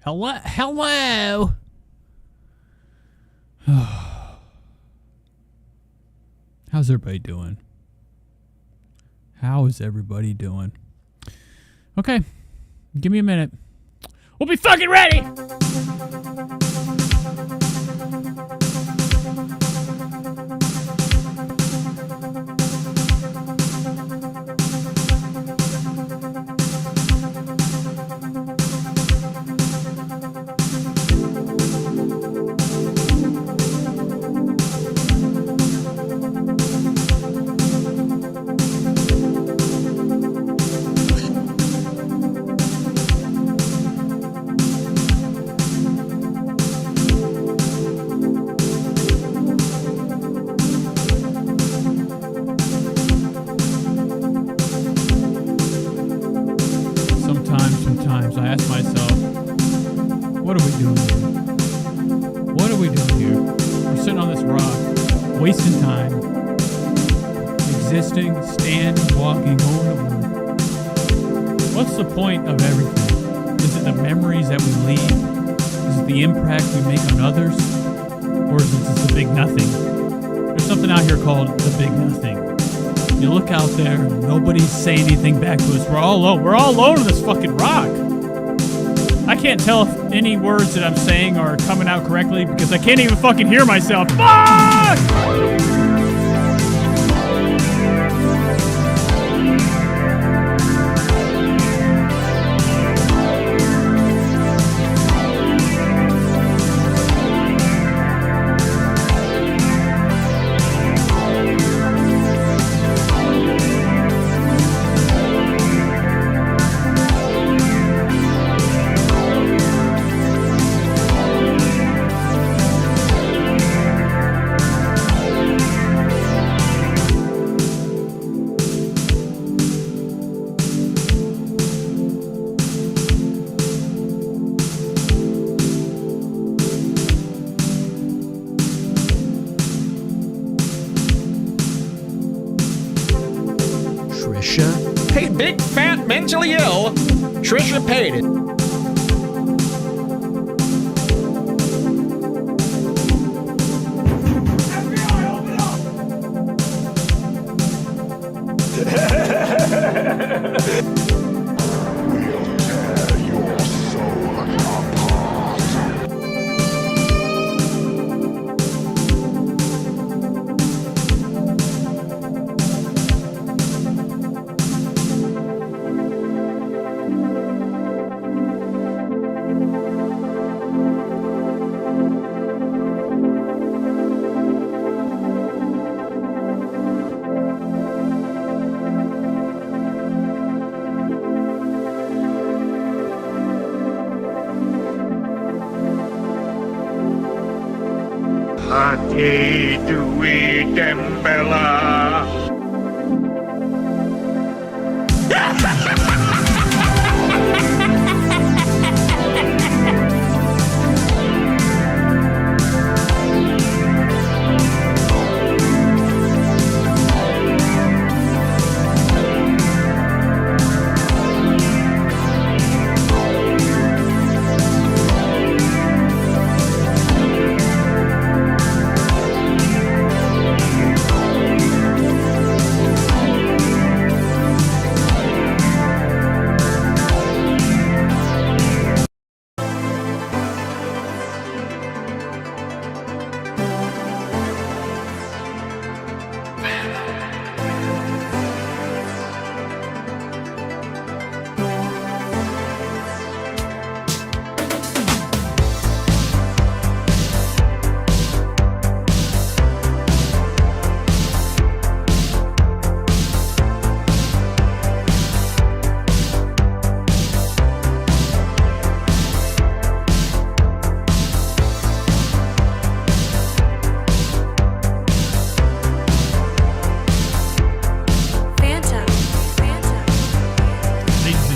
Hello? Hello? How's everybody doing? How is everybody doing? Okay. Give me a minute. We'll be fucking ready! Sometimes I ask myself, what are we doing here? What are we doing here? We're sitting on this rock, wasting time, existing, standing, walking, going to work. What's the point of everything? Is it the memories that we leave? Is it the impact we make on others? Or is it just the big nothing? There's something out here called the big nothing. You look out there, nobody's saying anything back to us. We're all alone. We're all alone on this fucking rock. I can't tell if any words that I'm saying are coming out correctly because I can't even fucking hear myself. Fuck! Big, fat, mentally ill, Trisha Paytas. Ati Dwi Dembela.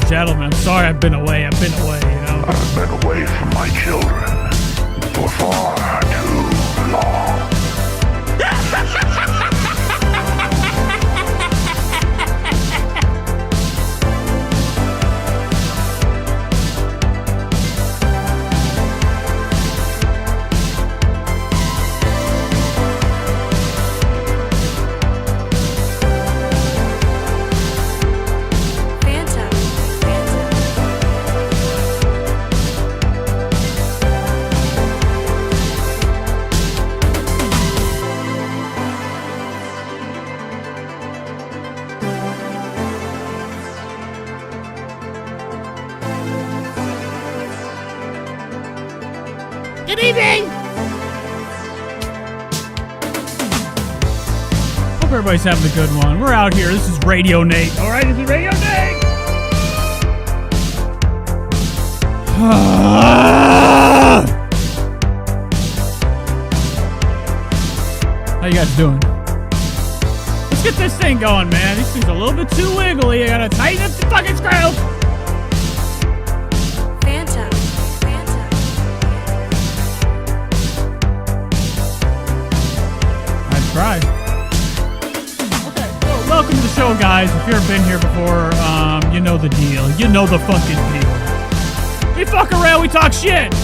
Gentlemen, I'm sorry I've been away, you know. I've been away from my children for far too long. Good evening! Hope everybody's having a good one. We're out here. This is Radio Nate. All right, this is Radio Nate! How you guys doing? Let's get this thing going, man. This thing's a little bit too wiggly. I gotta tighten up the fucking screw. Right. Okay, so welcome to the show, guys. If you've ever been here before, you know the deal. You know the fucking deal. We fuck around, we talk shit. And,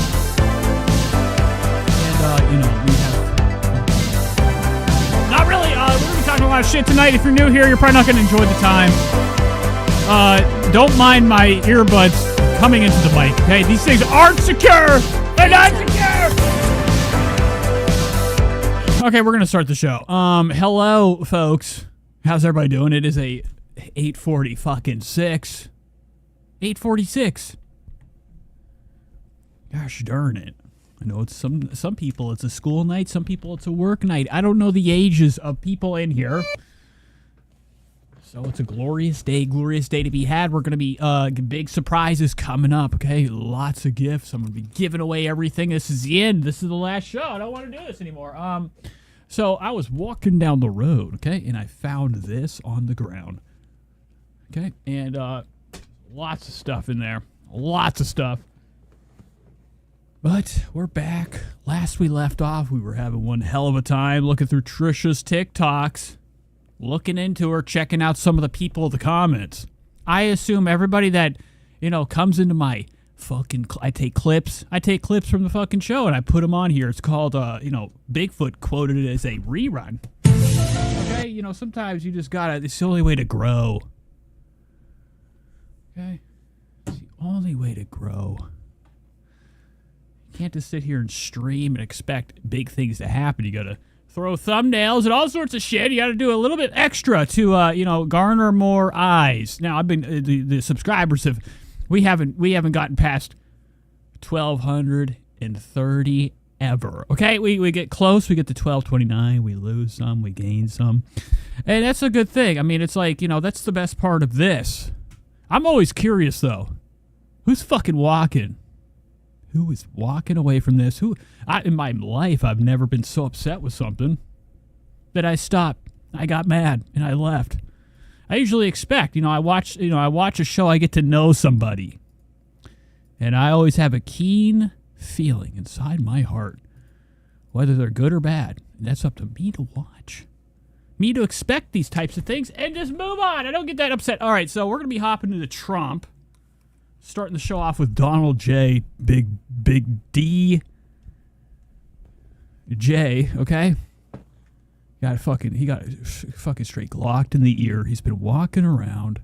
you know, we have... Not really, we're going to be talking a lot of shit tonight. If you're new here, you're probably not going to enjoy the time. Don't mind my earbuds coming into the mic, okay? These things aren't secure. They're not secure. Okay, we're gonna start the show. Hello, folks. How's everybody doing? It is a 8:40 fucking 6. 8:46. Gosh darn it! I know it's some people it's a school night, some people it's a work night. I don't know the ages of people in here. So it's a glorious day to be had. We're gonna be big surprises coming up. Okay, lots of gifts. I'm gonna be giving away everything. This is the end. This is the last show. I don't want to do this anymore. So I was walking down the road, okay, and I found this on the ground. Okay, and lots of stuff in there. Lots of stuff. But we're back. Last we left off, we were having one hell of a time looking through Trisha's TikToks. Looking into her, checking out some of the people in the comments. I assume everybody that, you know, comes into my fucking... I take clips from the fucking show and I put them on here. It's called, you know, Bigfoot quoted it as a rerun. Okay? You know, sometimes you just gotta... It's the only way to grow. Okay? It's the only way to grow. You can't just sit here and stream and expect big things to happen. You gotta... throw thumbnails and all sorts of shit. You got to do a little bit extra to, you know, garner more eyes. Now, I've been the subscribers have we haven't gotten past 1,230 ever. Okay, we get close. We get to 1,229. We lose some. We gain some, and that's a good thing. I mean, it's like, you know, that's the best part of this. I'm always curious though. Who's fucking walking? Who is walking away from this? In my life, I've never been so upset with something that I stopped. I got mad and I left. I usually expect, I watch a show, I get to know somebody. And I always have a keen feeling inside my heart, whether they're good or bad. And that's up to me to watch. Me to expect these types of things and just move on. I don't get that upset. All right, so we're going to be hopping into Trump. Starting the show off with Donald J. Big D. J, okay? He got fucking straight glocked in the ear. He's been walking around.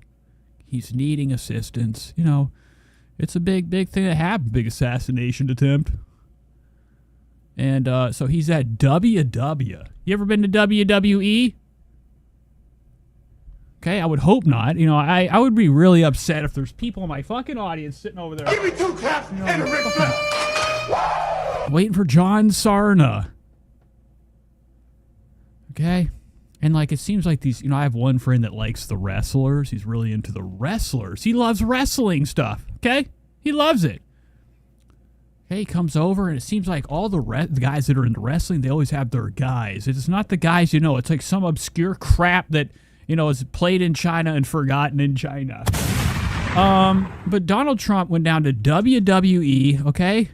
He's needing assistance. You know, it's a big thing that happened. Big assassination attempt. And so he's at WW. You ever been to WWE? Okay, I would hope not. You know, I would be really upset if there's people in my fucking audience sitting over there. Give me 2 claps and a Ric Flair. Waiting for John Sarna. Okay? And, like, it seems like these... I have one friend that likes the wrestlers. He's really into the wrestlers. He loves wrestling stuff. Okay? He loves it. Okay, he comes over, and it seems like all the guys that are into wrestling, they always have their guys. It's not the guys you know. It's like some obscure crap that... is played in China and forgotten in China. But Donald Trump went down to WWE, okay?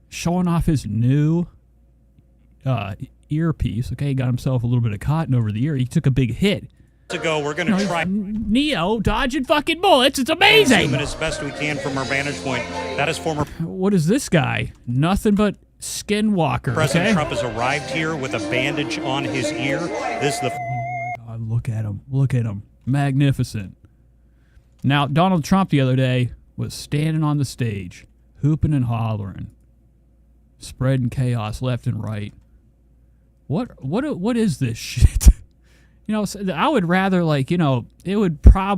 Showing off his new earpiece, okay? He got himself a little bit of cotton over the ear. He took a big hit. We're going to try Neo dodging fucking bullets. It's amazing. zoom in as best we can from our vantage point. That is former What is this guy? Nothing but Skinwalker, President okay? Trump has arrived here with a bandage on his ear. This is the... Look at him. Look at him. Magnificent. Now, Donald Trump the other day was standing on the stage, hooping and hollering, spreading chaos left and right. What is this shit? I would rather, it would have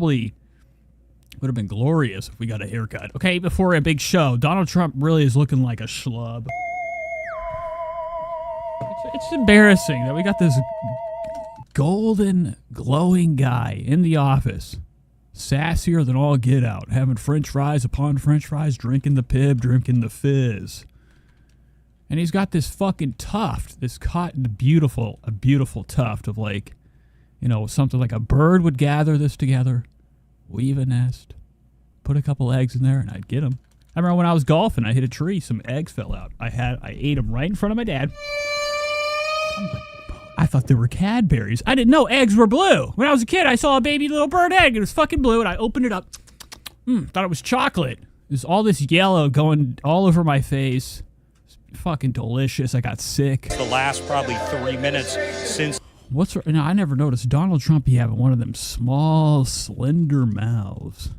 been glorious if we got a haircut. Okay, before a big show, Donald Trump really is looking like a schlub. It's embarrassing that we got this golden, glowing guy in the office. Sassier than all get out. Having french fries upon french fries, drinking the pib, drinking the fizz. And he's got this fucking tuft, this cotton, a beautiful tuft of like, you know, something like a bird would gather this together, weave a nest, put a couple eggs in there, and I'd get them. I remember when I was golfing, I hit a tree, some eggs fell out. I ate them right in front of my dad. I thought they were Cadbury's. I didn't know eggs were blue. When I was a kid, I saw a baby little bird egg. It was fucking blue, and I opened it up. Thought it was chocolate. There's all this yellow going all over my face. Fucking delicious. I got sick. The last probably 3 minutes since. No, I never noticed Donald Trump. He having one of them small, slender mouths.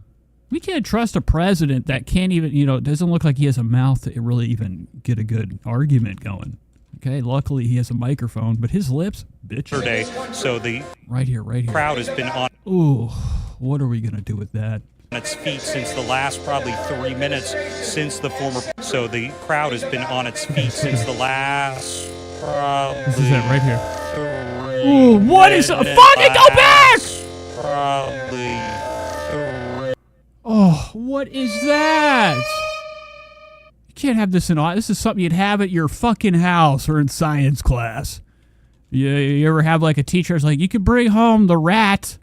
We can't trust a president that can't even, you know, doesn't look like he has a mouth to really even get a good argument going. Okay, luckily he has a microphone, but his lips, bitch. Yesterday, so the right here. Crowd has been on. Ooh, what are we gonna do with that? Its feet since the last probably 3 minutes since the former. So the crowd has been on its feet since the last. This is it right here. Ooh, what is fucking go back? Probably. Oh, what is that? You can't have this in. This is something you'd have at your fucking house or in science class. You ever have like a teacher who's like, you could bring home the rat,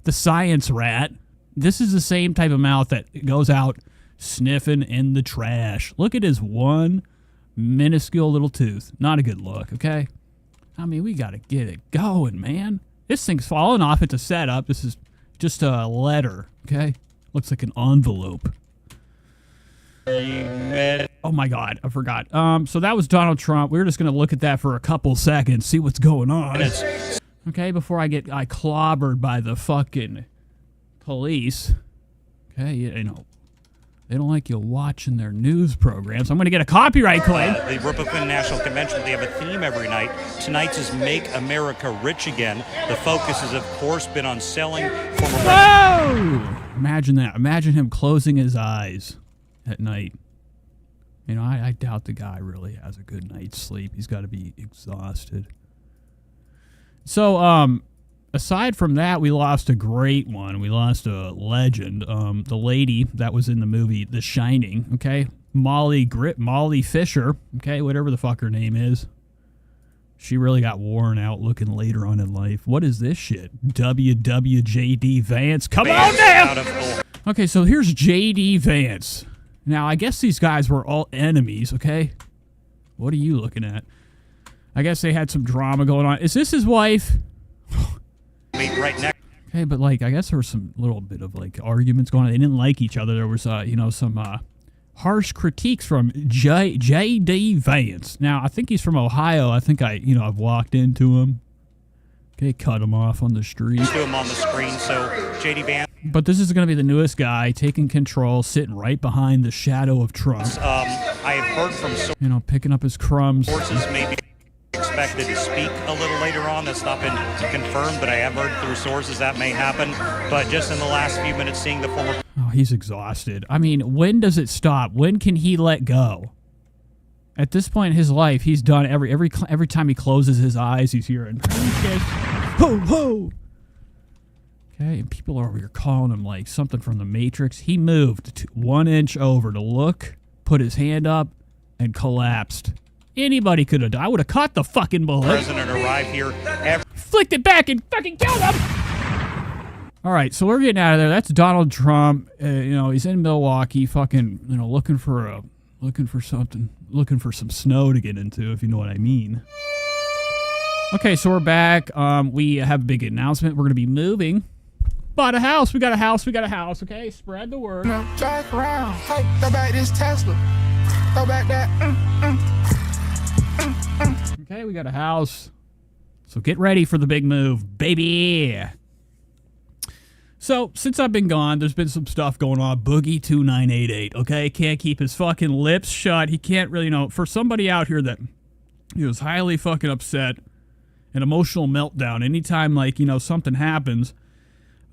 the science rat. This is the same type of mouth that goes out sniffing in the trash. Look at his one minuscule little tooth. Not a good look, okay? I mean, we got to get it going, man. This thing's falling off. It's a setup. This is just a letter, okay? Looks like an envelope. Oh, my God. I forgot. So that was Donald Trump. We were just going to look at that for a couple seconds, see what's going on. Okay, before I clobbered by the fucking police. Okay, you know, they don't like you watching their news programs. I'm going to get a copyright claim. The Republican National Convention, they have a theme every night. Tonight's is Make America Rich Again. The focus has, of course, been on selling former. Whoa! Imagine that. Imagine him closing his eyes at night. You know, I doubt the guy really has a good night's sleep. He's got to be exhausted. So, aside from that, we lost a great one. We lost a legend. The lady that was in the movie The Shining, okay? Molly Fisher, okay? Whatever the fuck her name is. She really got worn out looking later on in life. What is this shit? WWJD Vance. Come on now! Okay, so here's JD Vance. Now, I guess these guys were all enemies, okay? What are you looking at? I guess they had some drama going on. Is this his wife? Right next. Okay, but like, I guess there was some little bit of like arguments going on. They didn't like each other. There was, you know, some harsh critiques from J.D. Vance. Now, I think he's from Ohio. I think I've walked into him. Okay, cut him off on the street. To him on the screen, so J.D. Vance. But this is going to be the newest guy taking control, sitting right behind the shadow of Trump. I have heard from you know, picking up his crumbs. Sources maybe expected to speak a little later on. That's not been confirmed, but I have heard through sources that may happen. But just in the last few minutes, seeing the former. Oh, he's exhausted. I mean, when does it stop? When can he let go? At this point in his life, he's done every time he closes his eyes, he's hearing ho ho. Okay, and people are over here calling him like something from the Matrix. He moved 1 inch over to look, put his hand up, and collapsed. Anybody could have died. I would have caught the fucking bullet. President arrived here. Flicked it back and fucking killed him. All right, so we're getting out of there. That's Donald Trump. You know, he's in Milwaukee, fucking, you know, looking for some snow to get into, if you know what I mean. Okay, so we're back. We have a big announcement. We're going to be moving. Bought a house. We got a house. Okay, spread the word. Drive around. Hey, throw back this Tesla. Throw back that. Okay, we got a house. So get ready for the big move, baby. So, since I've been gone, there's been some stuff going on. Boogie2988, okay? Can't keep his fucking lips shut. He can't really, you know, for somebody out here that he was highly fucking upset, an emotional meltdown, anytime, like, you know, something happens,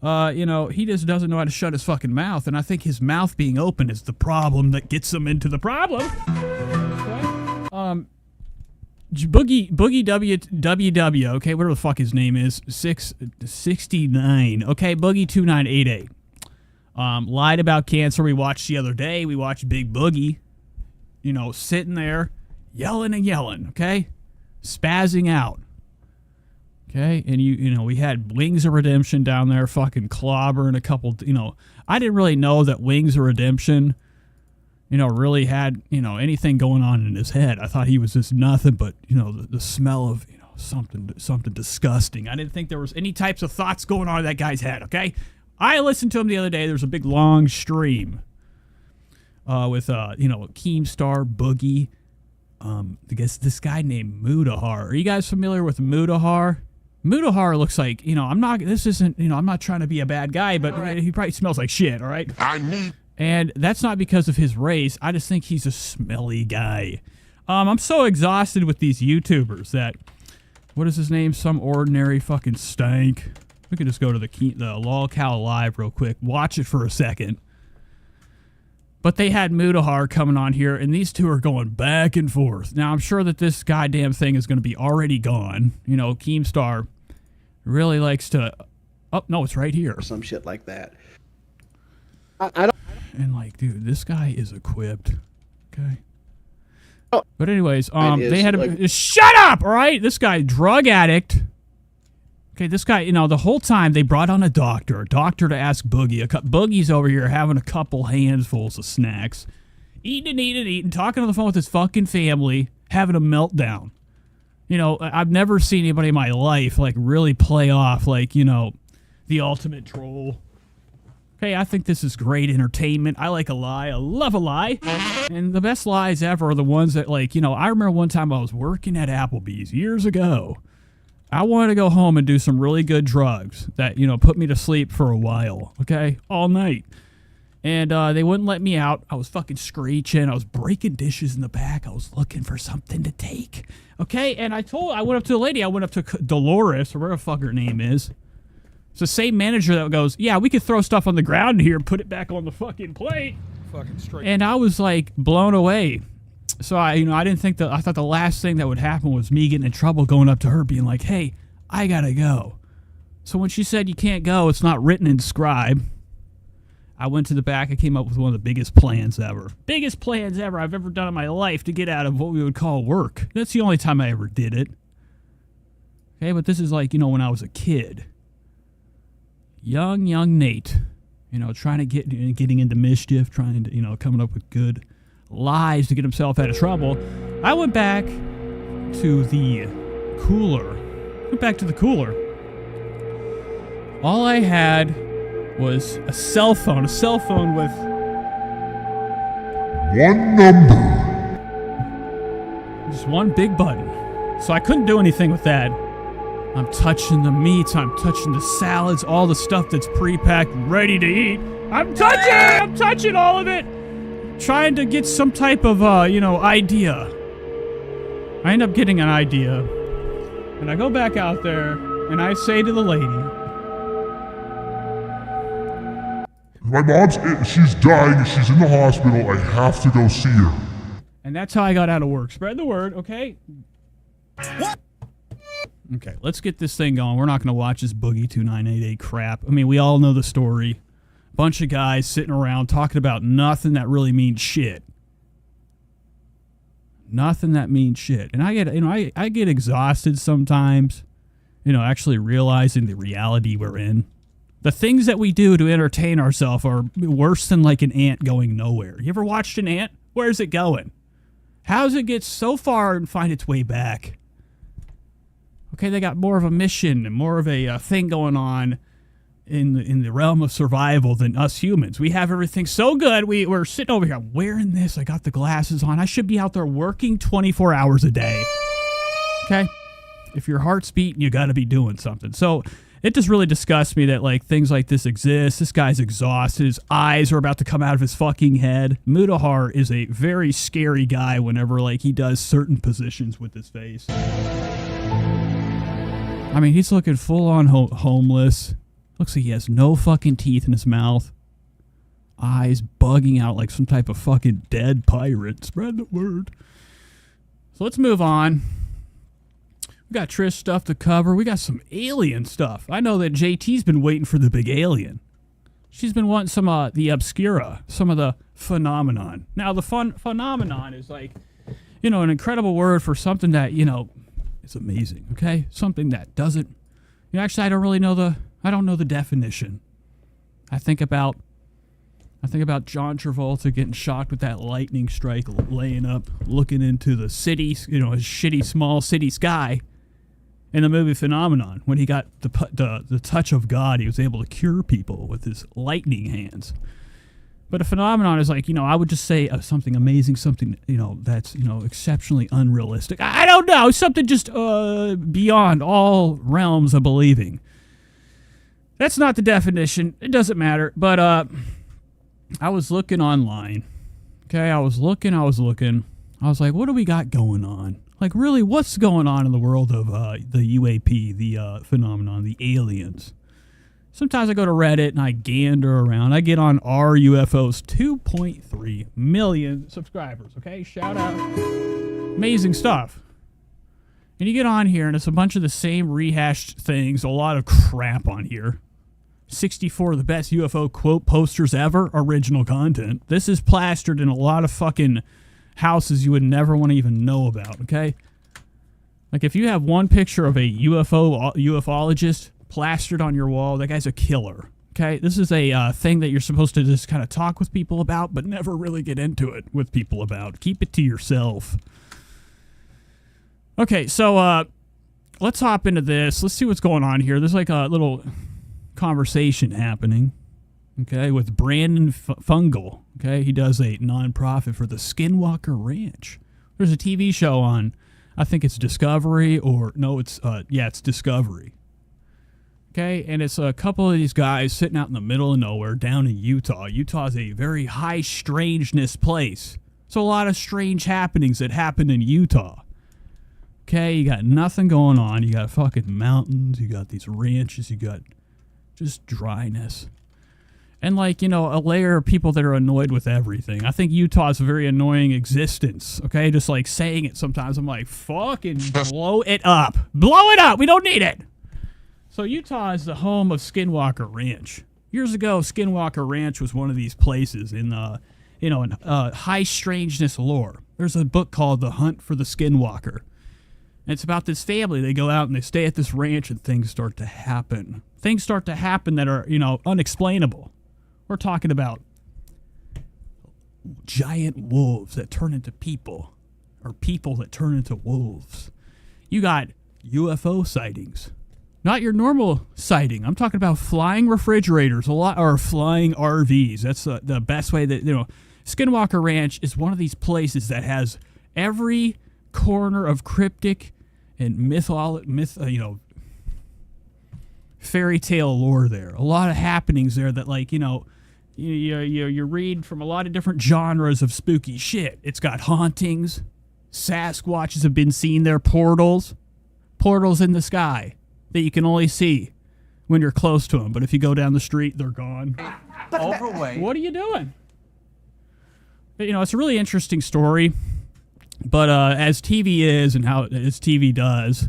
you know, he just doesn't know how to shut his fucking mouth, and I think his mouth being open is the problem that gets him into the problem. Okay? Boogie WWW, okay, whatever the fuck his name is, 669, okay, Boogie 2988. Lied about cancer. We watched the other day. We watched Big Boogie, you know, sitting there yelling and yelling, okay? Spazzing out. Okay? And you know, we had Wings of Redemption down there fucking clobbering a couple, you know, I didn't really know that Wings of Redemption, you know, really had, you know, anything going on in his head. I thought he was just nothing but, you know, the smell of, you know, something disgusting. I didn't think there was any types of thoughts going on in that guy's head, okay? I listened to him the other day. There's a big long stream with, you know, Keemstar, Boogie, I guess this guy named Mudahar. Are you guys familiar with Mudahar? Mudahar looks like, you know, I'm not trying to be a bad guy, but he probably smells like shit, all right? And that's not because of his race. I just think he's a smelly guy. I'm so exhausted with these YouTubers that, what is his name? Some ordinary fucking stank. We could just go to the LolCal Live real quick. Watch it for a second. But they had Mudahar coming on here, and these two are going back and forth. Now, I'm sure that this goddamn thing is going to be already gone. You know, Keemstar really likes to... Oh, no, it's right here. Some shit like that. I don't... And, like, dude, this guy is equipped. Okay? Oh, but anyways, is, they had him... like... Shut up, all right? This guy, drug addict... Okay, this guy, you know, the whole time they brought on a doctor to ask Boogie. Boogie's over here having a couple handfuls of snacks, eating, talking on the phone with his fucking family, having a meltdown. You know, I've never seen anybody in my life, like, really play off, like, you know, the ultimate troll. Okay, I think this is great entertainment. I like a lie. I love a lie. And the best lies ever are the ones that, like, you know, I remember one time I was working at Applebee's years ago. I wanted to go home and do some really good drugs that, you know, put me to sleep for a while, okay? All night. And they wouldn't let me out. I was fucking screeching. I was breaking dishes in the back. I was looking for something to take, okay? And I went up to the lady. I went up to Dolores, or whatever the fuck her name is. It's the same manager that goes, yeah, we could throw stuff on the ground here and put it back on the fucking plate. Fucking straight. And I was, like, blown away. So I didn't think I thought the last thing that would happen was me getting in trouble going up to her being like, hey, I gotta go. So when she said you can't go, it's not written in Scribe, I went to the back. I came up with one of the biggest plans ever. Biggest plans ever I've ever done in my life to get out of what we would call work. That's the only time I ever did it. Okay, but this is like, you know, when I was a kid. Young Nate. You know, getting into mischief, trying to, you know, coming up with good lies to get himself out of trouble. I went back to the cooler. All I had was a cell phone with one number. Just one big button. So I couldn't do anything with that. I'm touching the meats, I'm touching the salads, all the stuff that's pre-packed, ready to eat. I'm touching all of it. Trying to get some type of, you know, idea. I end up getting an idea. And I go back out there, and I say to the lady, My mom's, she's dying, she's in the hospital, I have to go see her. And that's how I got out of work. Spread the word, okay? What? Okay, let's get this thing going. We're not going to watch this Boogie 2988 crap. I mean, we all know the story. Bunch of guys sitting around talking about nothing that really means shit. Nothing that means shit. And I get exhausted sometimes, you know, actually realizing the reality we're in. The things that we do to entertain ourselves are worse than like an ant going nowhere. You ever watched an ant? Where's it going? How does it get so far and find its way back? Okay, they got more of a mission and more of a thing going on in the realm of survival than us humans. We have everything so good. We're sitting over here. I'm wearing this. I got the glasses on. I should be out there working 24 hours a day. Okay? If your heart's beating, you got to be doing something. So it just really disgusts me that like things like this exist. This guy's exhausted. His eyes are about to come out of his fucking head. Mudahar is a very scary guy whenever like he does certain positions with his face. I mean, he's looking full on homeless. Looks like he has no fucking teeth in his mouth. Eyes bugging out like some type of fucking dead pirate. Spread the word. So let's move on. We got Trish stuff to cover. We got some alien stuff. I know that JT's been waiting for the big alien. She's been wanting some the obscura, some of the phenomenon. Now, the phenomenon is like, you know, an incredible word for something that, you know, is amazing, okay? Something that doesn't, you know, actually, I don't know the definition. I think about John Travolta getting shocked with that lightning strike, laying up, looking into the city, you know, his shitty small city sky. In the movie Phenomenon, when he got the touch of God, he was able to cure people with his lightning hands. But a phenomenon is like, you know, I would just say something amazing, something, you know, that's, you know, exceptionally unrealistic. I don't know, something just beyond all realms of believing. That's not the definition. It doesn't matter. But I was looking online. Okay, I was looking. I was like, what do we got going on? Like, really, what's going on in the world of the UAP, the phenomenon, the aliens? Sometimes I go to Reddit and I gander around. I get on our UFOs, 2.3 million subscribers, okay? Shout out. Amazing stuff. And you get on here and it's a bunch of the same rehashed things, a lot of crap on here. 64 of the best UFO quote posters ever, original content. This is plastered in a lot of fucking houses you would never want to even know about, okay? Like, if you have one picture of a ufologist plastered on your wall, that guy's a killer, okay? This is a thing that you're supposed to just kind of talk with people about, but never really get into it with people about. Keep it to yourself. Okay, so let's hop into this. Let's see what's going on here. There's like a little conversation happening, okay, with Brandon Fungal. Okay, he does a nonprofit for the Skinwalker Ranch. There's a TV show on, I think it's Discovery, or no, it's Discovery. Okay, and it's a couple of these guys sitting out in the middle of nowhere down in Utah. Utah's a very high strangeness place. So a lot of strange happenings that happen in Utah. Okay, you got nothing going on. You got fucking mountains. You got these ranches. You got just dryness. And, like, you know, a layer of people that are annoyed with everything. I think Utah's a very annoying existence, okay? Just, like, saying it sometimes, I'm like, fucking blow it up. Blow it up! We don't need it! So Utah is the home of Skinwalker Ranch. Years ago, Skinwalker Ranch was one of these places in, in high strangeness lore. There's a book called The Hunt for the Skinwalker. And it's about this family. They go out and they stay at this ranch and things start to happen. Things start to happen that are, you know, unexplainable. We're talking about giant wolves that turn into people, or people that turn into wolves. You got UFO sightings. Not your normal sighting. I'm talking about flying refrigerators, or flying RVs. That's the best way that, you know, Skinwalker Ranch is one of these places that has every corner of cryptic and fairy tale lore there. A lot of happenings there that, like, you know, you read from a lot of different genres of spooky shit. It's got hauntings. Sasquatches have been seen there. Portals in the sky that you can only see when you're close to them. But if you go down the street, they're gone. Overweight. What are you doing? But, you know, it's a really interesting story. But as TV is and how as TV does,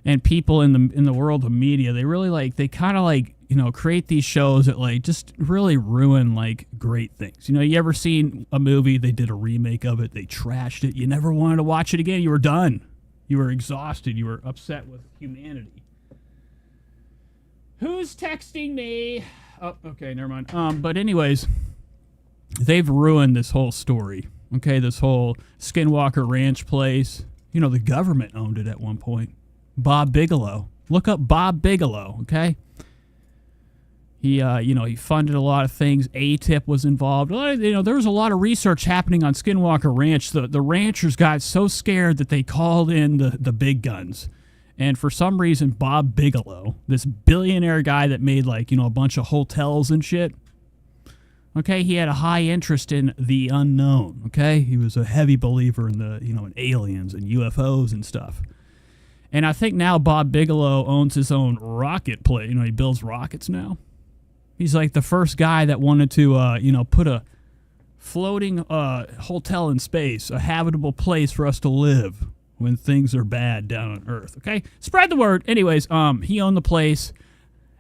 and people in the world of media, they really kind of create these shows that like just really ruin like great things. You know, you ever seen a movie, they did a remake of it, they trashed it, you never wanted to watch it again, you were done. You were exhausted, you were upset with humanity. Who's texting me? Oh, okay, never mind. But anyways, they've ruined this whole story. Okay, this whole Skinwalker Ranch place. You know, the government owned it at one point. Bob Bigelow. Look up Bob Bigelow, okay? He funded a lot of things. ATIP was involved. You know, there was a lot of research happening on Skinwalker Ranch. The ranchers got so scared that they called in the big guns. And for some reason, Bob Bigelow, this billionaire guy that made, like, you know, a bunch of hotels and shit, okay, he had a high interest in the unknown, okay? He was a heavy believer in in aliens and UFOs and stuff. And I think now Bob Bigelow owns his own rocket plane. You know, he builds rockets now. He's like the first guy that wanted to, put a floating hotel in space, a habitable place for us to live when things are bad down on Earth. Okay, spread the word. Anyways, he owned the place.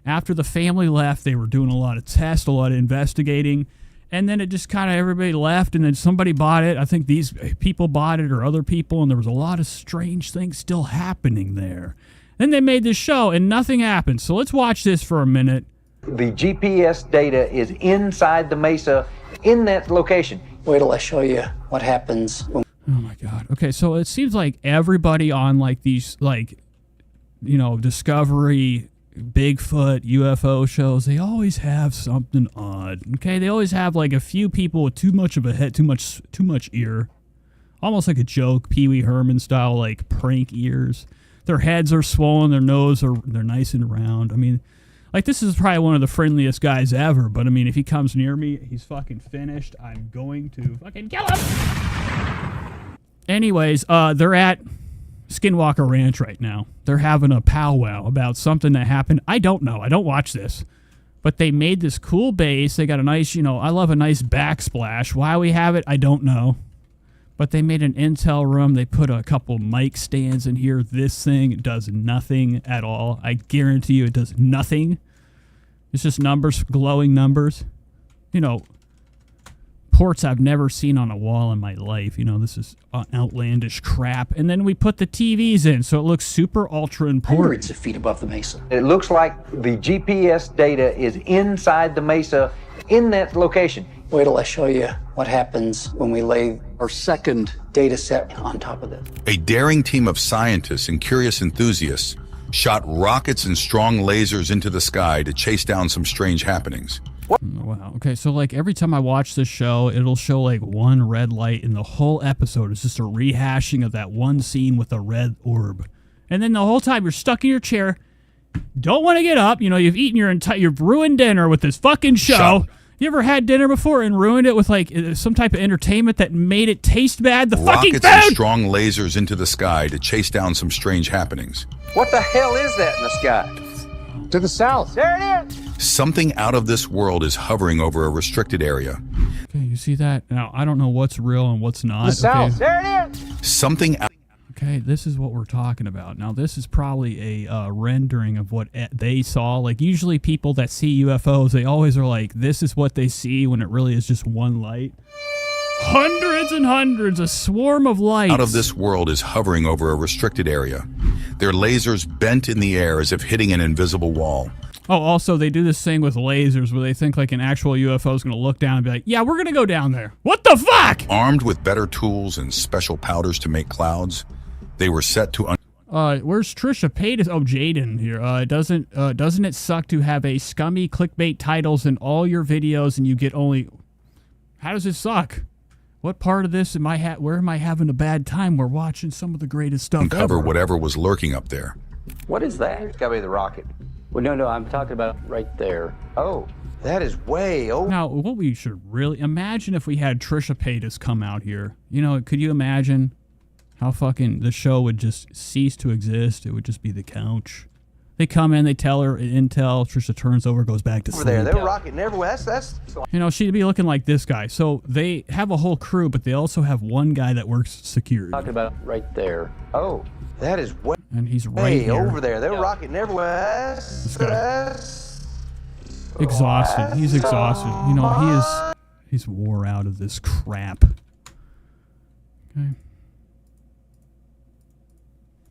After the family left, they were doing a lot of tests, a lot of investigating, and then it just kind of everybody left, and then somebody bought it. I think these people bought it or other people, and there was a lot of strange things still happening there. Then they made this show, and nothing happened. So let's watch this for a minute. The GPS data is inside the mesa in that location. Wait till I show you what happens when... Oh my God. Okay, so it seems like everybody on like these, like, you know, Discovery, Bigfoot, UFO shows, they always have something odd. Okay, they always have like a few people with too much of a head, too much ear, almost like a joke, Pee Wee Herman style, like prank ears. Their heads are swollen, their nose they're nice and round. I mean, like, this is probably one of the friendliest guys ever, but I mean, if he comes near me, he's fucking finished. I'm going to fucking kill him. Anyways, they're at Skinwalker Ranch right now. They're having a powwow about something that happened. I don't know. I don't watch this. But they made this cool base. They got a nice, you know, I love a nice backsplash. Why we have it, I don't know. But they made an intel room. They put a couple mic stands in here. This thing does nothing at all. I guarantee you it does nothing. It's just numbers, glowing numbers. You know, ports I've never seen on a wall in my life. You know, this is outlandish crap. And then we put the TVs in, so it looks super ultra important. Hundreds of feet above the mesa. It looks like the GPS data is inside the mesa in that location. Wait till I show you what happens when we lay our second data set on top of this. A daring team of scientists and curious enthusiasts shot rockets and strong lasers into the sky to chase down some strange happenings. Wow. Okay, so like every time I watch this show, it'll show like one red light, and the whole episode is just a rehashing of that one scene with a red orb. And then the whole time you're stuck in your chair, don't want to get up. You know, you've eaten you've ruined dinner with this fucking show. You ever had dinner before and ruined it with like some type of entertainment that made it taste bad? The fucking food! Rockets and strong lasers into the sky to chase down some strange happenings. What the hell is that in the sky? To the south. There it is. Something out of this world is hovering over a restricted area. Okay, you see that? Now, I don't know what's real and what's not. The south. There it is. Something out. Okay, this is what we're talking about. Now, this is probably a rendering of what they saw. Like, usually people that see UFOs, they always are like, this is what they see, when it really is just one light. Hundreds and hundreds, a swarm of lights. Out of this world is hovering over a restricted area. Their lasers bent in the air as if hitting an invisible wall. Oh, also, they do this thing with lasers where they think like an actual UFO is going to look down and be like, yeah, we're going to go down there. What the fuck? Armed with better tools and special powders to make clouds, they were set to... Where's Trisha Paytas? Oh, Jaden here. Doesn't it suck to have a scummy clickbait titles in all your videos and you get only... How does it suck? What part of this am I where am I having a bad time? We're watching some of the greatest stuff uncover ever. Whatever was lurking up there. What is that? It's gotta be the rocket. Well, no, I'm talking about right there. Oh, that is way over. Now, what we should really... Imagine if we had Trisha Paytas come out here. You know, could you imagine how fucking the show would just cease to exist? It would just be the couch. They come in, they tell her intel. Trisha turns over, goes back to sleep. Over there, they're rocketing everywhere. That's. You know, she'd be looking like this guy. So they have a whole crew, but they also have one guy that works security. Talking about right there. Oh, that is way. And he's right here. Over there, they're rocketing everywhere. This guy. Exhausted. He's exhausted. You know, he's wore out of this crap. Okay.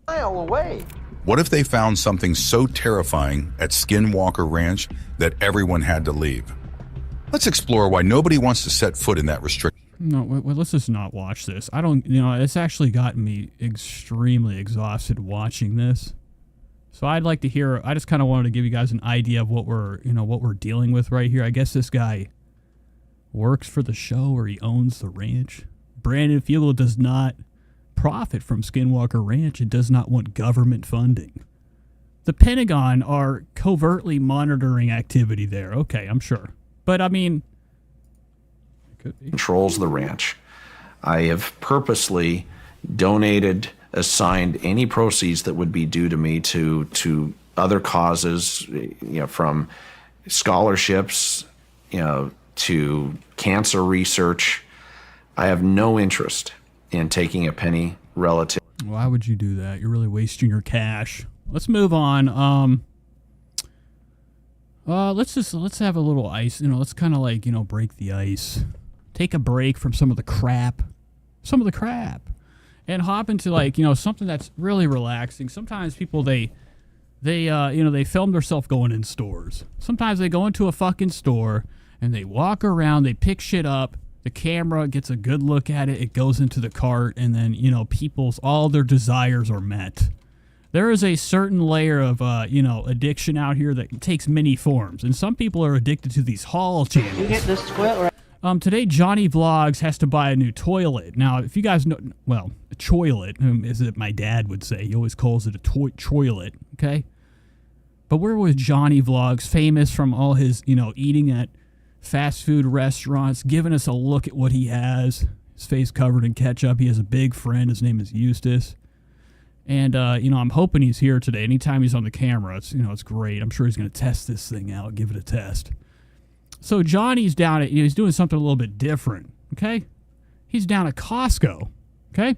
Mile away. What if they found something so terrifying at Skinwalker Ranch that everyone had to leave? Let's explore why nobody wants to set foot in that restriction. No, wait, let's just not watch this. I don't, you know, it's actually gotten me extremely exhausted watching this. So I'd like to hear, I just kind of wanted to give you guys an idea of what we're dealing with right here. I guess this guy works for the show or he owns the ranch. Brandon Fugel does not profit from Skinwalker Ranch. It does not want government funding. The Pentagon are covertly monitoring activity there. Okay, I'm sure. But I mean, it could be. Controls the ranch. I have purposely assigned any proceeds that would be due to me to other causes, you know, from scholarships, you know, to cancer research. I have no interest in taking a penny relative. Why would you do that? You're really wasting your cash. Let's move on. Let's have a little ice. Let's kind of like, break the ice. Take a break from some of the crap. And hop into like, something that's really relaxing. Sometimes people, they film themselves going in stores. Sometimes they go into a fucking store and they walk around, they pick shit up. The camera gets a good look at it. It goes into the cart, and then, all their desires are met. There is a certain layer of, addiction out here that takes many forms. And some people are addicted to these haul channels. You get this toilet right? Today, Johnny Vlogs has to buy a new toilet. Now, if you guys know, well, a toilet, as it my dad would say. He always calls it a toilet, okay? But where was Johnny Vlogs famous from all his, eating at fast food restaurants, giving us a look at what he has. His face covered in ketchup. He has a big friend. His name is Eustace. And, I'm hoping he's here today. Anytime he's on the camera, it's great. I'm sure he's going to test this thing out, give it a test. So Johnny's down at, he's doing something a little bit different, okay? He's down at Costco, okay?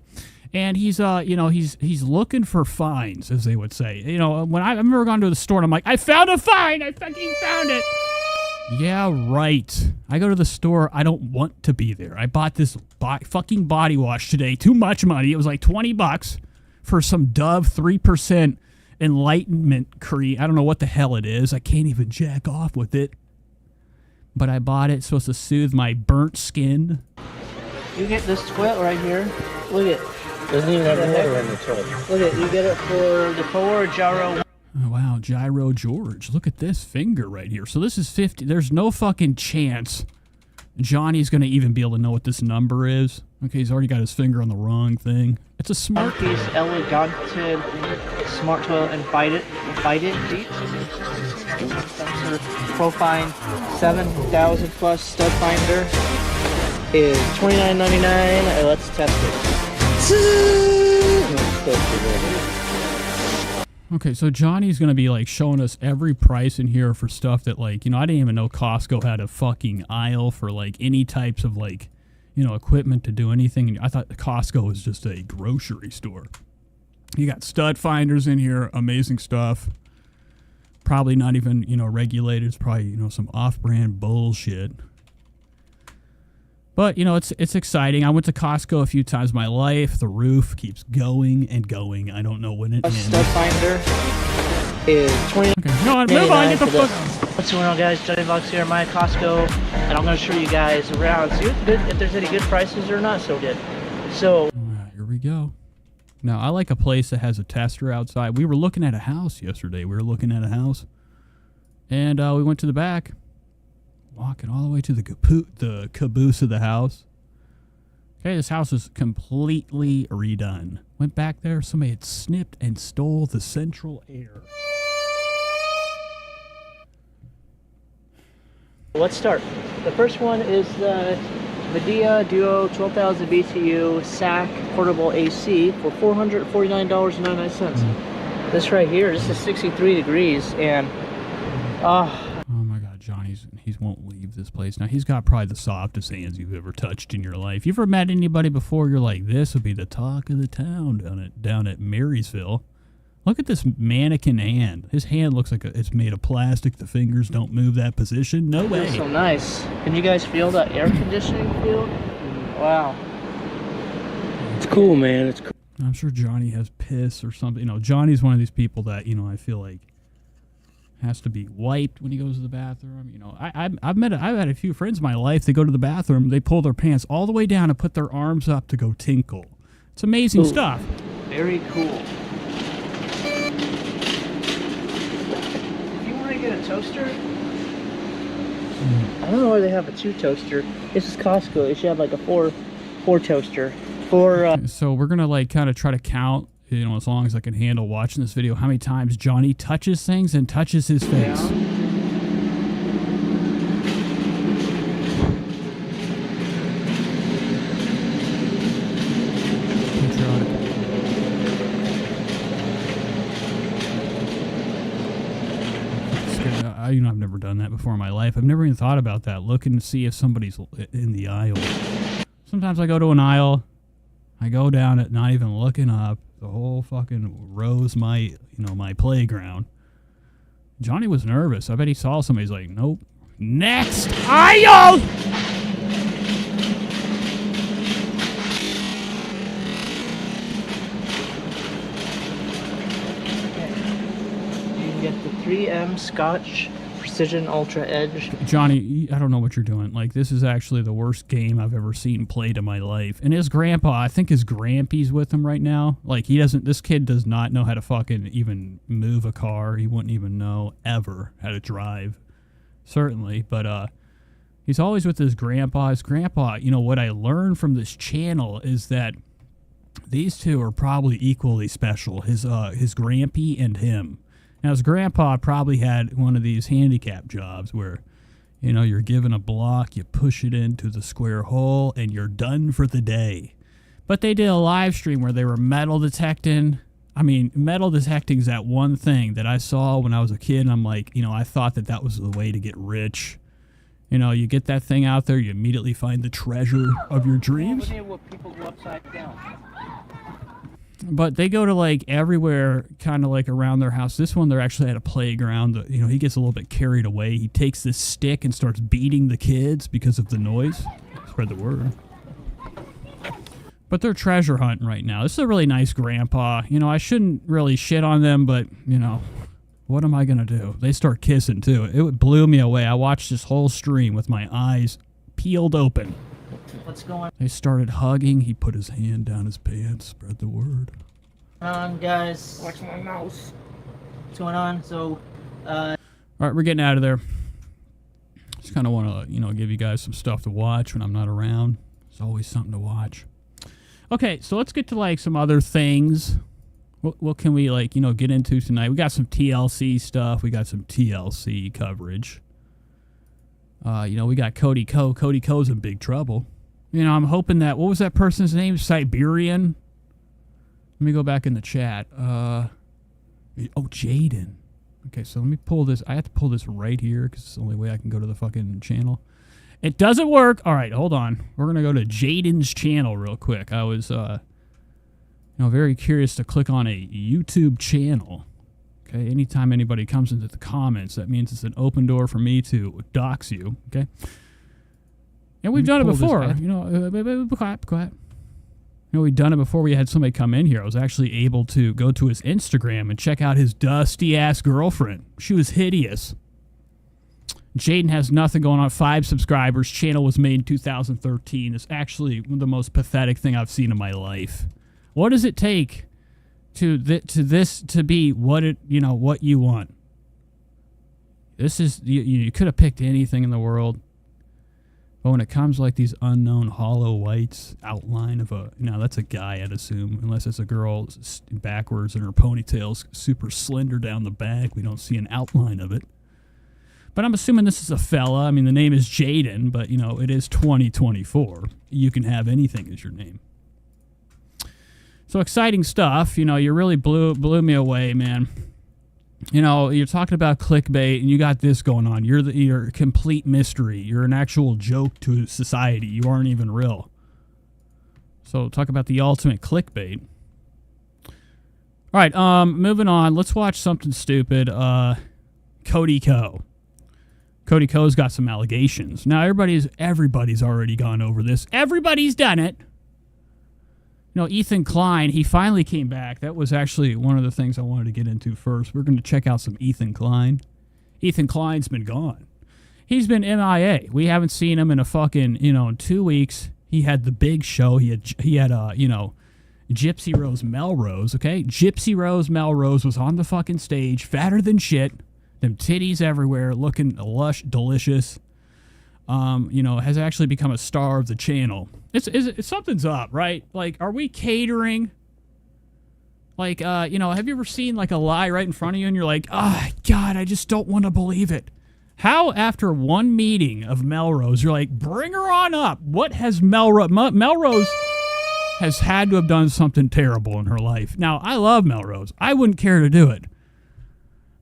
And he's, he's looking for finds, as they would say. When I remember going to the store and I'm like, I found a find! I fucking found it! Yeah, right. I go to the store. I don't want to be there. I bought this fucking body wash today. Too much money. It was like $20 for some Dove 3% Enlightenment cream. I don't know what the hell it is. I can't even jack off with it. But I bought it. It's supposed to soothe my burnt skin. You get this toilet right here. Look at it. Doesn't even have water in the toilet. Look at it. You get it for the Core Gyro. Oh, wow, Gyro George. Look at this finger right here. So this is 50. There's no fucking chance Johnny's going to even be able to know what this number is. Okay, he's already got his finger on the wrong thing. It's a smart piece, elegante, smart toilet, and bite it deep. Profine 7,000 plus stud finder is $29.99. Let's test it. Okay, so Johnny's going to be, like, showing us every price in here for stuff that, like, I didn't even know Costco had a fucking aisle for, like, any types of, like, equipment to do anything. I thought Costco was just a grocery store. You got stud finders in here, amazing stuff. Probably not even, regulated. It's probably, some off-brand bullshit. But, it's exciting. I went to Costco a few times in my life. The roof keeps going and going. I don't know when it ends. Stud finder is $20. Okay, no, move on. Get the fuck. What's going on, guys? Johnny Vlogs here, my Costco, and I'm going to show you guys around, see if there's any good prices or not so good. So, here we go. Now, I like a place that has a tester outside. We were looking at a house yesterday. We went to the back. Walking all the way to the caboose of the house. Okay, this house is completely redone. Went back there, somebody had snipped and stole the central air. Let's start. The first one is the Medea Duo 12,000 BTU SAC portable AC for $449.99. This right here, this is 63 degrees, and he won't leave this place. Now, he's got probably the softest hands you've ever touched in your life. You ever met anybody before you're like, this would be the talk of the town down at Marysville? Look at this mannequin hand. His hand looks like it's made of plastic. The fingers don't move that position. No way. Feels so nice. Can you guys feel that air conditioning feel? Wow. It's cool, man. It's cool. I'm sure Johnny has piss or something. Johnny's one of these people that, I feel like has to be wiped when he goes to the bathroom. I've had a few friends in my life. They go to the bathroom, they pull their pants all the way down and put their arms up to go tinkle. It's amazing stuff. Very cool. If you want to get a toaster, I don't know where they have a 2 toaster. This is Costco. They should have like a 4 toaster. So we're gonna like kind of try to count, as long as I can handle watching this video, how many times Johnny touches things and touches his face. Yeah. I've never done that before in my life. I've never even thought about that, looking to see if somebody's in the aisle. Sometimes I go to an aisle, I go down it, not even looking up. The whole fucking row's my playground. Johnny was nervous. I bet he saw somebody. He's like, nope. Next! Ayo! You can get the 3M Scotch Precision Ultra Edge. Johnny, I don't know what you're doing. Like, this is actually the worst game I've ever seen played in my life. And his grandpa, I think his grampy's with him right now. Like, this kid does not know how to fucking even move a car. He wouldn't even know ever how to drive. Certainly. But, he's always with his grandpa. His grandpa, what I learned from this channel is that these two are probably equally special. His grampy and him. Now, his grandpa probably had one of these handicap jobs where, you're given a block, you push it into the square hole, and you're done for the day. But they did a live stream where they were metal detecting. I mean, metal detecting is that one thing that I saw when I was a kid, and I'm like, I thought that was the way to get rich. You get that thing out there, you immediately find the treasure of your dreams. People go upside down. But they go to, like, everywhere, kind of like around their house. This one, they're actually at a playground. He gets a little bit carried away. He takes this stick and starts beating the kids because of the noise. Spread the word. But they're treasure hunting right now. This is a really nice grandpa. I shouldn't really shit on them, but, what am I going to do? They start kissing, too. It blew me away. I watched this whole stream with my eyes peeled open. What's going They started hugging. He put his hand down his pants. Spread the word. on, guys? Watch my mouse. What's going on? So, all right, we're getting out of there. Just kind of want to, give you guys some stuff to watch when I'm not around. There's always something to watch. Okay, so let's get to, like, some other things. What can we, like, get into tonight? We got some TLC stuff. We got some TLC coverage. We got Cody Ko. Cody Ko's in big trouble. I'm hoping that, what was that person's name? Siberian? Let me go back in the chat. Jaden. Okay, so let me pull this. I have to pull this right here because it's the only way I can go to the fucking channel. It doesn't work. All right, hold on. We're going to go to Jaden's channel real quick. I was, very curious to click on a YouTube channel. Okay, anytime anybody comes into the comments, that means it's an open door for me to dox you. Okay. And we've done it before. Be quiet. We've done it before. We had somebody come in here. I was actually able to go to his Instagram and check out his dusty-ass girlfriend. She was hideous. Jaden has nothing going on. 5 subscribers. Channel was made in 2013. It's actually the most pathetic thing I've seen in my life. What does it take to be what you want? This is you could have picked anything in the world. But when it comes like these unknown hollow whites outline of that's a guy, I'd assume, unless it's a girl backwards and her ponytail's super slender down the back. We don't see an outline of it. But I'm assuming this is a fella. I mean, the name is Jaden, but, it is 2024. You can have anything as your name. So exciting stuff. You really blew me away, man. You're talking about clickbait, and you got this going on. You're a complete mystery. You're an actual joke to society. You aren't even real. So talk about the ultimate clickbait. All right, moving on. Let's watch something stupid. Cody Ko. Cody Ko's got some allegations. Now, everybody's already gone over this. Everybody's done it. Ethan Klein, he finally came back. That was actually one of the things I wanted to get into first. We're going to check out some Ethan Klein. Ethan Klein's been gone. He's been MIA. We haven't seen him in a fucking, in 2 weeks. He had the big show. He had Gypsy Rose Melrose, okay? Gypsy Rose Melrose was on the fucking stage, fatter than shit, them titties everywhere, looking lush, delicious. Has actually become a star of the channel. It's something's up, right? Like, are we catering? Like, have you ever seen, like, a lie right in front of you and you're like, oh, God, I just don't want to believe it. How, after one meeting of Melrose, you're like, bring her on up. What has Melrose has had to have done something terrible in her life. Now, I love Melrose. I wouldn't care to do it.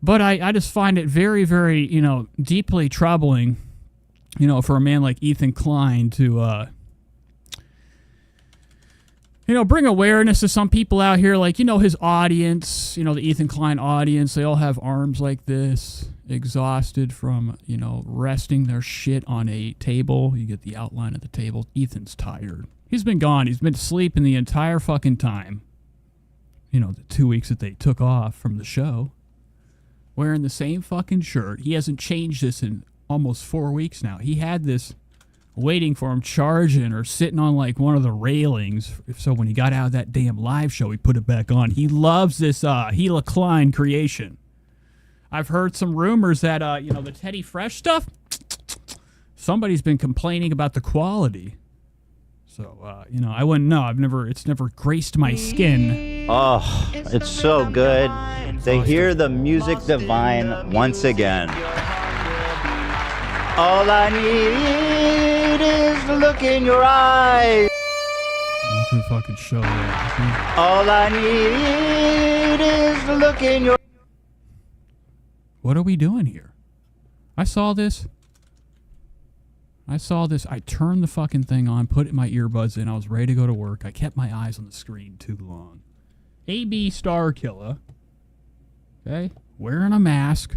But I just find it very, very, deeply troubling, for a man like Ethan Klein to, you know, bring awareness to some people out here, like, you know, his audience, you know, the Ethan Klein audience. They all have arms like this, exhausted from, you know, resting their shit on a table. You get the outline of the table. Ethan's tired. He's been gone. He's been sleeping the entire fucking time. You know, the 2 weeks that they took off from the show. Wearing the same fucking shirt. He hasn't changed this in almost 4 weeks now. He had this waiting for him, charging or sitting on like one of the railings. So when he got out of that damn live show, he put it back on. He loves this Gila Klein creation. I've heard some rumors that, you know, the Teddy Fresh stuff, somebody's been complaining about the quality. So, you know, I wouldn't know. It's never graced my skin. Oh, it's so good to hear the music divine once again. All I need is to look in your eyes. You can fucking show that. All I need is to look in your... What are we doing here? I saw this. I turned the fucking thing on, put my earbuds in. I was ready to go to work. I kept my eyes on the screen too long. AB Star Killer. Okay? Wearing a mask.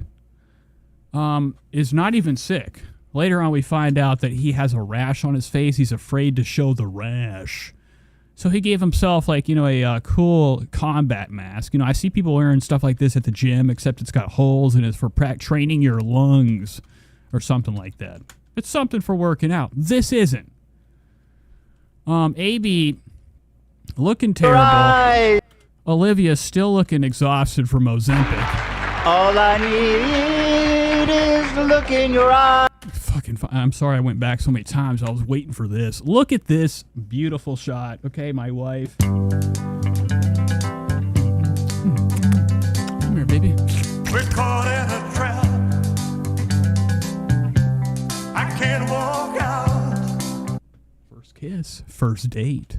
Is not even sick. Later on, we find out that he has a rash on his face. He's afraid to show the rash. So he gave himself, like, you know, a cool combat mask. You know, I see people wearing stuff like this at the gym, except it's got holes and it's for training your lungs or something like that. It's something for working out. This isn't. AB looking terrible. Right. Olivia still looking exhausted from Ozempic. All I need is to look in your eyes. I'm sorry I went back so many times. I was waiting for this. Look at this beautiful shot. Okay, my wife. Come here, baby. We're caught in a trap. I can't walk out. First kiss. First date.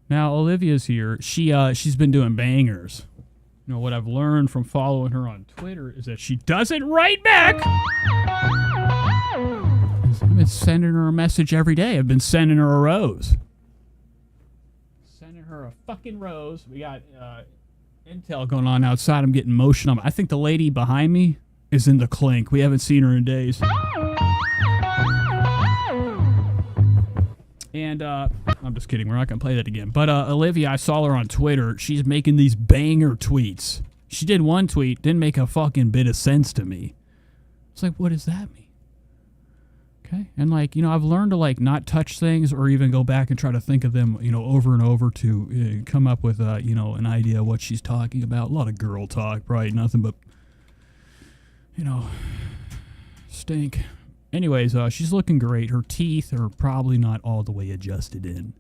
Now, Olivia's here. She's been doing bangers. You know, what I've learned from following her on Twitter is that she does it right back. I've been sending her a message every day. I've been sending her a rose. Sending her a fucking rose. We got intel going on outside. I'm getting motion on. I think the lady behind me is in the clink. We haven't seen her in days. And I'm just kidding. We're not going to play that again. But Olivia, I saw her on Twitter. She's making these banger tweets. She did one tweet, didn't make a fucking bit of sense to me. It's like, what does that mean? Okay. And like, you know, I've learned to like not touch things or even go back and try to think of them, you know, over and over to come up with, you know, an idea of what she's talking about. A lot of girl talk, probably nothing but, you know, stink. Anyways, she's looking great. Her teeth are probably not all the way adjusted in.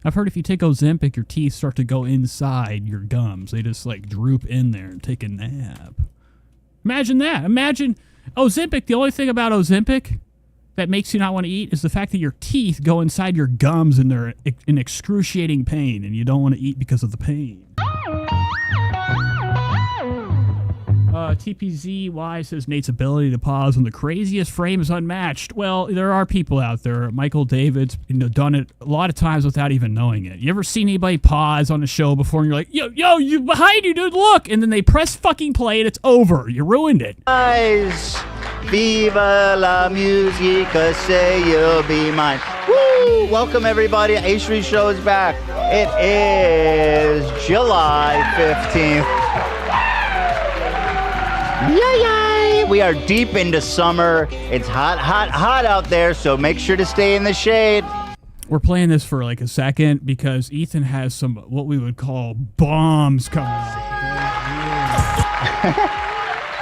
I've heard if you take Ozempic, your teeth start to go inside your gums. They just like droop in there and take a nap. Imagine that. Imagine Ozempic. The only thing about Ozempic that makes you not want to eat is the fact that your teeth go inside your gums and they're in excruciating pain and you don't want to eat because of the pain. TPZY says Nate's ability to pause when the craziest frame is unmatched. Well, there are people out there. Michael David's, you know, done it a lot of times without even knowing it. You ever seen anybody pause on a show before and you're like, yo, you behind you, dude, look, and then they press fucking play and it's over. You ruined it. Eyes. Viva la musica, say you'll be mine. Woo! Welcome everybody. A3 show is back. It is July 15th. Yay! We are deep into summer. It's hot, hot, hot out there, so make sure to stay in the shade. We're playing this for like a second because Ethan has some, what we would call bombs coming out.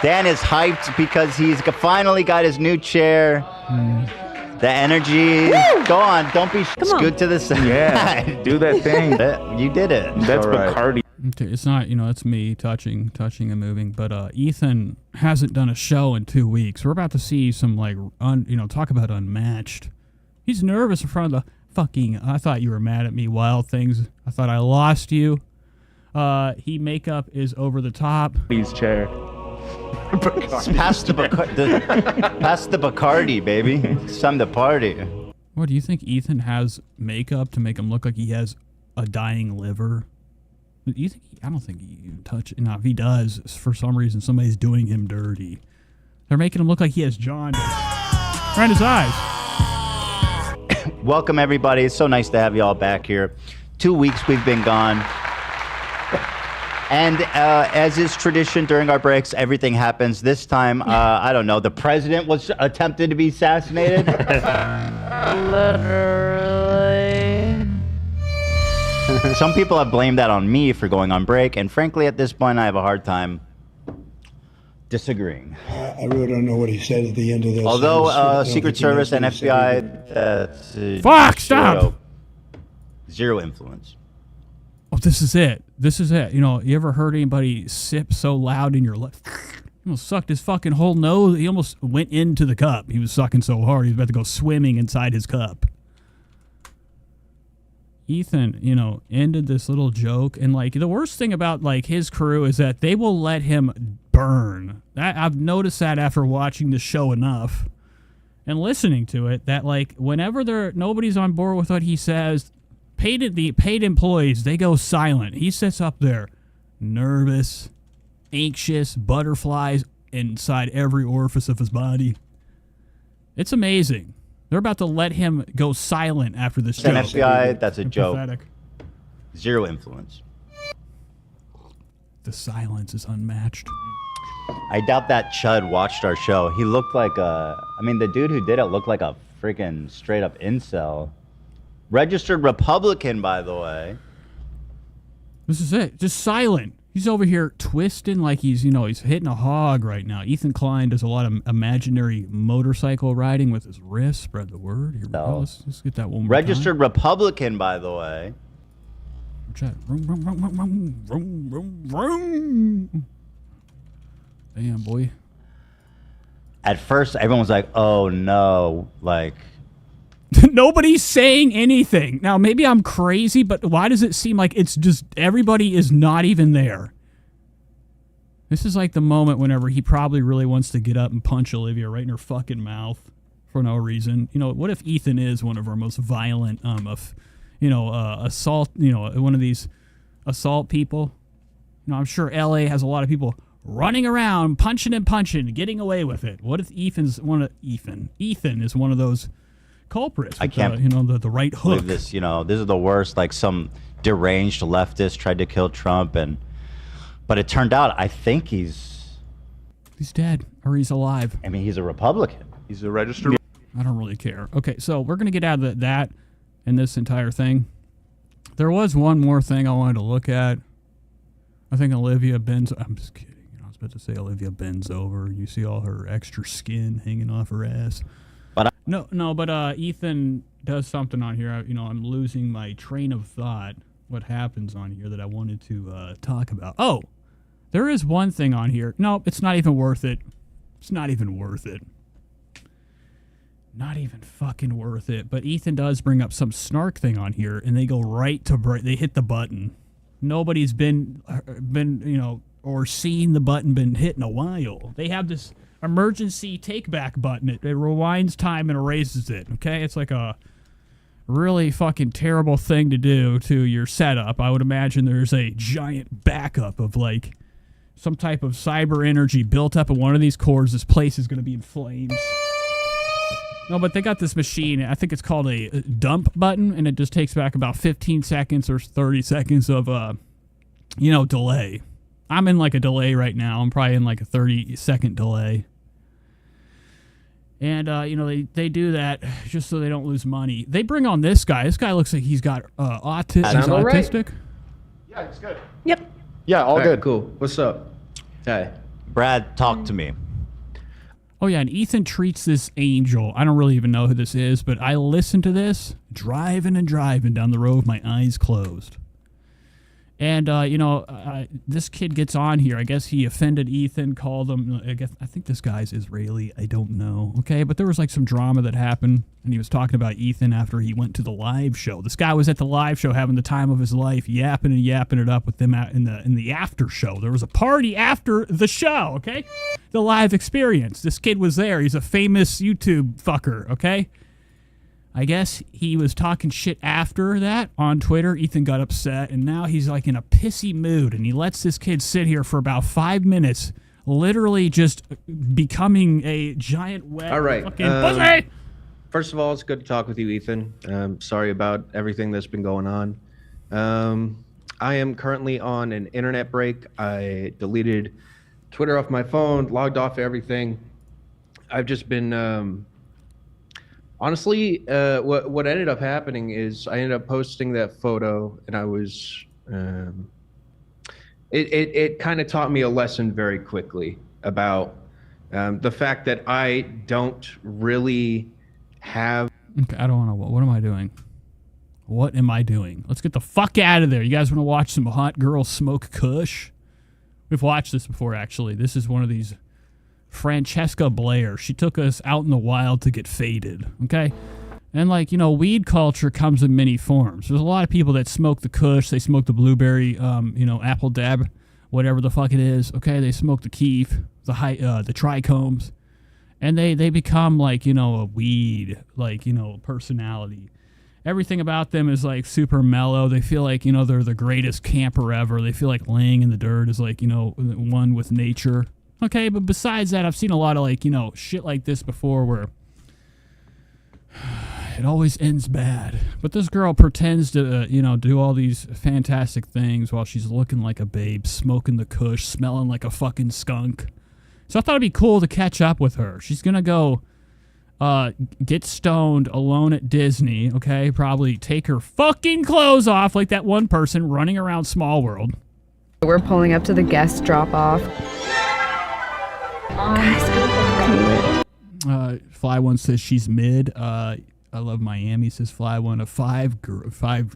Dan is hyped because he's finally got his new chair. The energy. Woo! Go on, don't be scoot to the side. Yeah, do that thing. You did it. That's Bacardi. Okay, it's not, you know, it's me touching and moving, but Ethan hasn't done a show in 2 weeks. We're about to see some, like, you know, talk about unmatched. He's nervous in front of the fucking, I thought you were mad at me, Wild Things. I thought I lost you. Makeup is over the top. His chair. Pass the Bacardi, baby. It's time to party. What, do you think Ethan has makeup to make him look like he has a dying liver. You think? I don't think he can touch it. Now, if he does, for some reason, somebody's doing him dirty. They're making him look like he has jaundice. Right in his eyes. Welcome, everybody. It's so nice to have you all back here. 2 weeks we've been gone. And as is tradition during our breaks, everything happens. This time, I don't know, the president was attempted to be assassinated. Literally. Some people have blamed that on me for going on break, and frankly, at this point, I have a hard time disagreeing. I really don't know what he said at the end of this. Although Secret Service and FBI, that's Fuck, stop! Zero influence. Oh, this is it. This is it. You know, you ever heard anybody sip so loud in your lip? He almost sucked his fucking whole nose. He almost went into the cup. He was sucking so hard, he was about to go swimming inside his cup. Ethan, you know, ended this little joke. And, like, the worst thing about, like, his crew is that they will let him burn. I've noticed that after watching the show enough and listening to it, that, like, whenever nobody's on board with what he says, the paid employees, they go silent. He sits up there nervous, anxious, butterflies inside every orifice of his body. It's amazing. They're about to let him go silent after this joke. FBI, that's a joke. Pathetic. Zero influence. The silence is unmatched. I doubt that Chud watched our show. He looked like the dude who did it looked like a freaking straight up incel. Registered Republican, by the way. This is it. Just silent. He's over here twisting like he's hitting a hog right now. Ethan Klein does a lot of imaginary motorcycle riding with his wrist. Spread the word. Here we go. Let's get that one more Registered Republican, by the way. Chat. Damn, boy. At first, everyone was like, oh no, like... Nobody's saying anything. Now, maybe I'm crazy, but why does it seem like it's just everybody is not even there? This is like the moment whenever he probably really wants to get up and punch Olivia right in her fucking mouth for no reason. You know, what if Ethan is one of our most violent, assault, one of these assault people? You know, I'm sure LA has a lot of people running around, punching and punching, getting away with it. What if Ethan is one of those culprits? I can't, the right hook. This, this is the worst. Like some deranged leftist tried to kill Trump, but it turned out I think he's dead or he's alive. I mean, he's a Republican. He's a registered. I don't really care. Okay, so we're gonna get out of that and this entire thing. There was one more thing I wanted to look at. I think Olivia bends. I'm just kidding. I was about to say Olivia bends over. You see all her extra skin hanging off her ass. But Ethan does something on here. I'm losing my train of thought. What happens on here that I wanted to talk about? Oh, there is one thing on here. No, it's not even worth it. It's not even worth it. Not even fucking worth it. But Ethan does bring up some snark thing on here, and they go right to break. They hit the button. Nobody's been or seen the button been hit in a while. They have this emergency take back button. It rewinds time and erases it. Okay, it's like a really fucking terrible thing to do to your setup. I would imagine there's a giant backup of like some type of cyber energy built up in one of these cores. This place is going to be in flames. No, but they got this machine. I think it's called a dump button, and it just takes back about 15 seconds or 30 seconds of delay. I'm in like a delay right now. I'm probably in like a 30-second delay. And, they do that just so they don't lose money. They bring on this guy. This guy looks like he's got autistic. He's autistic. Right. Yeah, it's good. Yep. Yeah, all good. Cool. What's up? Hey. Brad, talk to me. Oh, yeah, and Ethan treats this angel. I don't really even know who this is, but I listen to this driving and driving down the road with my eyes closed. And, this kid gets on here. I guess he offended Ethan, called him. I think this guy's Israeli. I don't know. Okay, but there was like some drama that happened, and he was talking about Ethan after he went to the live show. This guy was at the live show having the time of his life, yapping it up with them in the after show. There was a party after the show, okay? The live experience. This kid was there. He's a famous YouTube fucker, okay? I guess he was talking shit after that on Twitter. Ethan got upset, and now he's like in a pissy mood, and he lets this kid sit here for about 5 minutes, literally just becoming a giant wet fucking pussy. First of all, it's good to talk with you, Ethan. Sorry about everything that's been going on. I am currently on an internet break. I deleted Twitter off my phone, logged off everything. I've just been... Honestly, what ended up happening is I ended up posting that photo, and I was... It kind of taught me a lesson very quickly about the fact that I don't really have... Okay, I don't want to... What am I doing? What am I doing? Let's get the fuck out of there. You guys want to watch some hot girls smoke kush? We've watched this before, actually. This is one of these... Francesca Blair. She took us out in the wild to get faded, okay? And, like, you know, weed culture comes in many forms. There's a lot of people that smoke the kush. They smoke the blueberry, you know, apple dab, whatever the fuck it is, okay? They smoke the keef, the trichomes. And they become, like, you know, a weed, like, you know, personality. Everything about them is, like, super mellow. They feel like, you know, they're the greatest camper ever. They feel like laying in the dirt is, like, you know, one with nature. Okay, but besides that, I've seen a lot of, like, you know, shit like this before where it always ends bad. But this girl pretends to, you know, do all these fantastic things while she's looking like a babe, smoking the kush, smelling like a fucking skunk. So I thought it'd be cool to catch up with her. She's gonna go get stoned alone at Disney, okay? Probably take her fucking clothes off like that one person running around Small World. We're pulling up to the guest drop-off. Fly One says she's mid. I love Miami, says Fly One. A five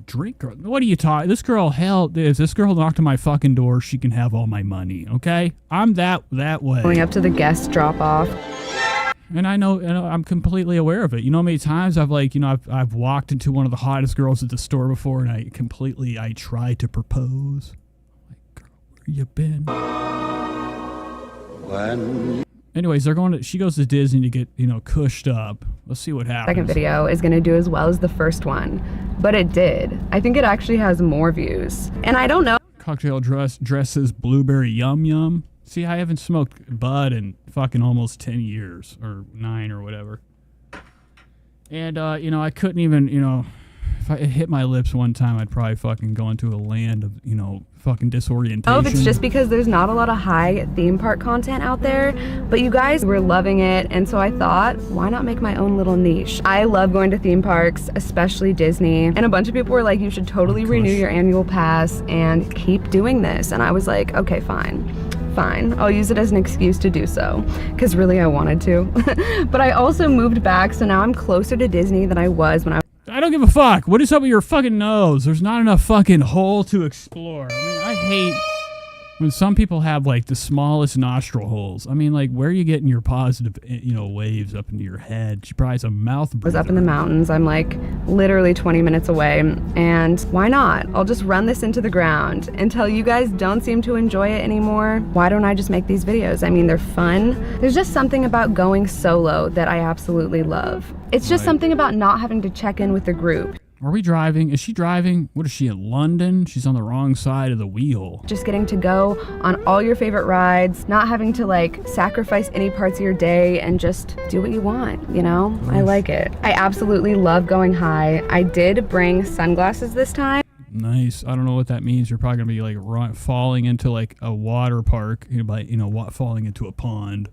drink girl. What are you talking? This girl, hell, if this girl knocked on my fucking door, she can have all my money, okay? I'm that way. Pulling up to the guest drop-off. And I know, I'm completely aware of it. You know how many times I've, like, you know, I've walked into one of the hottest girls at the store before, and I tried to propose. Like, girl, where you been? Anyways, she goes to Disney to get, you know, cushed up. Let's see what happens. Second video is going to do as well as the first one, but it did. I think it actually has more views, and I don't know. Cocktail dresses blueberry yum yum. See, I haven't smoked bud in fucking almost 10 years or 9 or whatever. And you know, I couldn't even, you know, if I hit my lips one time, I'd probably fucking go into a land of, you know, fucking disorientation. Oh, it's just because there's not a lot of high theme park content out there, but you guys were loving it, and so I thought, why not make my own little niche? I love going to theme parks, especially Disney, and a bunch of people were like, you should totally renew your annual pass and keep doing this, and I was like, okay, fine. I'll use it as an excuse to do so, because really I wanted to. But I also moved back, so now I'm closer to Disney than I was when I don't give a fuck. What is up with your fucking nose? There's not enough fucking hole to explore. I mean, I hate when some people have, like, the smallest nostril holes. I mean, like, where are you getting your positive, you know, waves up into your head? She probably has a mouth breather. I was up in the mountains. I'm, like, literally 20 minutes away. And why not? I'll just run this into the ground until you guys don't seem to enjoy it anymore. Why don't I just make these videos? I mean, they're fun. There's just something about going solo that I absolutely love. It's just something about not having to check in with the group. Are we driving? Is she driving? What is she, in London? She's on the wrong side of the wheel. Just getting to go on all your favorite rides, not having to, like, sacrifice any parts of your day and just do what you want, you know? I like it. I absolutely love going high. I did bring sunglasses this time. Nice. I don't know what that means. You're probably gonna be, like, falling into, like, a water park, falling into a pond.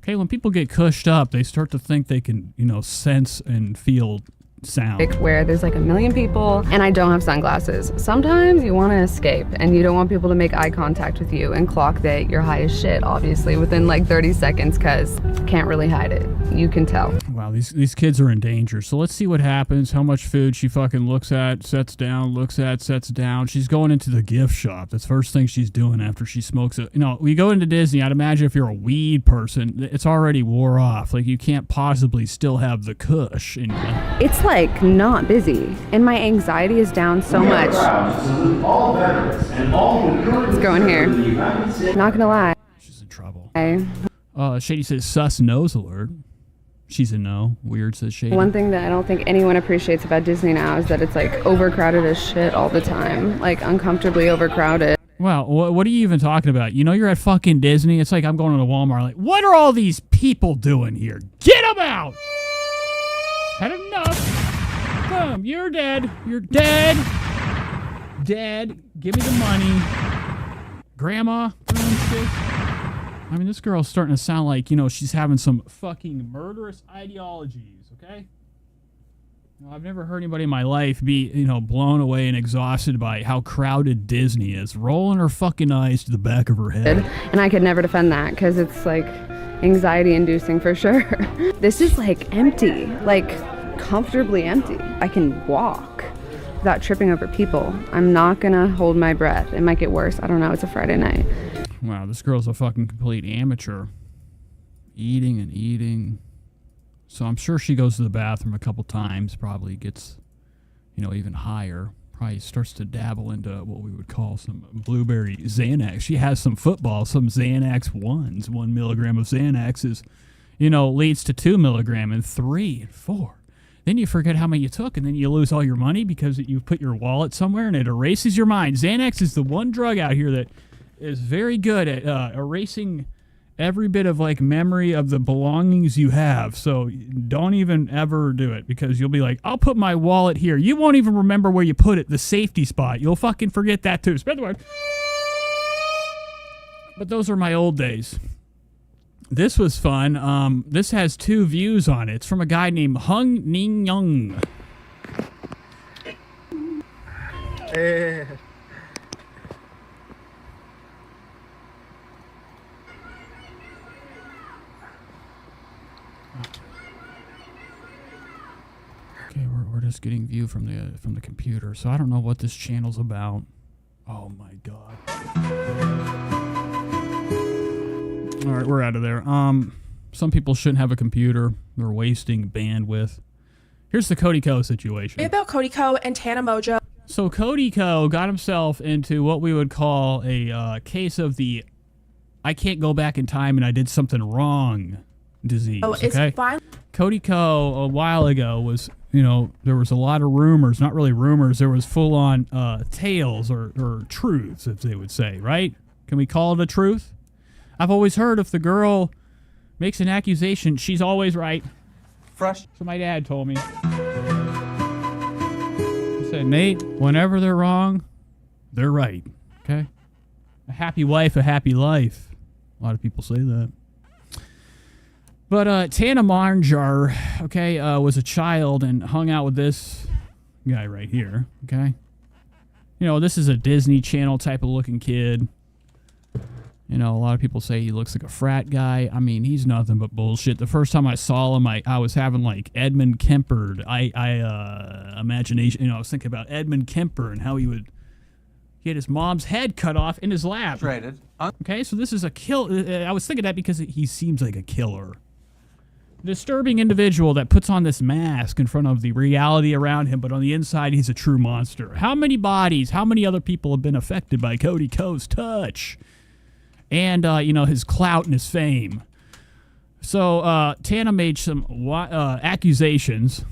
Okay, when people get cushed up, they start to think they can, you know, sense and feel sound. Where there's like a million people and I don't have sunglasses. Sometimes you want to escape and you don't want people to make eye contact with you and clock that you're high as shit, obviously, within like 30 seconds, because can't really hide it. You can tell. Wow, these kids are in danger. So let's see what happens. How much food she fucking looks at, sets down, looks at, sets down. She's going into the gift shop. That's the first thing she's doing after she smokes it. You know, we go into Disney, I'd imagine if you're a weed person, it's already wore off. Like, you can't possibly still have the kush in you. It's like not busy, and my anxiety is down so much. Let's go in here. Not gonna lie. She's in trouble. Okay. Shady says sus nose alert. She's a no. Weird says Shady. One thing that I don't think anyone appreciates about Disney now is that it's like overcrowded as shit all the time. Like uncomfortably overcrowded. Wow, what are you even talking about? You know you're at fucking Disney. It's like I'm going to Walmart. Like, what are all these people doing here? Get them out! Had enough. Boom, you're dead. You're dead. Dead. Give me the money. Grandma. I mean, this girl's starting to sound like, you know, she's having some fucking murderous ideologies, okay? You know, I've never heard anybody in my life be, you know, blown away and exhausted by how crowded Disney is, rolling her fucking eyes to the back of her head. And I could never defend that because it's like anxiety inducing for sure. This is like empty, like comfortably empty. I can walk without tripping over people. I'm not gonna hold my breath. It might get worse. I don't know. It's a Friday night. Wow, this girl's a fucking complete amateur. Eating and eating. So I'm sure she goes to the bathroom a couple times, probably gets, you know, even higher. Probably starts to dabble into what we would call some blueberry Xanax. She has some football, some Xanax 1s. 1 milligram of Xanax is, you know, leads to 2 milligram and 3 and 4. Then you forget how many you took, and then you lose all your money because you put your wallet somewhere and it erases your mind. Xanax is the one drug out here that is very good at erasing every bit of like memory of the belongings you have. So don't even ever do it because you'll be like, I'll put my wallet here. You won't even remember where you put it, the safety spot. You'll fucking forget that too. Spread the word. But those are my old days. This was fun. This has 2 views on it. It's from a guy named Hung Ning Young. Okay, we're just getting view from the computer, so I don't know what this channel's about. Oh my god. All right, we're out of there. Some people shouldn't have a computer. They're wasting bandwidth. Here's the Cody Ko situation. About Cody Ko and Tana Mojo. So Cody Ko got himself into what we would call a case of the I can't go back in time and I did something wrong disease. Oh, it's okay? fine. Cody Ko a while ago was, you know, there was a lot of rumors, not really rumors, there was full-on tales or truths, as they would say, right? Can we call it a truth? I've always heard if the girl makes an accusation, she's always right. Fresh. So my dad told me. He said, Nate, whenever they're wrong, they're right. Okay? A happy wife, a happy life. A lot of people say that. But Tana Marjar, okay, was a child and hung out with this guy right here, okay? You know, this is a Disney Channel type of looking kid. You know, a lot of people say he looks like a frat guy. I mean, he's nothing but bullshit. The first time I saw him, I was having, like, Edmund Kemper. Imagination. You know, I was thinking about Edmund Kemper and how he had his mom's head cut off in his lap. Traded. Okay, so this is a kill. I was thinking that because he seems like a killer. Disturbing individual that puts on this mask in front of the reality around him, but on the inside, he's a true monster. How many bodies, how many other people have been affected by Cody Ko's touch? And, you know, his clout and his fame. So, Tana made some accusations.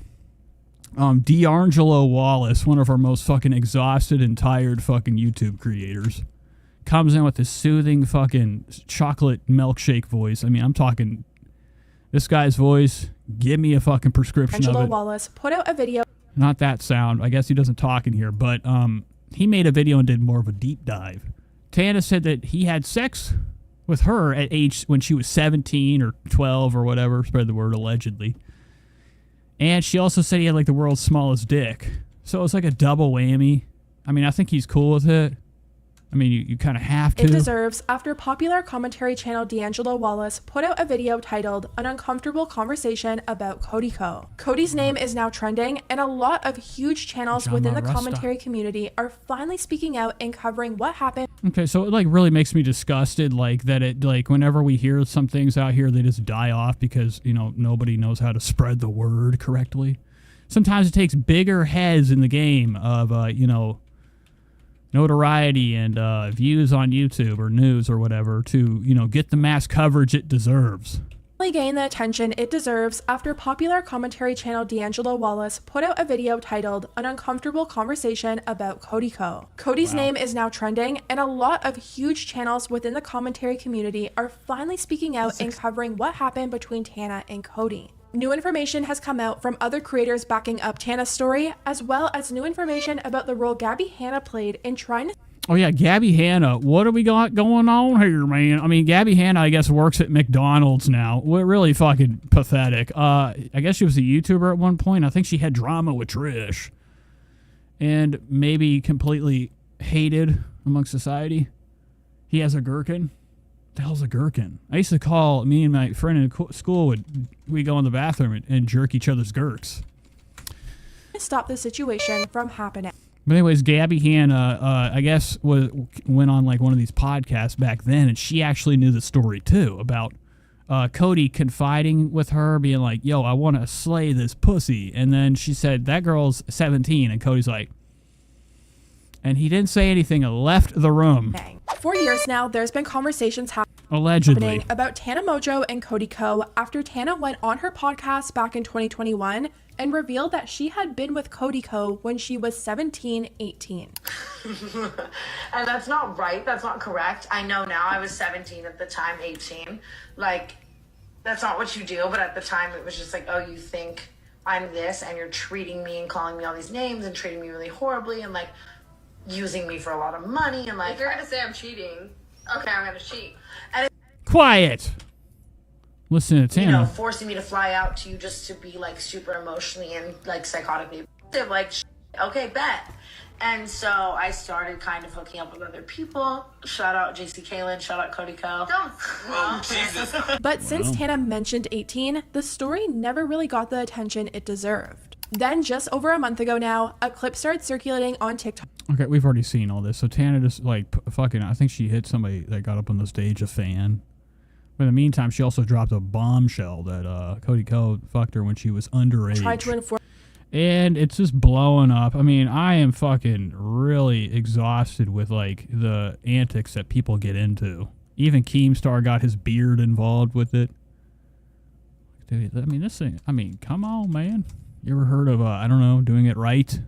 D'Angelo Wallace, one of our most fucking exhausted and tired fucking YouTube creators, comes in with this soothing fucking chocolate milkshake voice. I mean, I'm talking this guy's voice. Give me a fucking prescription of D'Angelo it. Wallace put out a video. Not that sound. I guess he doesn't talk in here, but he made a video and did more of a deep dive. Tana said that he had sex with her at age when she was 17 or 12 or whatever, spread the word, allegedly. And she also said he had like the world's smallest dick. So it was like a double whammy. I mean, I think he's cool with it. I mean, you kind of have to. It deserves, after popular commentary channel D'Angelo Wallace put out a video titled An Uncomfortable Conversation About Cody Ko. Cody's name is now trending, and a lot of huge channels within the commentary community are finally speaking out and covering what happened. Okay, so it like really makes me disgusted, like that it like whenever we hear some things out here, they just die off because, you know, nobody knows how to spread the word correctly. Sometimes it takes bigger heads in the game of, you know, notoriety and views on YouTube or news or whatever to, you know, get the mass coverage it deserves. gained the attention it deserves after popular commentary channel D'Angelo Wallace put out a video titled An Uncomfortable Conversation about Cody Ko. Cody's name is now trending, and a lot of huge channels within the commentary community are finally speaking out and covering what happened between Tana and Cody. New information has come out from other creators backing up Tana's story, as well as new information about the role Gabby Hanna played in trying to... Oh, yeah, Gabby Hanna. What do we got going on here, man? I mean, Gabby Hanna, I guess, works at McDonald's now. We're really fucking pathetic. I guess she was a YouTuber at one point. I think she had drama with Trish. And maybe completely hated among society. He has a gherkin. What the hell's a gherkin? I used to call, me and my friend in school, we'd go in the bathroom and jerk each other's gherks. Stop the situation from happening. But anyways, Gabby Hanna, I guess, went on like one of these podcasts back then, and she actually knew the story too about Cody confiding with her, being like, yo, I want to slay this pussy. And then she said, that girl's 17. And Cody's like, and he didn't say anything and left the room. For years now, there's been conversations Allegedly. happening about Tana Mongeau and Cody Ko after Tana went on her podcast back in 2021 and revealed that she had been with Cody Ko when she was 17, 18. And that's not right. That's not correct. I know now. I was 17 at the time, 18. Like, that's not what you do. But at the time, it was just like, oh, you think I'm this and you're treating me and calling me all these names and treating me really horribly and, like, using me for a lot of money. And, like, if you're going to say I'm cheating, okay, I'm going to cheat. And Quiet. Listen to Tana. You know, forcing me to fly out to you just to be, like, super emotionally and, like, psychotically. Like, okay, bet. And so I started kind of hooking up with other people. Shout out JC Kalen, shout out Cody Ko. Jesus. But since Tana mentioned 18, the story never really got the attention it deserved. Then, just over a month ago now, a clip started circulating on TikTok. Okay, we've already seen all this. So Tana just, like, fucking, I think she hit somebody that got up on the stage, a fan. But in the meantime, she also dropped a bombshell that Cody Ko fucked her when she was underage. Tried to inform. And it's just blowing up. I mean, I am fucking really exhausted with, like, the antics that people get into. Even Keemstar got his beard involved with it. Dude, I mean, this thing, I mean, come on, man. You ever heard of, I don't know, doing it right?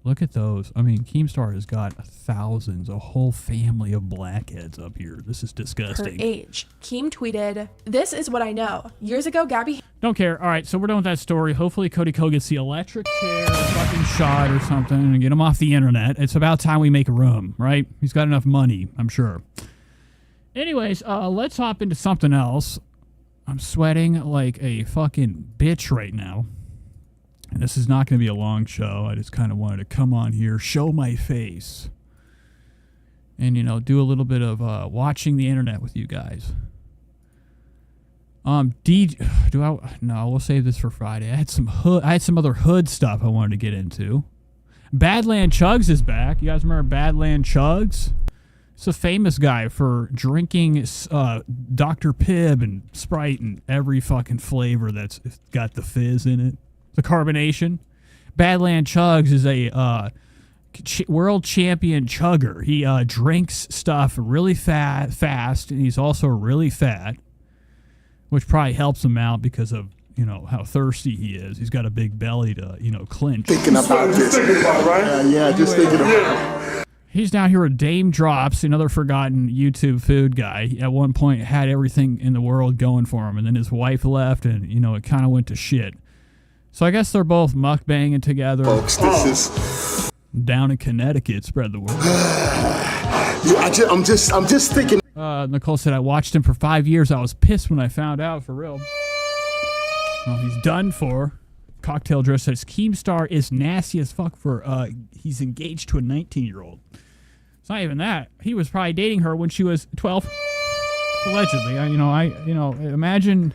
Look at those. I mean, Keemstar has got thousands, a whole family of blackheads up here. This is disgusting. Her age. Keem tweeted, "This is what I know. Years ago, Gabby..." Don't care. All right, so we're done with that story. Hopefully Cody Ko gets the electric chair fucking shot or something and get him off the internet. It's about time we make room, right? He's got enough money, I'm sure. Anyways, let's hop into something else. I'm sweating like a fucking bitch right now. And this is not going to be a long show. I just kind of wanted to come on here, show my face, and, you know, do a little bit of watching the internet with you guys. No, we'll save this for Friday. I had some other hood stuff I wanted to get into. Badland Chugs is back. You guys remember Badland Chugs? It's a famous guy for drinking Dr. Pibb and Sprite and every fucking flavor that's got the fizz in it. The carbonation. Badland Chugs is a world champion chugger. He drinks stuff really fast, and he's also really fat, which probably helps him out because of, you know, how thirsty he is. He's got a big belly to, you know, clinch. Thinking about this. Yeah, just thinking about it. He's down here with Dame Drops, another forgotten YouTube food guy. He, at one point, had everything in the world going for him, and then his wife left, and, you know, it kind of went to shit. So I guess they're both mukbanging together. Folks, this is down in Connecticut. Spread the word. I'm just thinking. Nicole said, I watched him for 5 years. I was pissed when I found out, for real. Well, he's done for. Cocktail Dress says, Keemstar is nasty as fuck for, he's engaged to a 19-year-old. It's not even that. He was probably dating her when she was 12. Allegedly. Imagine,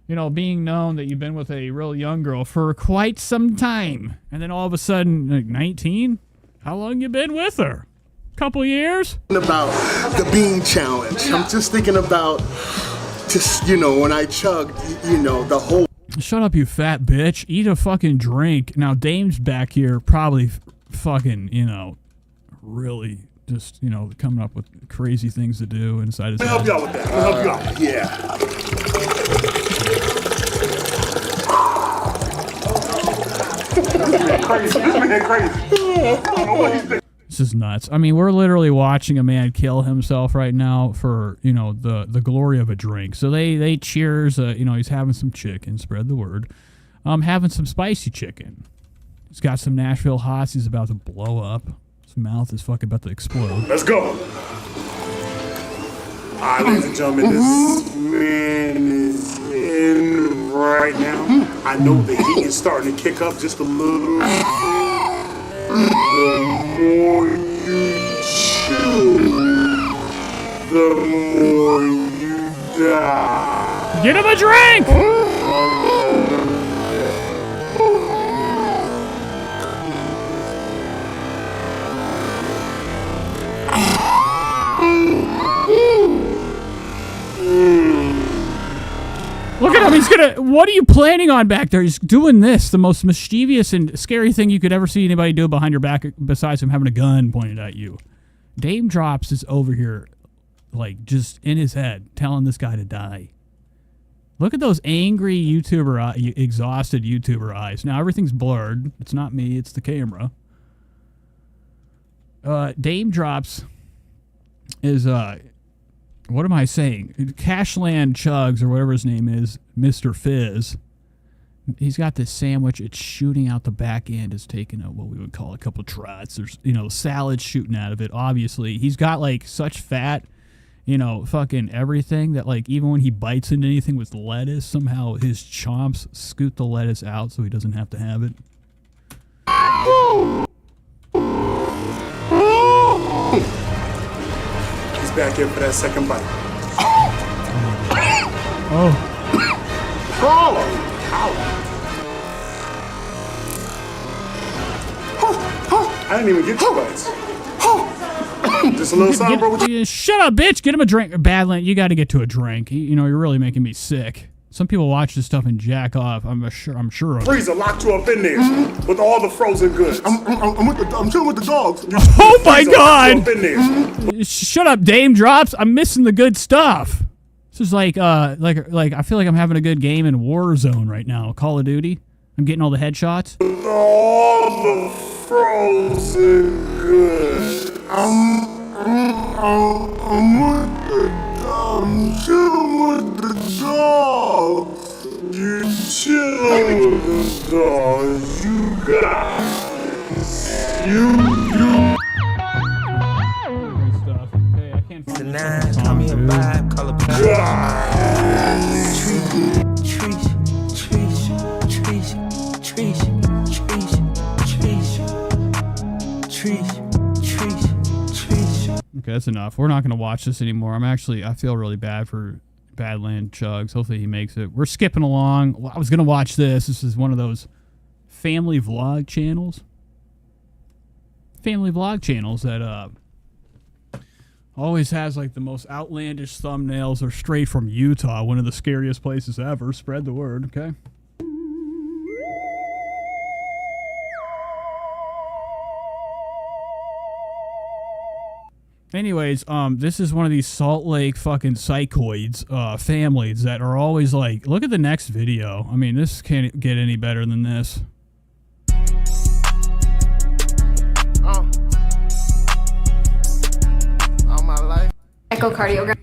you know, being known that you've been with a real young girl for quite some time. And then all of a sudden, like, 19? How long you been with her? Couple years? About the bean challenge. I'm just thinking about just, you know, when I chugged, you know, the whole... Shut up, you fat bitch. Eat a fucking drink. Now, Dame's back here probably fucking, you know, really just, you know, coming up with crazy things to do inside his Let me head. help y'all with that. Let me help y'all. Yeah. Crazy. This man crazy. I don't know what he's thinking. This is nuts. I mean, we're literally watching a man kill himself right now for, you know, the glory of a drink. So they cheers, you know, he's having some chicken, spread the word. Having some spicy chicken. He's got some Nashville hots. He's about to blow up. His mouth is fucking about to explode. Let's go. All right, ladies and gentlemen, this man is in right now. I know the heat is starting to kick up just a little. The more you chew, the more you die. Get him a drink! Look at him, he's gonna, what are you planning on back there? He's doing this, the most mischievous and scary thing you could ever see anybody do behind your back besides him having a gun pointed at you. Dame Drops is over here, like, just in his head, telling this guy to die. Look at those angry YouTuber, exhausted YouTuber eyes. Now, everything's blurred. It's not me, it's the camera. Dame Drops is, what am I saying? Cashland Chugs, or whatever his name is, Mr. Fizz. He's got this sandwich. It's shooting out the back end. It's taking what we would call a couple trots. There's, you know, salad shooting out of it, obviously. He's got, like, such fat, you know, fucking everything that, like, even when he bites into anything with lettuce, somehow his chomps scoot the lettuce out so he doesn't have to have it. He's back in for that second bite. Oh. I didn't even get 2 bites. Just a little something, bro. Shut up, bitch. Get him a drink. Badland, you got to get to a drink. You know, you're really making me sick. Some people watch this stuff and jack off. I'm sure of it. Freezer locked you up in there with all the frozen goods. I'm chilling with the dogs. Oh my God! Up in there. Shut up, Dame Drops. I'm missing the good stuff. This is like I feel like I'm having a good game in Warzone right now. Call of Duty. I'm getting all the headshots. All the frozen goods. I'm chilling with the dogs. You chilling with the dogs. You guys. You. Call me a vibe, call it Okay, that's enough. We're not going to watch this anymore. I feel really bad for Badland Chugs. Hopefully he makes it. We're skipping along. Well, I was going to watch this. This is one of those family vlog channels. Family vlog channels that always has like the most outlandish thumbnails. Are straight from Utah, one of the scariest places ever. Spread the word, okay? Anyways, this is one of these Salt Lake fucking psychoids families that are always like, look at the next video. I mean, this can't get any better than this. All my life. Echocardiogram.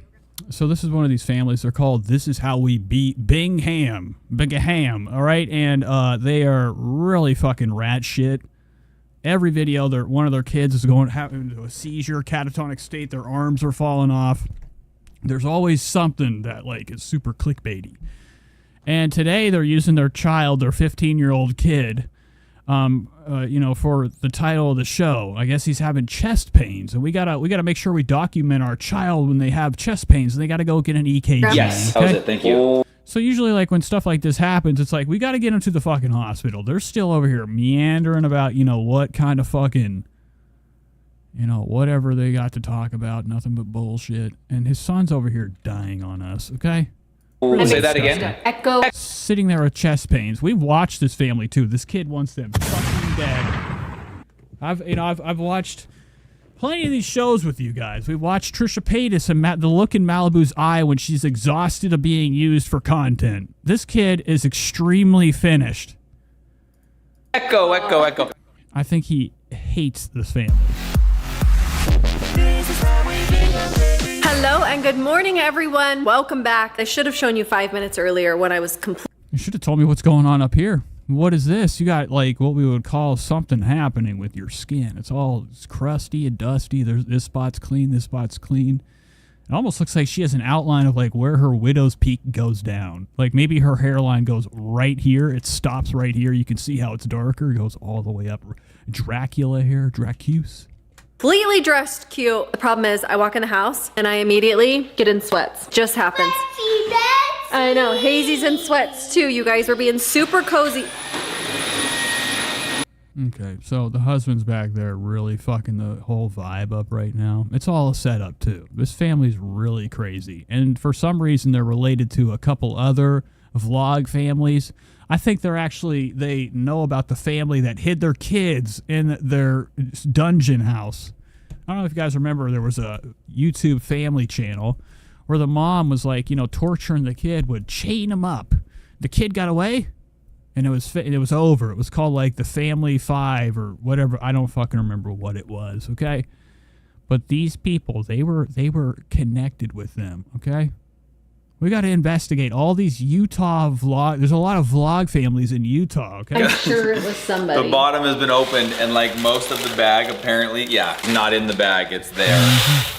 So this is one of these families. They're called This Is How We Beat Bingham. Bingham, all right? And they are really fucking rat shit. Every video, one of their kids is having a seizure, catatonic state. Their arms are falling off. There's always something that like is super clickbaity. And today they're using their child, their 15-year-old kid, you know, for the title of the show. I guess he's having chest pains, and we gotta make sure we document our child when they have chest pains, and they gotta go get an EKG. Yes, okay? that was it. Thank you. So usually, like, when stuff like this happens, it's like, we got to get him to the fucking hospital. They're still over here meandering about, you know, what kind of fucking, you know, whatever they got to talk about. Nothing but bullshit. And his son's over here dying on us, okay? Say that again. Echo. Sitting there with chest pains. We've watched this family, too. This kid wants them fucking dead. I've watched plenty of these shows with you guys. We watched Trisha Paytas and the look in Malibu's eye when she's exhausted of being used for content. This kid is extremely finished. Echo. I think he hates this family. Hello and good morning, everyone. Welcome back. I should have shown you 5 minutes earlier when I was complete. You should have told me what's going on up here. What is this? You got like what we would call something happening with your skin. It's crusty and dusty. This spot's clean, this spot's clean. It almost looks like she has an outline of like where her widow's peak goes down. Like maybe her hairline goes right here. It stops right here. You can see how it's darker. It goes all the way up. Dracula hair, Dracuse. Completely dressed cute. The problem is I walk in the house and I immediately get in sweats. Just happens. I know, Hazy's in sweats too. You guys were being super cozy. Okay, so the husband's back there really fucking the whole vibe up right now. It's all a setup too. This family's really crazy. And for some reason they're related to a couple other vlog families. I think they know about the family that hid their kids in their dungeon house. I don't know if you guys remember, there was a YouTube family channel where the mom was like, torturing the kid, would chain him up. The kid got away, and it was over. It was called like the Family 5 or whatever. I don't fucking remember what it was, okay? But these people, they were connected with them, okay? We got to investigate all these Utah vlog. There's a lot of vlog families in Utah, okay? I'm sure it was somebody. The bottom has been opened, and like most of the bag, apparently, not in the bag. It's there.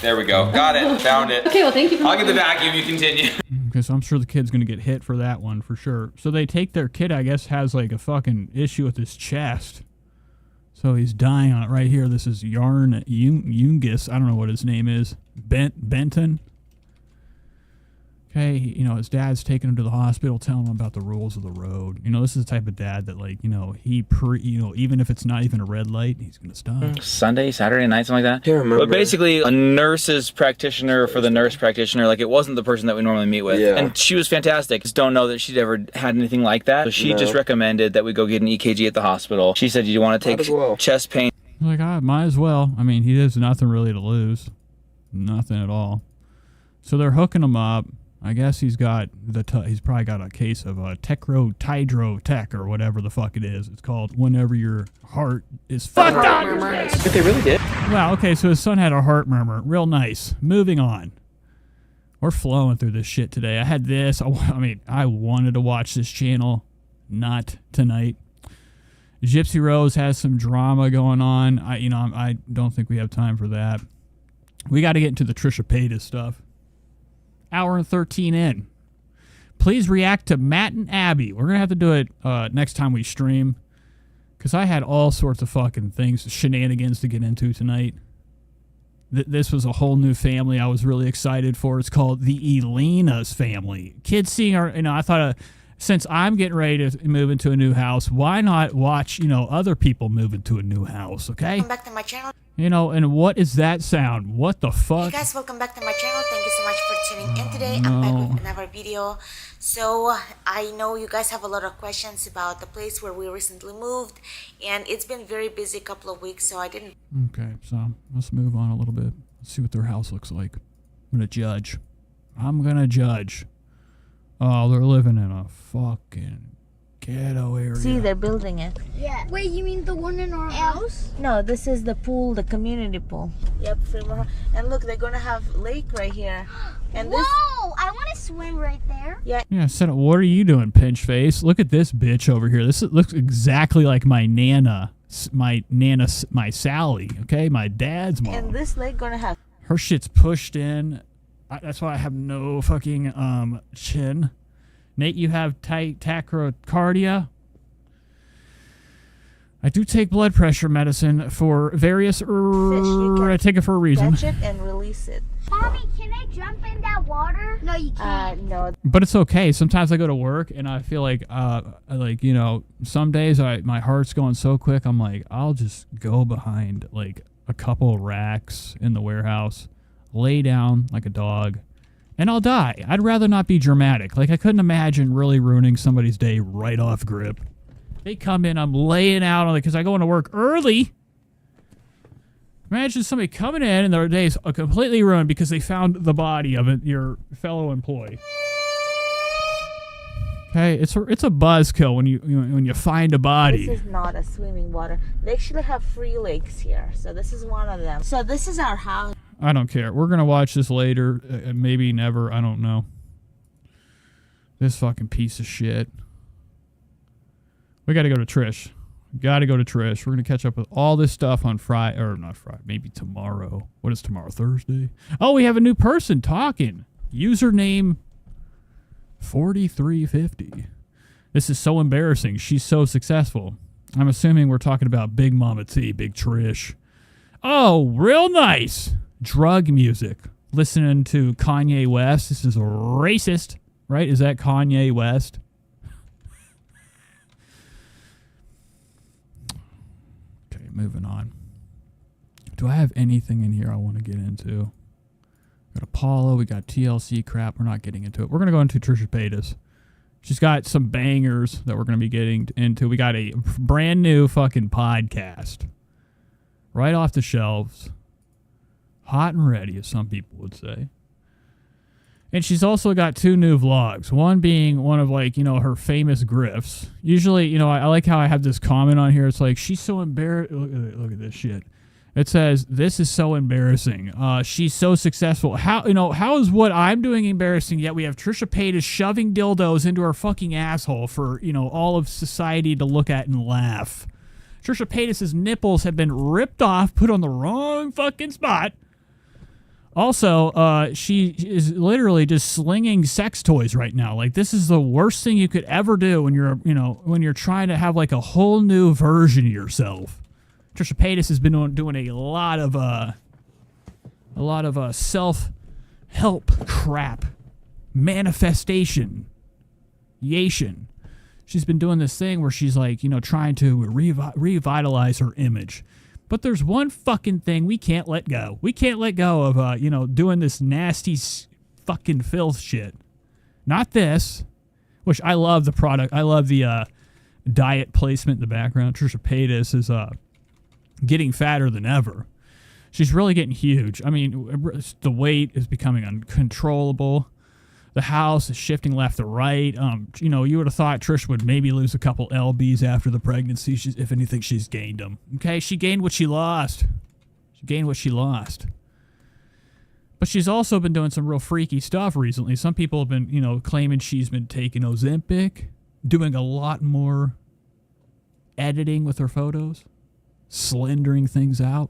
There we go. Got it. Found it. Okay, well, thank you. I'll get the vacuum. You continue. Okay, so I'm sure the kid's going to get hit for that one for sure. So they take their kid, I guess, has like a fucking issue with his chest. So he's dying on it right here. This is Yarn Yungis. I don't know what his name is. Benton. Okay, his dad's taking him to the hospital, telling him about the rules of the road. This is the type of dad that, like, even if it's not even a red light, he's gonna stop. Sunday, Saturday night, something like that. But basically, a nurse's practitioner for the nurse practitioner. Like, it wasn't the person that we normally meet with. Yeah. And she was fantastic. Just don't know that she'd ever had anything like that. So she just recommended that we go get an EKG at the hospital. She said, you want to take chest pain? Like, I might as well. I mean, he has nothing really to lose. Nothing at all. So they're hooking him up. I guess he's probably got a case of Tydro Tech or whatever the fuck it is. It's called whenever your heart is fucked up. But they really did. Wow, okay, so his son had a heart murmur. Real nice. Moving on. We're flowing through this shit today. I had this. I wanted to watch this channel. Not tonight. Gypsy Rose has some drama going on. I don't think we have time for that. We got to get into the Trisha Paytas stuff. Hour and 13 in. Please react to Matt and Abby. We're going to have to do it next time we stream. Because I had all sorts of fucking things, shenanigans to get into tonight. This was a whole new family I was really excited for. It's called the Elena's family. Kids seeing our, I thought, since I'm getting ready to move into a new house, why not watch, other people move into a new house, okay? Welcome back to my channel. And what is that sound? What the fuck? Hey guys, welcome back to my channel. Thank you so much for tuning in today. I'm back with another video. So, I know you guys have a lot of questions about the place where we recently moved. And it's been very busy couple of weeks, so I didn't... Okay, so let's move on a little bit. Let's see what their house looks like. I'm going to judge. Oh, they're living in a fucking ghetto area. See, they're building it. Yeah. Wait, you mean the one in our house? No, this is the pool, the community pool. Yep, and look, they're gonna have lake right here. And whoa! I want to swim right there. Yeah. Yeah, said, what are you doing, pinch face? Look at this bitch over here. This looks exactly like my Nana, my Sally. Okay, my dad's mom. And this lake gonna have. Her shit's pushed in. That's why I have no fucking chin. Nate, you have tachycardia. I do take blood pressure medicine for various. I take it for a reason. Catch it and release it. Mommy, can I jump in that water? No, you can't. No. But it's okay. Sometimes I go to work and I feel like, some days my heart's going so quick. I'm like, I'll just go behind like a couple racks in the warehouse, lay down like a dog, and I'll die. I'd rather not be dramatic. Like, I couldn't imagine really ruining somebody's day right off grip. They come in, I'm laying out on it because I go into work early. Imagine somebody coming in and their day's completely ruined because they found the body of your fellow employee. Okay, it's a buzzkill when you find a body. This is not a swimming water. They actually have 3 lakes here, so this is one of them. So this is our house. I don't care. We're gonna watch this later, maybe never. I don't know. This fucking piece of shit. We gotta go to Trish. Gotta go to Trish. We're gonna catch up with all this stuff on Friday, or not Friday, maybe tomorrow. What is tomorrow? Thursday? Oh, we have a new person talking. Username 4350. This is so embarrassing. She's so successful. I'm assuming we're talking about Big Mama T, Big Trish. Oh, real nice. Drug music. Listening to Kanye West. This is racist, right? Is that Kanye West? Moving on. Do I have anything in here I want to get into? We got Apollo, we got TLC crap. We're not getting into it. We're going to go into Trisha Paytas. She's got some bangers that we're going to be getting into. We got a brand new fucking podcast. Right off the shelves. Hot and ready, as some people would say. And she's also got 2 new vlogs. One being one of, like, her famous grifts. Usually, I like how I have this comment on here. It's like, she's so embarrassed. Look at this shit. It says, this is so embarrassing. She's so successful. How is what I'm doing embarrassing, yet we have Trisha Paytas shoving dildos into her fucking asshole for, all of society to look at and laugh. Trisha Paytas' nipples have been ripped off, put on the wrong fucking spot. Also, she is literally just slinging sex toys right now. Like, this is the worst thing you could ever do when you're trying to have like a whole new version of yourself. Trisha Paytas has been doing a lot of self-help crap, manifestation. She's been doing this thing where she's like, trying to revitalize her image. But there's one fucking thing we can't let go. We can't let go of, doing this nasty fucking filth shit. Not this, which I love the product. I love the diet placement in the background. Trisha Paytas is getting fatter than ever. She's really getting huge. I mean, the weight is becoming uncontrollable. The house is shifting left to right. You would have thought Trish would maybe lose a couple lbs after the pregnancy. If anything, she's gained them. Okay, she gained what she lost. But she's also been doing some real freaky stuff recently. Some people have been, claiming she's been taking Ozempic, doing a lot more editing with her photos, slendering things out.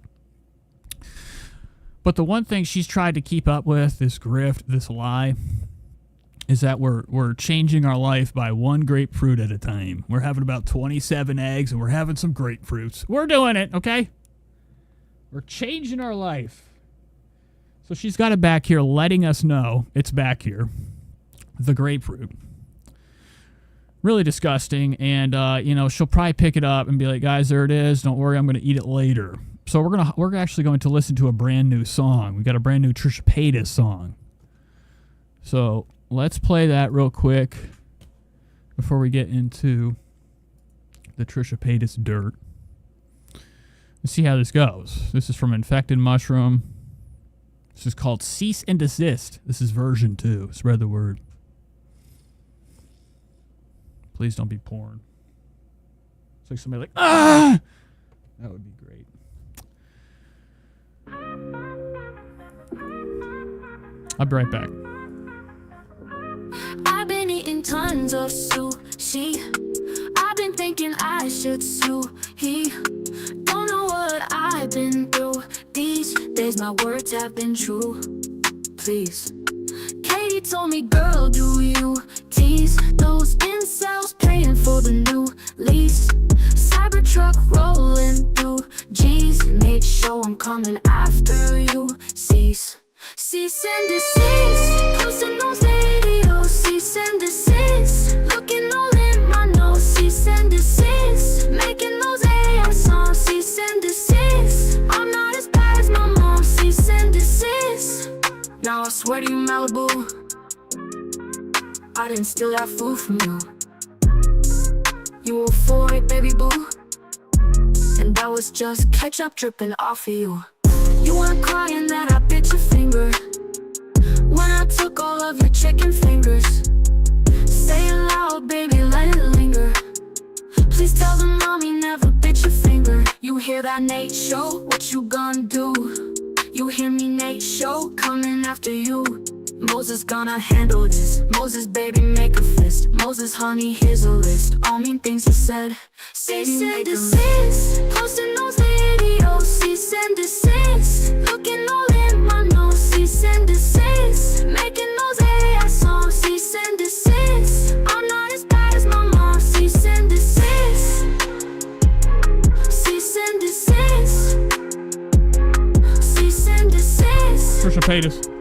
But the one thing she's tried to keep up with, this grift, this lie, is that we're changing our life by 1 grapefruit at a time. We're having about 27 eggs, and we're having some grapefruits. We're doing it, okay? We're changing our life. So she's got it back here letting us know it's back here. The grapefruit. Really disgusting, and, she'll probably pick it up and be like, guys, there it is. Don't worry, I'm going to eat it later. So we're actually going to listen to a brand new song. We got a brand new Trisha Paytas song. So let's play that real quick before we get into the Trisha Paytas dirt. Let's see how this goes. This is from Infected Mushroom. This is called Cease and Desist. This is version 2. Spread the word. Please don't be porn. It's like somebody like, ah! That would be great. I'll be right back. I've been eating tons of sushi. I've been thinking I should sue. Don't know what I've been through. These days my words have been true. Please. Katie told me, girl, do you tease those incels paying for the new lease? Cybertruck rolling through G's. Make sure I'm coming after you. Cease and desist. Posting those videos. Cease and desist. Looking all in my nose. Cease and desist. Making those AM songs. Cease and desist. I'm not as bad as my mom. Cease and desist. Now I swear to you, Malibu, I didn't steal that food from you. You were for it, baby boo, and that was just ketchup dripping off of you. You weren't crying that I bit your finger when I took all of your chicken fingers. Say it loud, baby, let it linger. Please tell them mommy never bit your finger. You hear that Nate show? What you gonna do? You hear me, Nate show? Coming after you. Moses gonna handle this. Moses, baby, make a fist. Moses, honey, here's a list. All mean things he said. Cease and desist. Posting those videos. Cease and desist. Looking all in my nose. Cease and desist. Making those AI songs. Cease and desist. I'm not as bad as my mom. Cease and desist. Cease and desist. Cease and desist. Trisha Paytas.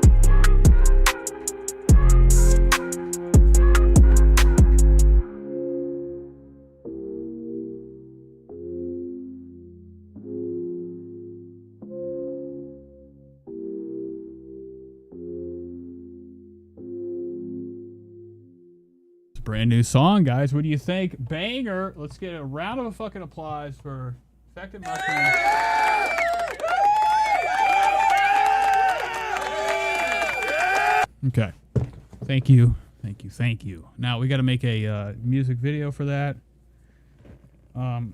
Brand new song, guys. What do you think? Banger. Let's get a round of a fucking applause for Infected Mushroom. Okay. Thank you. Thank you. Thank you. Now we got to make a music video for that. I'm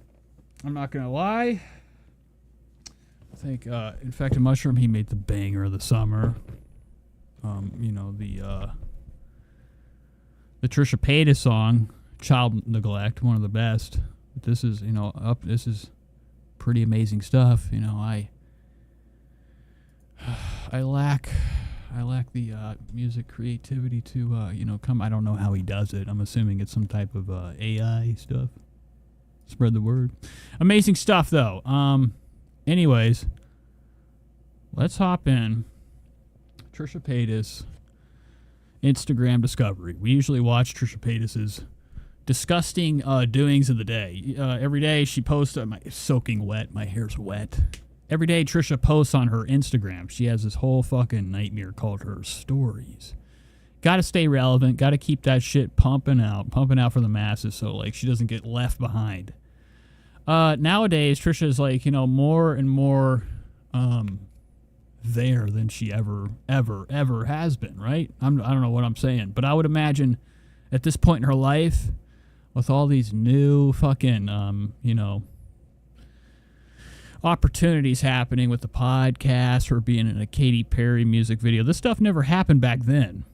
not going to lie. I think Infected Mushroom, he made the banger of the summer. You know, the Trisha Paytas song, Child Neglect, one of the best. But this is, you know, this is pretty amazing stuff. You know, I lack the music creativity to, you know, come. I don't know how he does it. I'm assuming it's some type of AI stuff. Spread the word. Amazing stuff, though. Anyways, let's hop in. Trisha Paytas. Instagram discovery. We usually watch Trisha Paytas's disgusting doings of the day. Every day she posts, my soaking wet, my hair's wet. Every day Trisha posts on her Instagram. She has this whole fucking nightmare called her stories. Got to stay relevant. Got to keep that shit pumping out for the masses, so like she doesn't get left behind. Nowadays Trisha is like, you know, more and more there than she ever has been, right? I don't know what I'm saying, but I would imagine at this point in her life, with all these new fucking, you know, opportunities happening with the podcast, her being in a Katy Perry music video, this stuff never happened back then.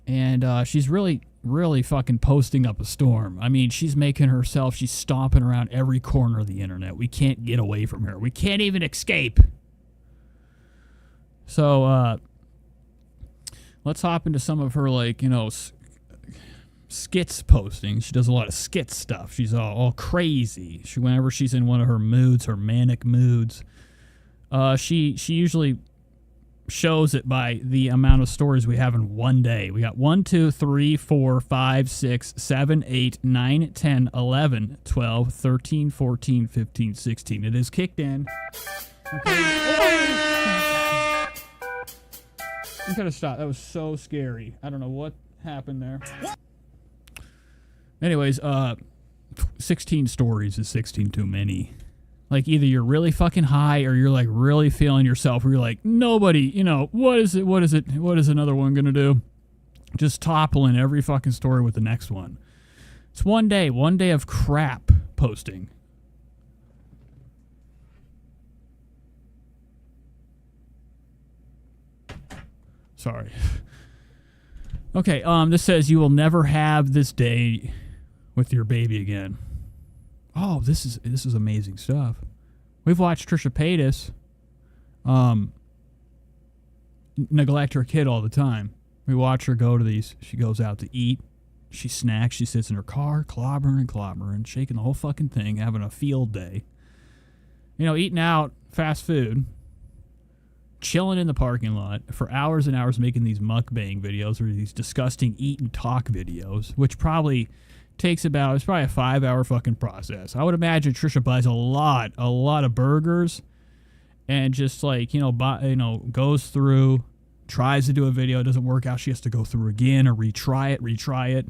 And she's really fucking posting up a storm. I mean, she's stomping around every corner of the internet. We can't get away from her. We can't even escape. So, let's hop into some of her, like, you know, skits posting. She does a lot of skit stuff. She's all crazy. Whenever she's in one of her moods, her manic moods, she usually shows it by the amount of stories we have in one day. We got 1, 2, 3, 4, 5, 6, 7, 8, 9, 10, 11, 12, 13, 14, 15, 16. It is kicked in. Okay. You gotta stop. That was so scary. I don't know what happened there. Anyways, 16 stories is 16 too many. Like, either you're really fucking high or you're like really feeling yourself, where you're like, nobody, you know, what is another one gonna do? Just toppling every fucking story with the next one. It's one day of crap posting. Sorry. Okay, this says you will never have this day with your baby again. Oh, this is amazing stuff. We've watched Trisha Paytas neglect her kid all the time. We watch her go to these. She goes out to eat. She snacks. She sits in her car, clobbering, shaking the whole fucking thing, having a field day. You know, eating out, fast food. Chilling in the parking lot for hours and hours, making these mukbang videos or these disgusting eat and talk videos, which probably takes it's probably a 5-hour fucking process. I would imagine Trisha buys a lot of burgers and just, like, you know, goes through, tries to do a video, doesn't work out, she has to go through again or retry it.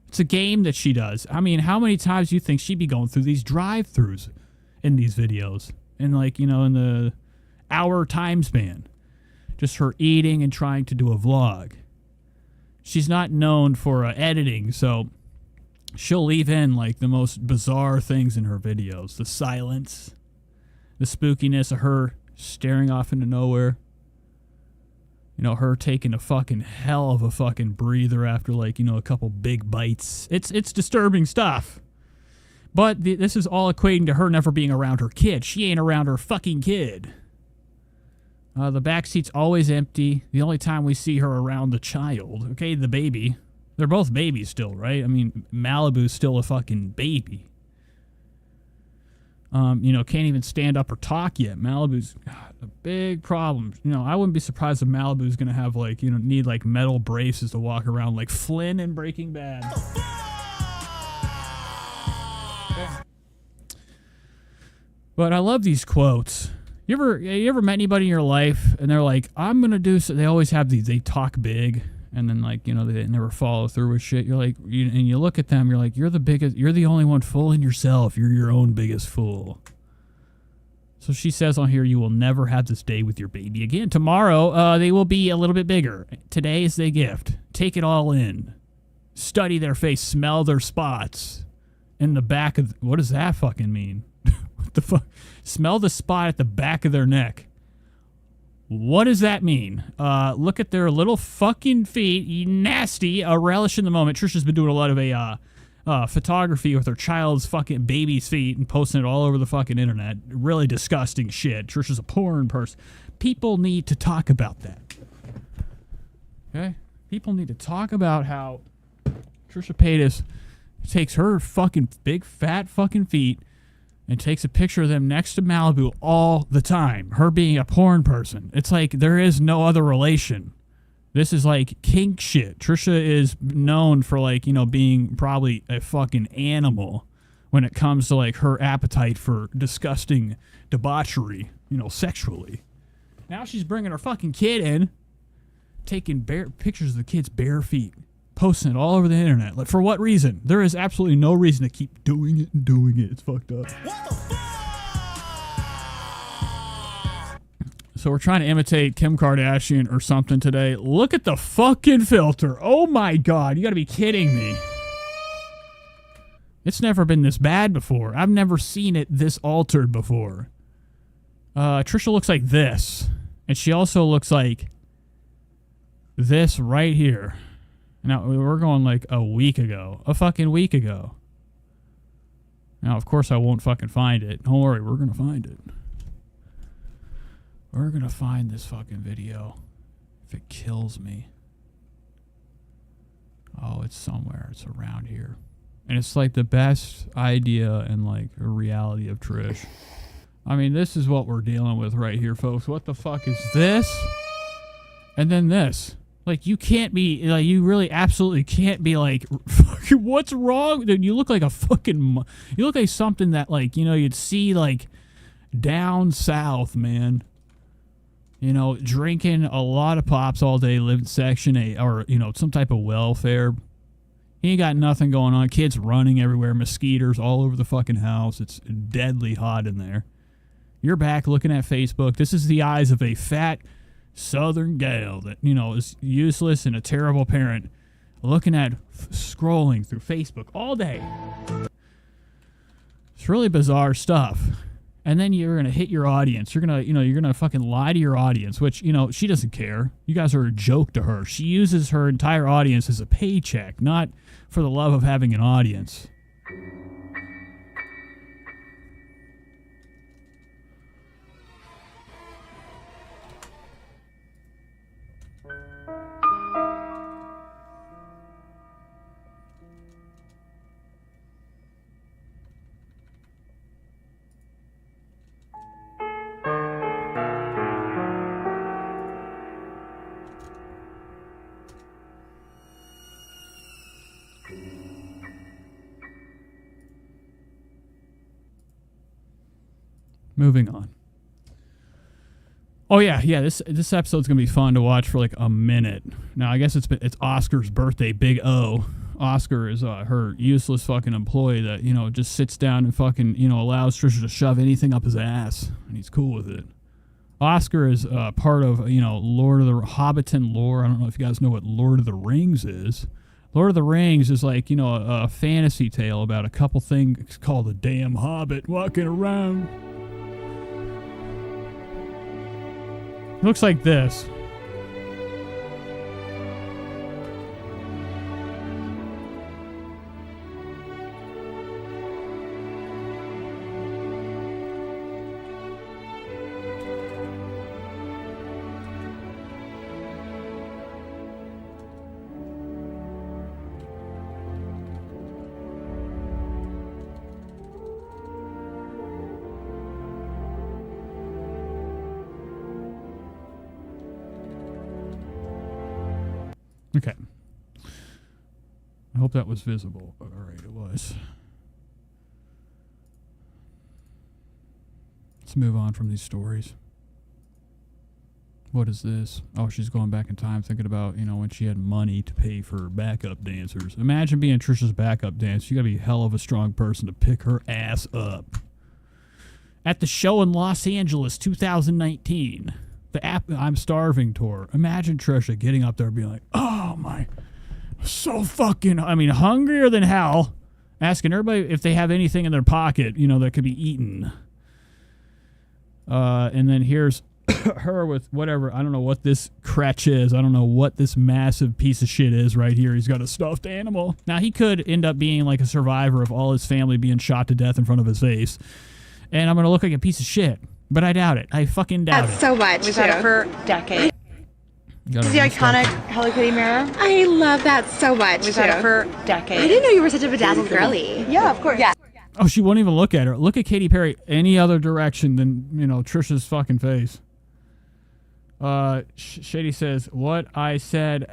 It's a game that she does. I mean, how many times do you think she'd be going through these drive-thrus in these videos? And, like, you know, in the hour time span. Just her eating and trying to do a vlog. She's not known for editing, so she'll leave in like the most bizarre things in her videos. The silence, the spookiness of her staring off into nowhere. You know, her taking a fucking hell of a fucking breather after like, you know, a couple big bites. It's disturbing stuff. But this is all equating to her never being around her kid. She ain't around her fucking kid. The back seat's always empty. The only time we see her around the child, okay, the baby. They're both babies still, right? I mean, Malibu's still a fucking baby. You know, can't even stand up or talk yet. Malibu's a big problem. You know, I wouldn't be surprised if Malibu's gonna have like, you know, need like metal braces to walk around like Flynn in Breaking Bad. But I love these quotes. You ever met anybody in your life and they're like, I'm gonna do so? They always have these. They talk big and then like, you know, they never follow through with shit. You're like, and you look at them. You're like, you're the biggest. You're the only one fooling yourself. You're your own biggest fool. So she says on here, you will never have this day with your baby again. Tomorrow, they will be a little bit bigger. Today is the gift. Take it all in. Study their face. Smell their spots in the back of. What does that fucking mean? What the fuck? Smell the spot at the back of their neck. What does that mean? Look at their little fucking feet. Nasty. A relish in the moment. Trisha's been doing a lot of photography with her child's fucking baby's feet and posting it all over the fucking internet. Really disgusting shit. Trisha's a porn person. People need to talk about that. Okay? People need to talk about how Trisha Paytas takes her fucking big fat fucking feet and takes a picture of them next to Malibu all the time. Her being a porn person. It's like there is no other relation. This is like kink shit. Trisha is known for like, you know, being probably a fucking animal when it comes to like her appetite for disgusting debauchery, you know, sexually. Now she's bringing her fucking kid in, taking pictures of the kid's bare feet, posting it all over the internet. Like, for what reason? There is absolutely no reason to keep doing it and doing it. It's fucked up. So we're trying to imitate Kim Kardashian or something today. Look at the fucking filter. Oh my God. You gotta be kidding me. It's never been this bad before. I've never seen it this altered before. Trisha looks like this. And she also looks like this right here. Now, we're going like a week ago. A fucking week ago. Now, of course, I won't fucking find it. Don't worry, we're gonna find it. We're gonna find this fucking video. If it kills me. Oh, it's somewhere. It's around here. And it's like the best idea and like a reality of Trish. I mean, this is what we're dealing with right here, folks. What the fuck is this? And then this. Like, you can't be, like, you really absolutely can't be like, what's wrong? Dude, you look like a fucking, you look like something that, like, you know, you'd see, like, down south, man. You know, drinking a lot of pops all day, living Section 8, or, you know, some type of welfare. He ain't got nothing going on. Kids running everywhere, mosquitoes all over the fucking house. It's deadly hot in there. You're back looking at Facebook. This is the eyes of a fat Southern gal that, you know, is useless and a terrible parent, looking at scrolling through Facebook all day. It's really bizarre stuff. And then you're gonna hit your audience. You're gonna fucking lie to your audience, which, you know, she doesn't care. You guys are a joke to her. She uses her entire audience as a paycheck, not for the love of having an audience. Moving on. Oh yeah. This episode's gonna be fun to watch for like a minute. Now I guess it's Oscar's birthday. Big O. Oscar is her useless fucking employee that, you know, just sits down and fucking, you know, allows Trisha to shove anything up his ass, and he's cool with it. Oscar is part of, Lord of the Hobbiton lore. I don't know if you guys know what Lord of the Rings is. Lord of the Rings is like, a fantasy tale about a couple things called a damn hobbit walking around. Looks like this. Okay. I hope that was visible. All right, it was. Let's move on from these stories. What is this? Oh, she's going back in time thinking about, when she had money to pay for backup dancers. Imagine being Trisha's backup dancer. You gotta be a hell of a strong person to pick her ass up. At the show in Los Angeles, 2019. The I'm Starving tour. Imagine Trisha getting up there and being like, oh my, so fucking, hungrier than hell. Asking everybody if they have anything in their pocket, that could be eaten. And then here's her with whatever, I don't know what this crutch is. I don't know what this massive piece of shit is right here. He's got a stuffed animal. Now, he could end up being like a survivor of all his family being shot to death in front of his face. And I'm going to look like a piece of shit. But I doubt it. I fucking doubt it. That's so much. We've had it for decades. This is the iconic Hello Kitty mirror. I love that so much. We've had it for decades. I didn't know you were such a bedazzled girly. Yeah, of course. Yeah. Oh, she won't even look at her. Look at Katy Perry any other direction than, Trisha's fucking face. Shady says, what I said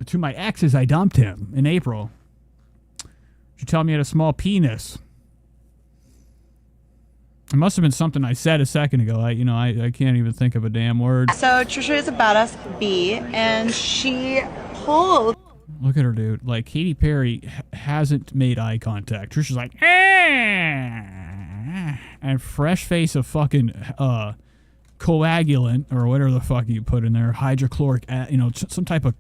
to my ex is I dumped him in April. She told me he had a small penis. It must have been something I said a second ago. I can't even think of a damn word. So Trisha is a badass bee, and she pulled. Look at her, dude. Like, Katy Perry hasn't made eye contact. Trisha's like, and fresh face of fucking coagulant or whatever the fuck you put in there, hydrochloric, some type of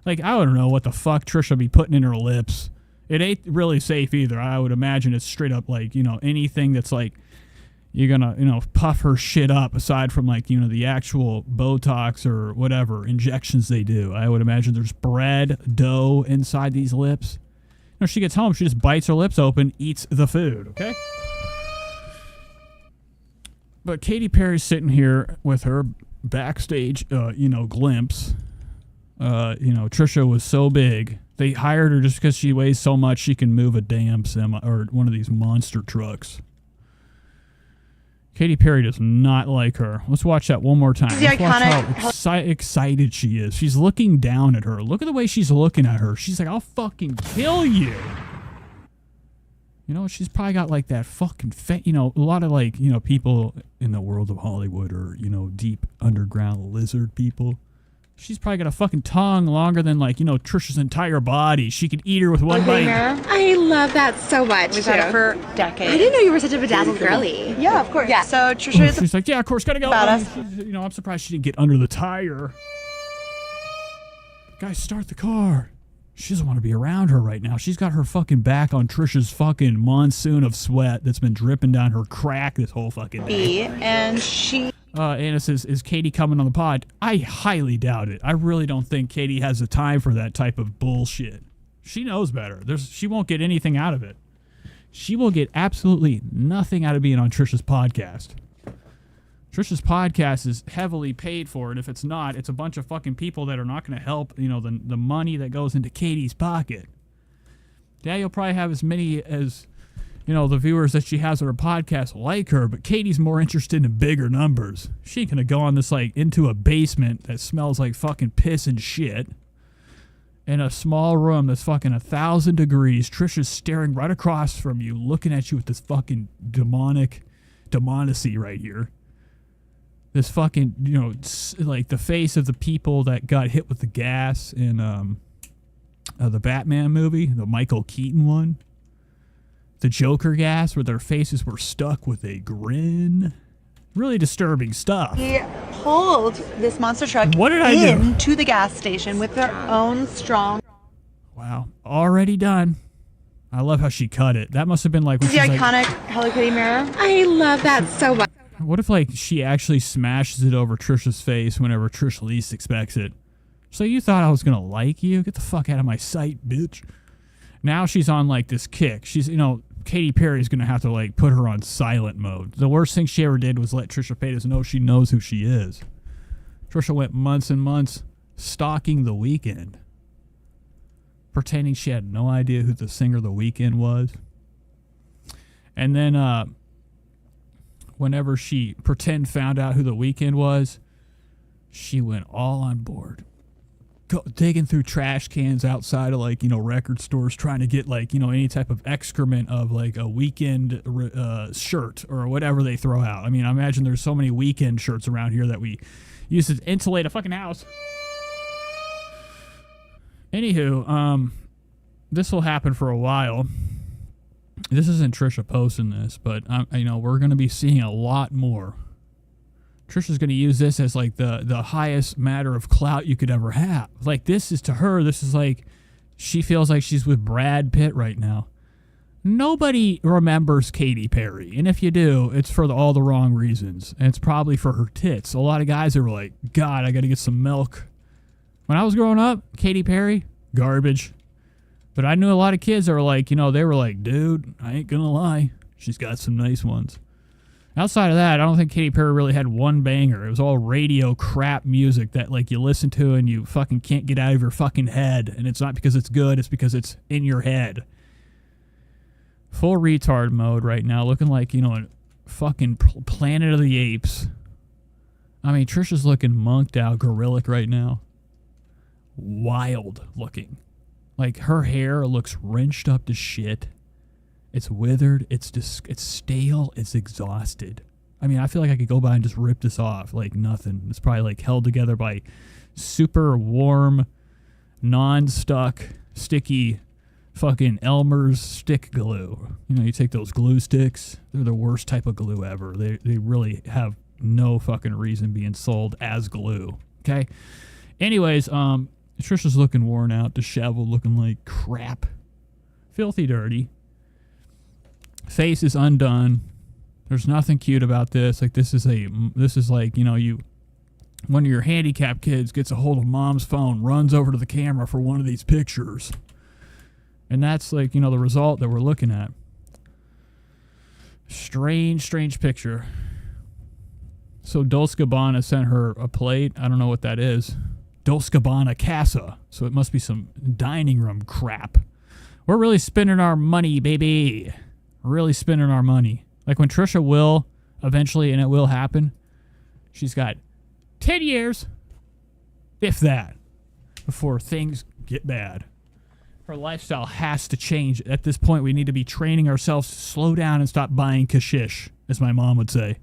like, I don't know what the fuck Trisha be putting in her lips. It ain't really safe either. I would imagine it's straight up like, anything that's like, you're gonna, puff her shit up aside from like, the actual Botox or whatever injections they do. I would imagine there's bread, dough inside these lips. She gets home, she just bites her lips open, eats the food, okay? But Katy Perry's sitting here with her backstage, glimpse. Trisha was so big. They hired her just because she weighs so much she can move a damn semi or one of these monster trucks. Katy Perry does not like her. Let's watch that one more time. Let's watch how excited she is. She's looking down at her. Look at the way she's looking at her. She's like, I'll fucking kill you. She's probably got like that fucking a lot of like, people in the world of Hollywood or, deep underground lizard people. She's probably got a fucking tongue longer than like, Trisha's entire body. She could eat her with one bite. I love that so much. We've had it for decades. I didn't know you were such a bedazzled girly. Yeah, of course. Yeah. So Trisha is she's like, yeah, of course, gotta go. I'm surprised she didn't get under the tire. Guys, start the car. She doesn't want to be around her right now. She's got her fucking back on Trisha's fucking monsoon of sweat that's been dripping down her crack this whole fucking day. And she... Anna says, is Katy coming on the pod? I highly doubt it. I really don't think Katy has the time for that type of bullshit. She knows better. She won't get anything out of it. She will get absolutely nothing out of being on Trisha's podcast. Trisha's podcast is heavily paid for, and if it's not, it's a bunch of fucking people that are not going to help, the money that goes into Katy's pocket. Yeah, you'll probably have as many as... the viewers that she has on her podcast like her, but Katy's more interested in bigger numbers. She ain't gonna go on this, like, into a basement that smells like fucking piss and shit. In a small room that's fucking 1,000 degrees. Trisha's staring right across from you, looking at you with this fucking demonacy right here. This fucking, like the face of the people that got hit with the gas in the Batman movie, the Michael Keaton one. The Joker gas, where their faces were stuck with a grin. Really disturbing stuff. He pulled this monster truck What did I do? into the gas station with their own strong. Wow. Already done. I love how she cut it. That must have been like... The iconic Hello Kitty mirror. I love that so much. What if, like, she actually smashes it over Trisha's face whenever Trisha least expects it? So you thought I was going to like you? Get the fuck out of my sight, bitch. Now she's on, like, this kick. She's, you know, Katy Perry's going to have to, like, put her on silent mode. The worst thing she ever did was let Trisha Paytas know she knows who she is. Trisha went months and months stalking The Weeknd, pretending she had no idea who the singer The Weeknd was. And then, whenever she found out who The Weeknd was, she went all on board. Digging through trash cans outside of, like, you know, record stores, trying to get, like, you know, any type of excrement of, like, a Weeknd shirt or whatever they throw out. I mean, I imagine there's so many Weeknd shirts around here that we use to insulate a fucking house. Anywho, this will happen for a while. This isn't Trisha posting this, but, you know, we're going to be seeing a lot more. Trisha's going to use this as, like, the highest matter of clout you could ever have. Like, this is to her, this is like, she feels like she's with Brad Pitt right now. Nobody remembers Katy Perry. And if you do, it's for all the wrong reasons. And it's probably for her tits. A lot of guys are like, God, I got to get some milk. When I was growing up, Katy Perry, garbage. But I knew a lot of kids that were like, you know, they were like, dude, I ain't going to lie. She's got some nice ones. Outside of that, I don't think Katy Perry really had one banger. It was all radio crap music that, like, you listen to and you fucking can't get out of your fucking head. And it's not because it's good, it's because it's in your head. Full retard mode right now, looking like, you know, a fucking Planet of the Apes. I mean, Trisha's looking monked out, gorillic right now. Wild looking. Like, her hair looks wrenched up to shit. It's withered, it's stale, it's exhausted. I mean, I feel like I could go by and just rip this off like nothing. It's probably, like, held together by super warm, non-stuck, sticky fucking Elmer's stick glue. You know, you take those glue sticks, they're the worst type of glue ever. They really have no fucking reason being sold as glue, okay? Anyways, Trisha's looking worn out, disheveled, looking like crap. Filthy dirty. Face is undone. There's nothing cute about this. Like, this is like, you know, one of your handicapped kids gets a hold of mom's phone, runs over to the camera for one of these pictures. And that's, like, you know, the result that we're looking at. Strange picture. So Dolce & Gabbana sent her a plate. I don't know what that is. Dolce & Gabbana Casa. So it must be some dining room crap. We're really spending our money, baby. Really spending our money. Like, when Trisha will eventually, and it will happen, she's got 10 years, if that, before things get bad. Her lifestyle has to change. At this point, we need to be training ourselves to slow down and stop buying kashish, as my mom would say.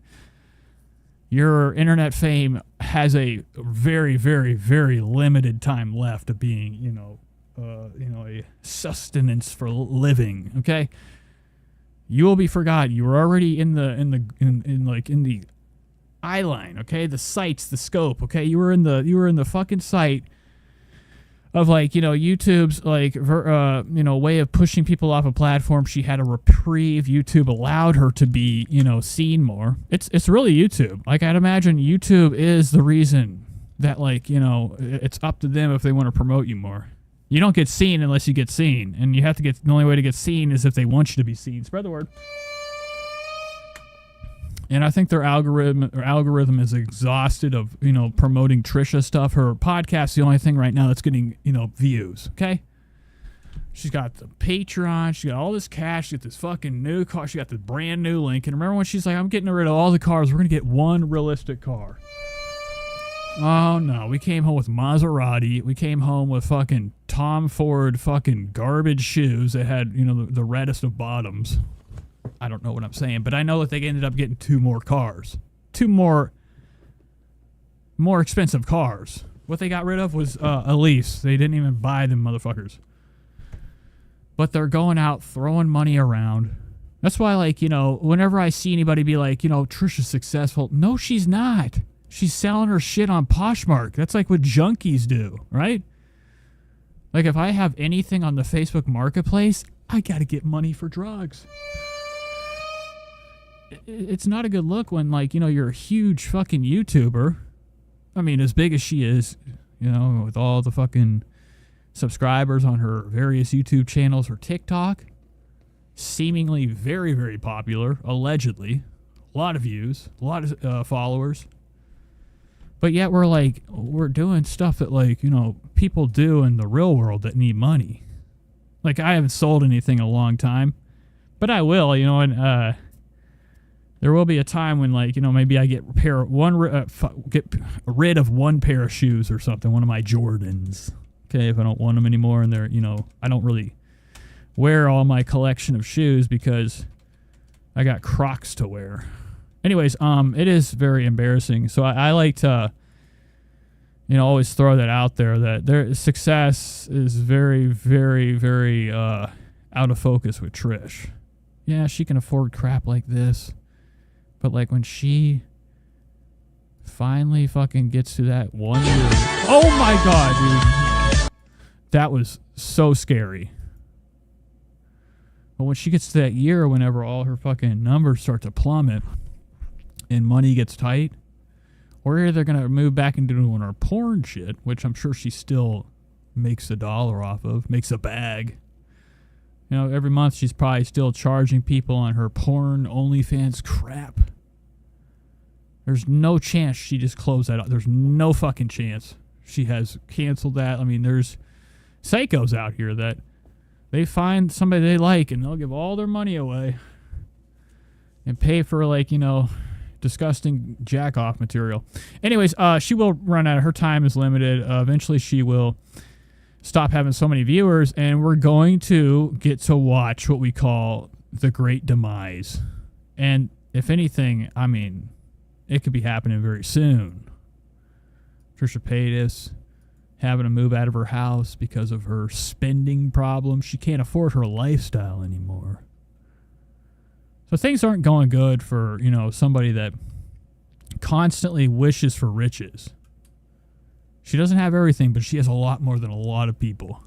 Your internet fame has a very, very, very limited time left of being, you know, a sustenance for living. Okay. You will be forgotten. You were already in the eye line, okay? The sights, the scope, okay? You were in the fucking sight of, like, you know, YouTube's, like, you know, way of pushing people off a platform. She had a reprieve. YouTube allowed her to be, you know, seen more. It's really YouTube. Like, I'd imagine YouTube is the reason that, like, you know, it's up to them if they want to promote you more. You don't get seen unless you get seen, and you have to get, the only way to get seen is if they want you to be seen. Spread the word. And I think their algorithm is exhausted of, you know, promoting Trisha stuff. Her podcast's the only thing right now that's getting, you know, views, okay? She's got the Patreon, she got all this cash, she got this fucking new car, she got the brand new Lincoln. Remember when she's like, I'm getting rid of all the cars, we're gonna get one realistic car. Oh no, we came home with Maserati. We came home with fucking Tom Ford fucking garbage shoes that had, you know, the reddest of bottoms. I don't know what I'm saying, but I know that they ended up getting two more cars. Two more expensive cars. What they got rid of was a lease. They didn't even buy them motherfuckers. But they're going out throwing money around. That's why, like, you know, whenever I see anybody be like, you know, Trisha's successful. No, she's not. She's selling her shit on Poshmark. That's like what junkies do, right? Like, if I have anything on the Facebook Marketplace, I gotta get money for drugs. It's not a good look when, like, you know, you're a huge fucking YouTuber. I mean, as big as she is, you know, with all the fucking subscribers on her various YouTube channels or TikTok. Seemingly very, very popular, allegedly. A lot of views, a lot of followers. But yet we're doing stuff that, like, you know, people do in the real world that need money. Like, I haven't sold anything in a long time, but I will, you know, and there will be a time when, like, you know, maybe I get get rid of one pair of shoes or something, one of my Jordans. Okay, if I don't want them anymore, and they're, you know, I don't really wear all my collection of shoes because I got Crocs to wear. Anyways, it is very embarrassing. So I like to, you know, always throw that out there, that their success is very, very, very out of focus with Trish. Yeah, she can afford crap like this. But, like, when she finally fucking gets to that 1 year... Oh, my God, dude. That was so scary. But when she gets to that year, whenever all her fucking numbers start to plummet and money gets tight, we're either going to move back into doing our porn shit, which I'm sure she still makes $1 off of, makes a bag. You know, every month she's probably still charging people on her porn OnlyFans crap. There's no chance she just closed that out. There's no fucking chance she has canceled that. I mean, there's psychos out here that they find somebody they like and they'll give all their money away and pay for, like, you know, disgusting jack-off material. Anyways, she will run out. Her time is limited. Eventually she will stop having so many viewers, and we're going to get to watch what we call the Great Demise. And if anything, I mean, it could be happening very soon. Trisha Paytas having to move out of her house because of her spending problems. She can't afford her lifestyle anymore. So things aren't going good for, you know, somebody that constantly wishes for riches. She doesn't have everything, but she has a lot more than a lot of people.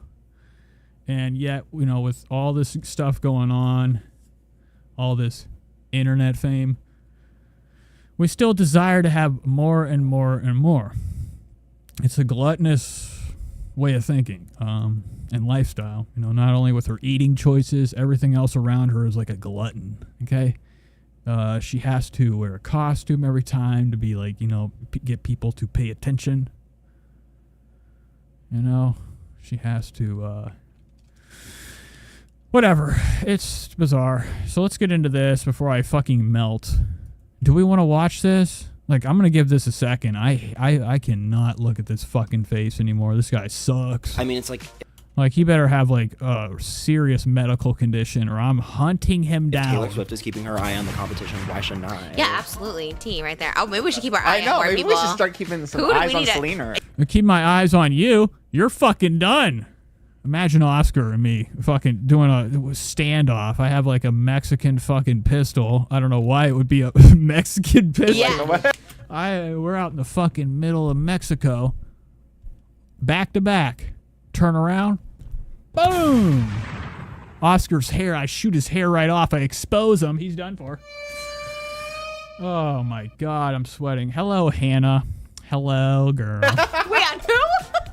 And yet, you know, with all this stuff going on, all this internet fame, we still desire to have more and more and more. It's a gluttonous way of thinking and lifestyle. You know, not only with her eating choices, everything else around her is like a glutton, okay? She has to wear a costume every time to be like, you know, get people to pay attention. You know, she has to, whatever. It's bizarre. So let's get into this before I fucking melt. Do we want to watch this? Like, I'm going to give this a second. I cannot look at this fucking face anymore. This guy sucks. I mean, it's like... Like, he better have, like, a serious medical condition or I'm hunting him down. Taylor Swift is keeping her eye on the competition. Why shouldn't I? Yeah, absolutely. T right there. Oh, maybe we should keep our eye on more maybe people. we should start keeping some eyes on Selena. I keep my eyes on you. You're fucking done. Imagine Oscar and me fucking doing a standoff. I have, like, a Mexican fucking pistol. I don't know why it would be a Mexican pistol. Yeah. We're out in the fucking middle of Mexico. Back to back. Turn around. Boom! Oscar's hair. I shoot his hair right off. I expose him. He's done for. Oh, my God. I'm sweating. Hello, Hannah. Hello, girl. Wait, who?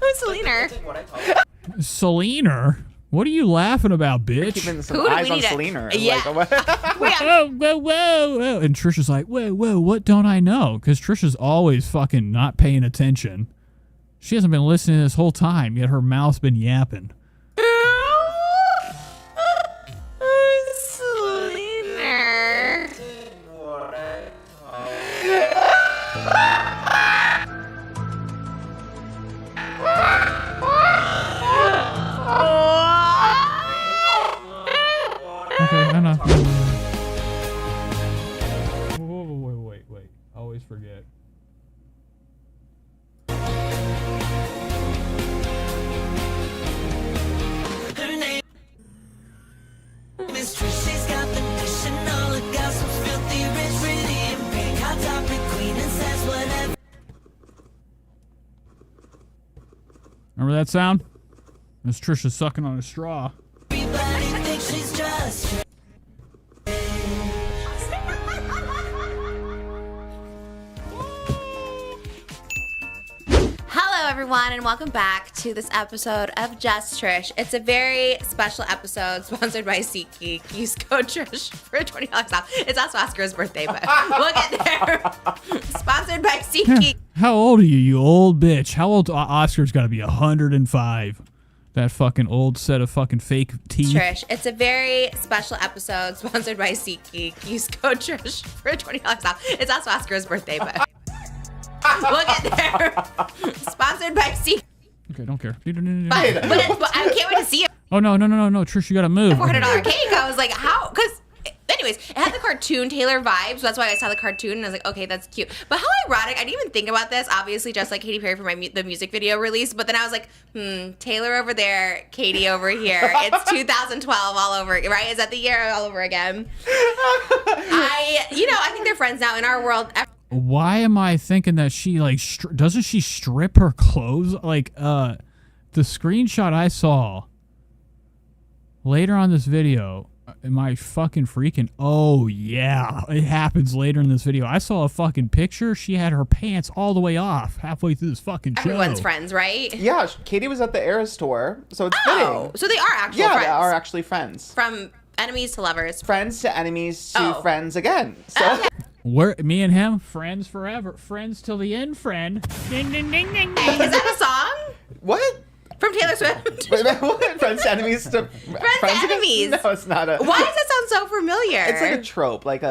Who's Selena? Selena? What are you laughing about, bitch? Keeping some eyes on Selena. Yeah. Like, whoa, whoa, whoa, whoa. And Trisha's like, whoa, whoa, what don't I know? Because Trisha's always fucking not paying attention. She hasn't been listening this whole time, yet her mouth's been yapping. Okay, enough. Wait. I always forget. Remember that sound? That's Trisha sucking on a straw. Hello, everyone, and welcome back to this episode of Just Trish. It's a very special episode sponsored by SeatGeek. Use code Trish for $20 off. It's also Oscar's birthday, but we'll get there. Sponsored by SeatGeek. How old are you, you old bitch? How old? Oscar's got to be 105. That fucking old set of fucking fake teeth. Trish, it's a very special episode sponsored by SeatGeek. Use code Trish for $20 off. It's also Oscar's birthday, but we'll get there. Sponsored by SeatGeek. Okay, don't care. But I can't wait to see it. Oh, no. Trish, you got to move. $400 cake. I was like, how? Because, anyways, it had the cartoon Taylor vibes. So that's why I saw the cartoon and I was like, okay, that's cute. But how ironic. I didn't even think about this. Obviously, just like Katy Perry for the music video release. But then I was like, Taylor over there, Katy over here. It's 2012 all over, right? Is that the year all over again? I think they're friends now in our world. Why am I thinking that she, like, doesn't she strip her clothes? Like, the screenshot I saw later on this video, am I fucking freaking? Oh, yeah. It happens later in this video. I saw a fucking picture. She had her pants all the way off halfway through this fucking show. Everyone's friends, right? Yeah, Katy was at the Eras tour, so it's fitting. So they are actual friends. Yeah, they are actually friends. From enemies to lovers. Friends to enemies to friends again. So. Okay. Me and him, friends forever. Friends till the end, friend. Ding, ding, ding, ding, ding. Is that a song? What? From Taylor Swift? What? Friends to enemies to friends to enemies. No, it's not a. Why does that sound so familiar? It's like a trope, like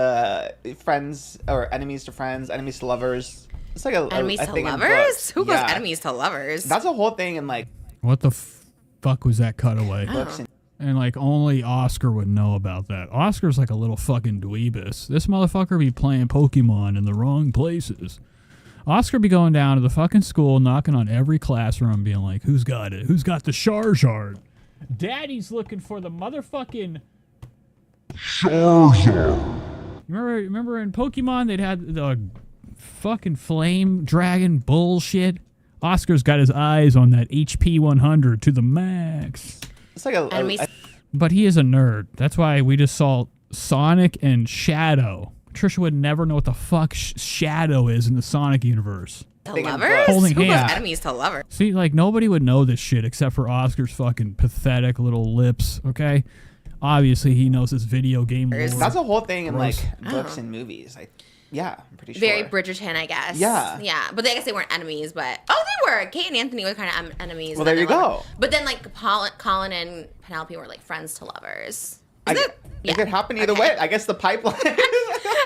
friends or enemies to friends, enemies to lovers. It's like a enemies to lovers. Who goes enemies to lovers? That's a whole thing in like. What the fuck was that cutaway? Books and like only Oscar would know about that. Oscar's like a little fucking dweebus. This motherfucker be playing Pokemon in the wrong places. Oscar be going down to the fucking school, knocking on every classroom, being like, who's got it? Who's got the Charizard? Daddy's looking for the motherfucking Charizard. Remember in Pokemon, they'd had the fucking flame dragon bullshit? Oscar's got his eyes on that HP 100 to the max. It's like but he is a nerd. That's why we just saw Sonic and Shadow. Trisha would never know what the fuck Shadow is in the Sonic universe. To lovers? Holding Who hands. goes enemies to lovers? See, like, nobody would know this shit except for Oscar's fucking pathetic little lips, okay? Obviously, he knows his video game lore. That's a whole thing in like Oh. books and movies. Yeah, I'm pretty sure. Very Bridgerton, I guess. Yeah. Yeah, but I guess they weren't enemies, but... Oh, they were! Kate and Anthony were kind of enemies. Well, there you go. But then, like, Colin and Penelope were, like, friends to lovers. It could happen either way. I guess the pipeline.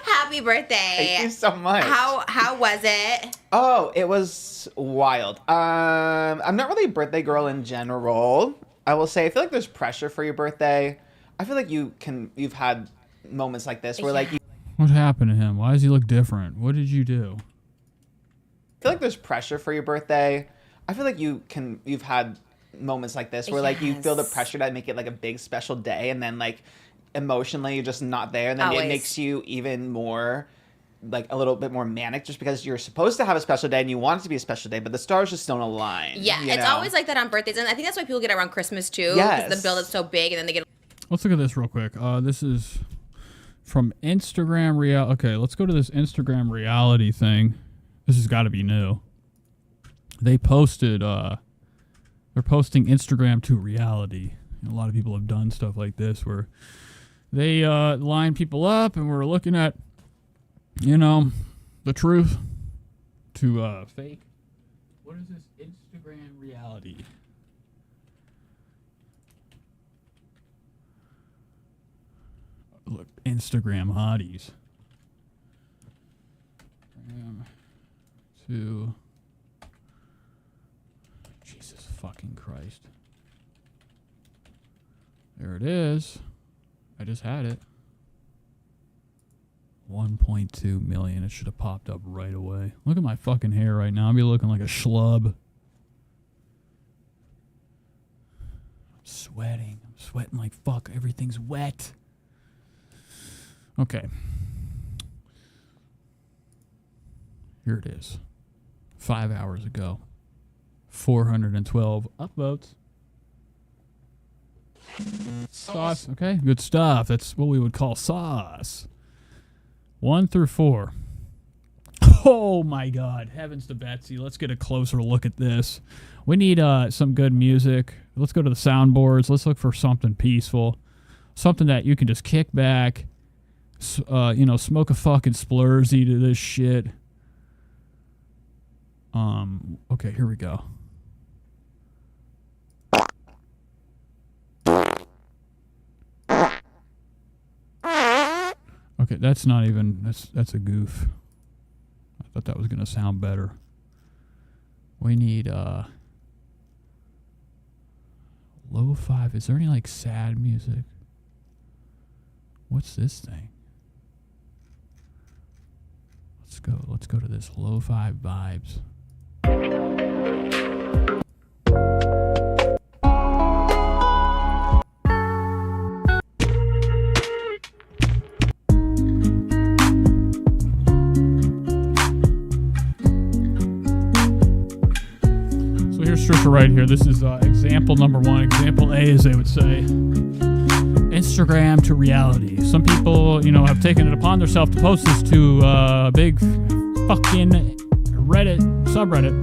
Happy birthday. Thank you so much. How was it? Oh, it was wild. I'm not really a birthday girl in general. I will say, I feel like there's pressure for your birthday. I feel like you've had moments like this where like you. What happened to him? Why does he look different? What did you do? I feel like there's pressure for your birthday. I feel like you've had moments like this where like you feel the pressure to make it like a big special day, and then like emotionally you're just not there, and then it makes you even more like a little bit more manic just because you're supposed to have a special day and you want it to be a special day, but the stars just don't align. Yeah, it's always like that on birthdays, and I think that's why people get around Christmas too. Yes. Because the build is so big, and then they get. Let's look at this real quick. This is from Instagram Real. Okay, let's go to this Instagram reality thing. This has got to be new. They posted. They're posting Instagram to reality. And a lot of people have done stuff like this where they line people up, and we're looking at, the truth to fake. What is this Instagram reality? Look, Instagram hotties. To Jesus fucking Christ. There it is. I just had it. 1.2 million. It should have popped up right away. Look at my fucking hair right now. I'll be looking like a schlub. I'm sweating. I'm sweating like fuck. Everything's wet. Okay. Here it is. 5 hours ago. 412 upvotes. Sauce. Okay, good stuff. That's what we would call sauce. 1 through 4. Oh my God. Heavens to Betsy. Let's get a closer look at this. We need some good music. Let's go to the soundboards. Let's look for something peaceful. Something that you can just kick back, smoke a fucking splurzy to this shit. Okay, here we go. Okay, that's not even, that's a goof. I thought that was going to sound better. We need, lo-fi. Is there any, like, sad music? What's this thing? Let's go to this lo-fi vibes. Trisha right here. This is example number 1. Example A, as they would say. Instagram to reality. Some people, have taken it upon themselves to post this to a big fucking Reddit subreddit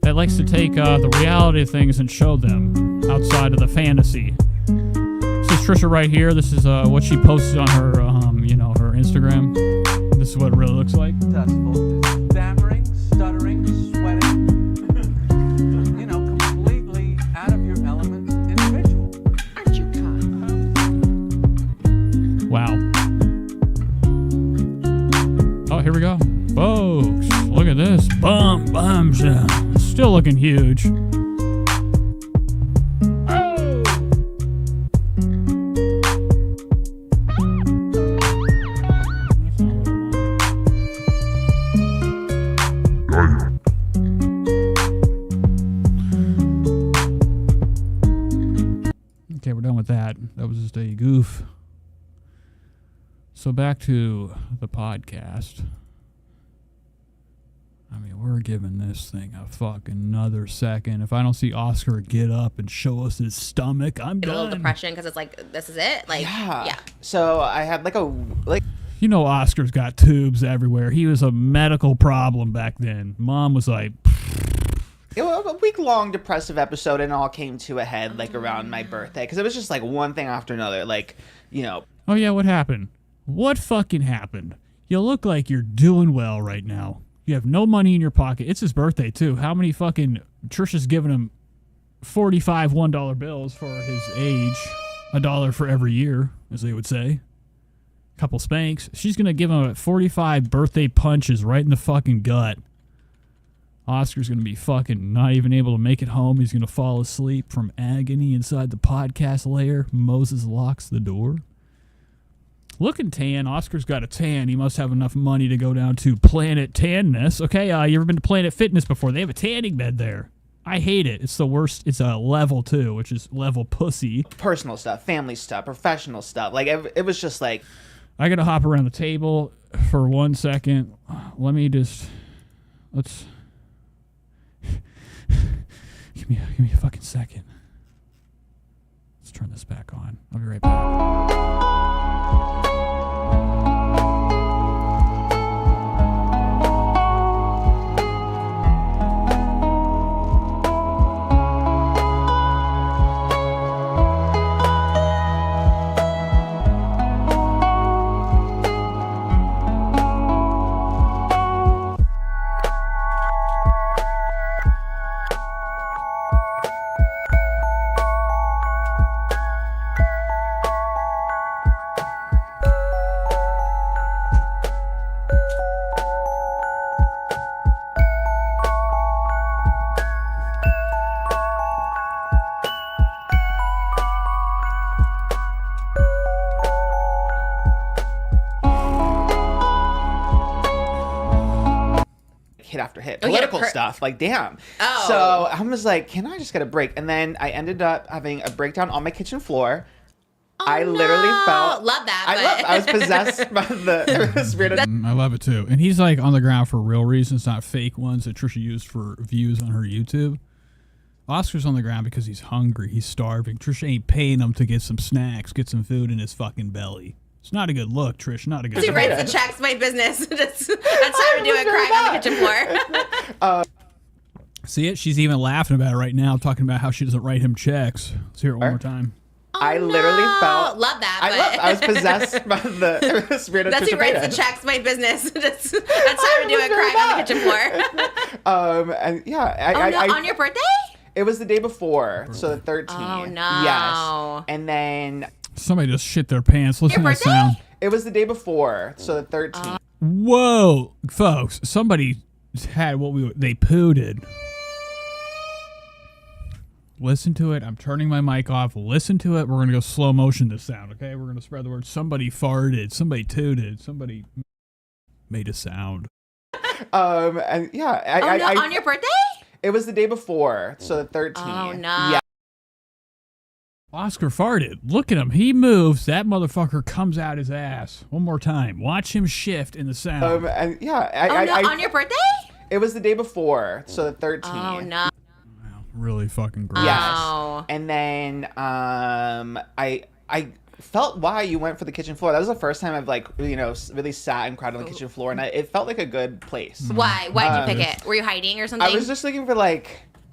that likes to take the reality of things and show them outside of the fantasy. This is Trisha right here. This is what she posted on her, her Instagram. This is what it really looks like. Stammering, stuttering, sweating. Completely out of your element individual. Aren't you kind? Wow. Oh, here we go. Folks, look at this. Bum. Still looking huge. Oh! Okay, we're done with that. That was just a goof. So back to the podcast. I mean, we're giving this thing a fucking another second. If I don't see Oscar get up and show us his stomach, I'm done. A little depression because it's like, this is it. Like, yeah. So I had Oscar's got tubes everywhere. He was a medical problem back then. Mom was like, it was a week-long depressive episode, and it all came to a head around my birthday because it was just one thing after another. Oh yeah, what happened? What fucking happened? You look like you're doing well right now. You have no money in your pocket. It's his birthday, too. How many fucking... Trisha's giving him 45 $1 bills for his age. $1 for every year, as they would say. Couple spanks. She's going to give him 45 birthday punches right in the fucking gut. Oscar's going to be fucking not even able to make it home. He's going to fall asleep from agony inside the podcast lair. Moses locks the door. Looking tan. Oscar's got a tan. He must have enough money to go down to Planet Tanness. Okay, you ever been to Planet Fitness before? They have a tanning bed there. I hate it. It's the worst. It's a level 2, which is level pussy. Personal stuff, family stuff, professional stuff. It was just like... I got to hop around the table for 1 second. Let me just... Let's... Give me a fucking second. Let's turn this back on. I'll be right back. hit after hit. Political stuff. Like, damn. Oh. So I was like, can I just get a break? And then I ended up having a breakdown on my kitchen floor. I literally felt love that. I was possessed by the spirit of. I love it too. And he's like on the ground for real reasons, not fake ones that Trisha used for views on her YouTube. Oscar's on the ground because he's hungry. He's starving. Trisha ain't paying him to get some snacks, get some food in his fucking belly. It's not a good look, Trish. Not a good look. He writes the checks, my business. That's time to do it, crying on the kitchen floor. See it? She's even laughing about it right now, talking about how she doesn't write him checks. Let's hear it one more time. I literally felt. Love that. I was possessed by the spirit of. That's Trisha who writes Paytas. the checks, my business. That's time to do it, crying on the kitchen floor. And yeah, on your birthday? It was the day before, so the 13th. Oh no. Yes, and then Somebody just shit their pants. Listen to that sound. it was the day before, so the 13th. Whoa, folks! Somebody had they pooted. Listen to it. I'm turning my mic off. Listen to it. We're gonna go slow motion this sound. Okay, we're gonna spread the word. Somebody farted. Somebody tooted. Somebody made a sound. And yeah, on your birthday? It was the day before, so the 13th. Oh no. Yeah. Oscar farted. Look at him. He moves. That motherfucker comes out his ass. One more time. Watch him shift in the sound. And yeah, on your birthday? It was the day before, so the 13th. Oh no. Really fucking gross. Yes. And then I felt why you went for the kitchen floor. That was the first time I've really sat and cried on the kitchen floor, and it felt like a good place. Why? Why'd you pick it? Were you hiding or something? I was just looking for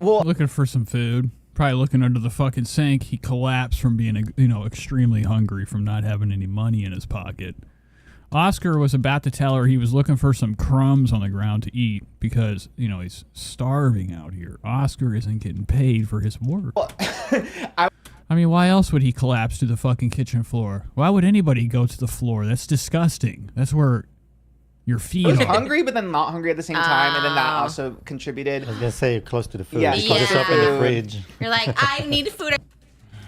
looking for some food. Probably looking under the fucking sink. He collapsed from being extremely hungry from not having any money in his pocket. Oscar was about to tell her he was looking for some crumbs on the ground to eat because, he's starving out here. Oscar isn't getting paid for his work. I mean, why else would he collapse to the fucking kitchen floor? Why would anybody go to the floor? That's disgusting. That's where your feet I was are. hungry, but then not hungry at the same time, and then that also contributed. I was going to say you're close to the food. Yeah, You put yourself in the fridge. You're like, I need food.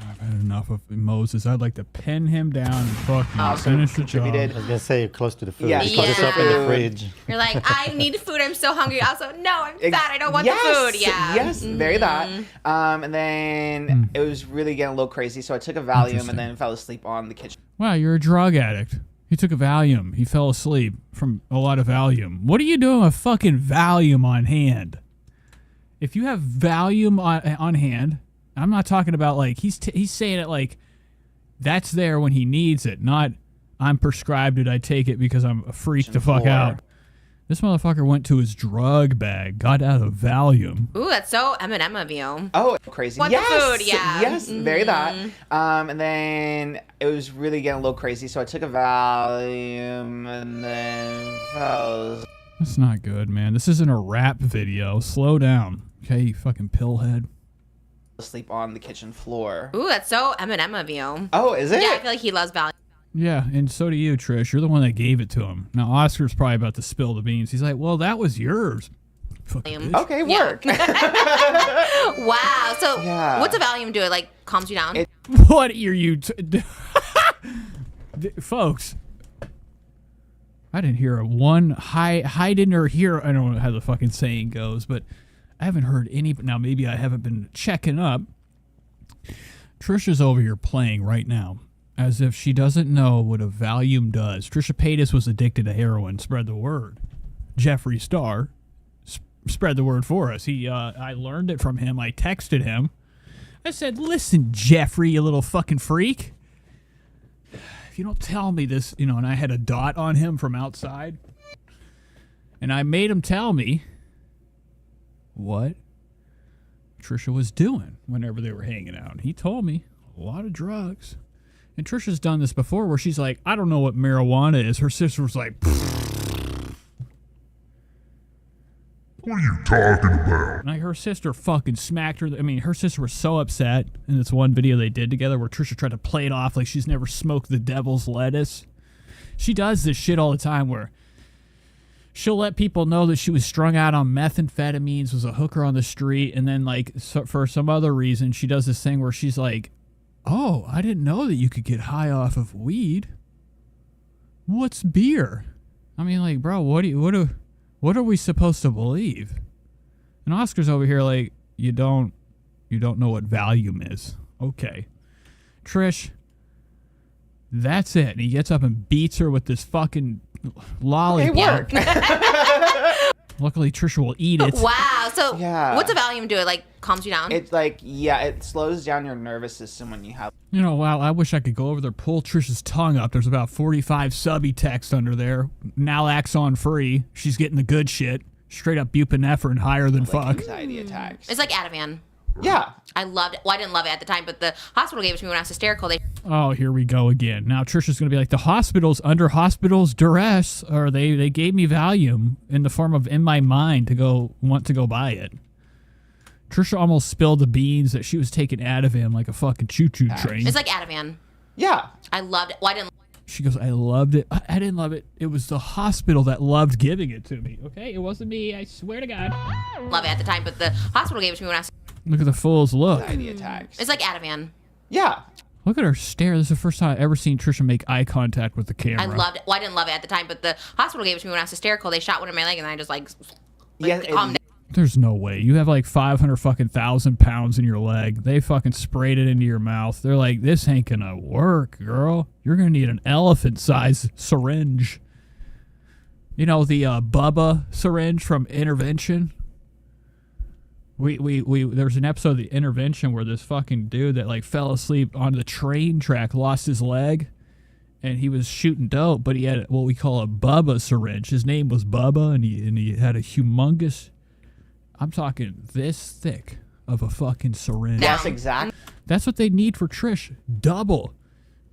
I've had enough of Moses. I'd like to pin him down and fucking finish the job. I was going to say you're close to the food. Yeah, You put yourself in the fridge. You're like, I need food. I'm so hungry. Also, no, I'm fat. I don't want the food. Yeah. Yes, very that. And then it was really getting a little crazy, so I took a Valium and then fell asleep on the kitchen. Wow, you're a drug addict. He took a Valium. He fell asleep from a lot of Valium. What are you doing with fucking Valium on hand? If you have Valium on hand, I'm not talking about he's saying it that's there when he needs it, not I'm prescribed it, I take it because I'm a freak the fuck out. This motherfucker went to his drug bag, got out of Valium. Ooh, that's so Eminem of you. Oh, crazy. Want the food, yeah. Yes, very that. And then it was really getting a little crazy, so I took a Valium and then fell. That's not good, man. This isn't a rap video. Slow down. Okay, you fucking pillhead. Asleep on the kitchen floor. Ooh, that's so Eminem of you. Oh, is it? Yeah, I feel like he loves Valium. Yeah, and so do you, Trish. You're the one that gave it to him. Now, Oscar's probably about to spill the beans. He's like, well, that was yours. Fucking bitch. Okay, work. Wow. So what's a Valium do? It calms you down? What are you... Folks, I didn't hear I didn't hear... I don't know how the fucking saying goes, but I haven't heard any... Now, maybe I haven't been checking up. Trisha's over here playing right now as if she doesn't know what a Valium does. Trisha Paytas was addicted to heroin. Spread the word. Jeffree Star spread the word for us. I learned it from him. I texted him. I said, listen, Jeffrey, you little fucking freak. If you don't tell me this, and I had a dot on him from outside. And I made him tell me what Trisha was doing whenever they were hanging out. And he told me a lot of drugs. And Trisha's done this before where she's like, I don't know what marijuana is. Her sister was like, what are you talking about? And her sister fucking smacked her. I mean, her sister was so upset in this one video they did together where Trisha tried to play it off like she's never smoked the devil's lettuce. She does this shit all the time where she'll let people know that she was strung out on methamphetamines, was a hooker on the street, and then for some other reason, she does this thing where she's like, oh, I didn't know that you could get high off of weed. What's beer? I mean, bro, what are we supposed to believe? And Oscar's over here like, you don't know what Valium is. Okay. Trish, That's it. And he gets up and beats her with this fucking lollipop. Luckily, Trisha will eat it. Wow. So what's a Valium do? It like calms you down? It's like, it slows down your nervous system when you have... You know, wow, I wish I could go over there, pull Trisha's tongue up. There's about 45 subby text under there. Naloxone free. She's getting the good shit. Straight up buprenorphine, higher than fuck. Anxiety attacks. It's like Ativan. Yeah. I loved it. Well, I didn't love it at the time, but the hospital gave it to me when I was hysterical. Oh, here we go again. Now Trisha's going to be like, the hospital's under hospital's duress, or they gave me Valium in the form of in my mind to want to go buy it. Trisha almost spilled the beans that she was taking Ativan like a fucking choo-choo train. It's like Ativan. Yeah. I loved it. Well, I didn't. She goes, I loved it. I didn't love it. It was the hospital that loved giving it to me. Okay, it wasn't me. I swear to God. Love it at the time, but the hospital gave it to me when I was... Look at the fool's look. Anxiety attacks. It's like Ativan. Yeah. Look at her stare. This is the first time I've ever seen Trisha make eye contact with the camera. I loved it. Well, I didn't love it at the time, but the hospital gave it to me when I was hysterical. They shot one in my leg, and I just calmed down. There's no way. You have like 500 fucking thousand pounds in your leg. They fucking sprayed it into your mouth. They're like, this ain't gonna work, girl. You're gonna need an elephant-sized syringe. You know, the Bubba syringe from Intervention? There's an episode of The Intervention where this fucking dude that like fell asleep on the train track lost his leg, and he was shooting dope, but he had what we call a Bubba syringe. His name was Bubba, and he had a humongous, I'm talking this thick of a fucking syringe. Yes, exactly. That's what they need for Trish. Double.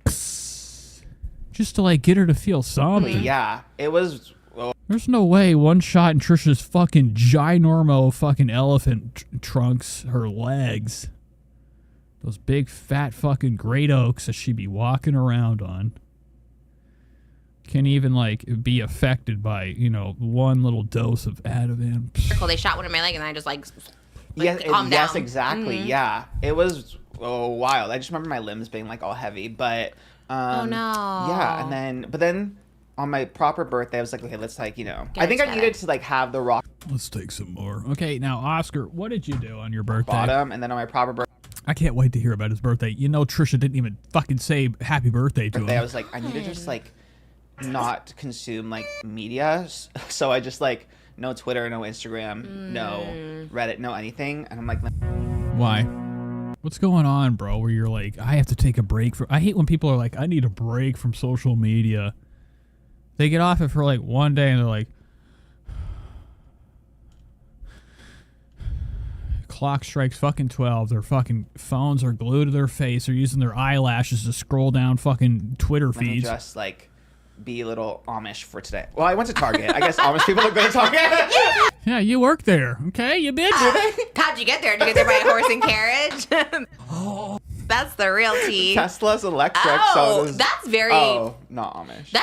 Just to like get her to feel something. Yeah, it was... There's no way one shot in Trisha's fucking ginormo fucking elephant trunks her legs. Those big fat fucking great oaks that she'd be walking around on. Can't even like be affected by, you know, one little dose of Ativan. They shot one in my leg, and I just calmed down. Yes, exactly. Yeah. It was wild. I just remember my limbs being like all heavy, but oh no. Yeah, but then on my proper birthday, I was like, okay, let's like, I think I needed to like have the rock. Let's take some more. Okay, now Oscar, what did you do on your birthday? Bottom, and then on my proper birthday. I can't wait to hear about his birthday. You know, Trisha didn't even fucking say happy birthday to him. I was like, I need to just like not consume like media, so I just like no Twitter, no Instagram, no Reddit, no anything, and I'm like, why? What's going on, bro? Where you're like, I have to take a break from. I hate when people are like, I need a break from social media. They get off it for like one day and they're like, clock strikes fucking 12. Their fucking phones are glued to their face. They're using their eyelashes to scroll down fucking Twitter feeds. Just like be a little Amish for today. Well, I went to Target. I guess Amish people are going to Target. Yeah, you work there. Okay, you bitch. How'd you get there? Did you get there by a horse and carriage? That's the real tea. Tesla's electric. Oh, that's very... Oh, not Amish. I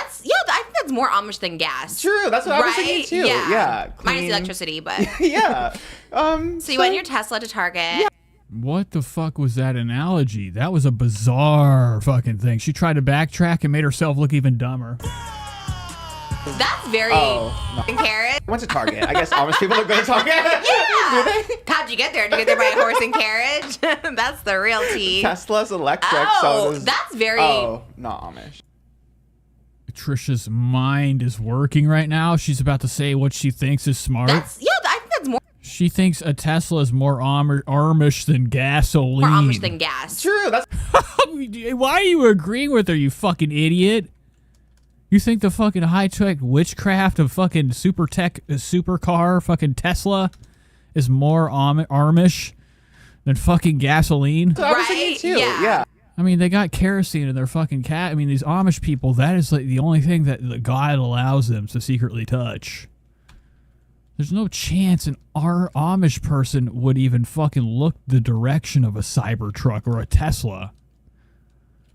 think that's more Amish than gas. True, that's what I was thinking too. Yeah. Minus electricity, but... Yeah. So you went in your Tesla to Target. Yeah. What the fuck was that analogy? That was a bizarre fucking thing. She tried to backtrack and made herself look even dumber. That's very... carrot. I went to Target. I guess Amish people are going to Target. Yeah. How'd you get there? Did you get there by a horse and carriage? That's the real tea. Tesla's electric. Oh, that's very... Oh, not Amish. Trisha's mind is working right now. She's about to say what she thinks is smart. I think that's more... She thinks a Tesla is more Amish than gasoline. More Amish than gas. True. That's... Why are you agreeing with her, you fucking idiot? You think the fucking high-tech witchcraft of fucking supercar fucking Tesla is more Amish than fucking gasoline? So I was thinking too. Yeah. I mean, they got kerosene in their fucking cat. I mean, these Amish people, that is like the only thing that God allows them to secretly touch. There's no chance an Amish person would even fucking look the direction of a Cybertruck or a Tesla.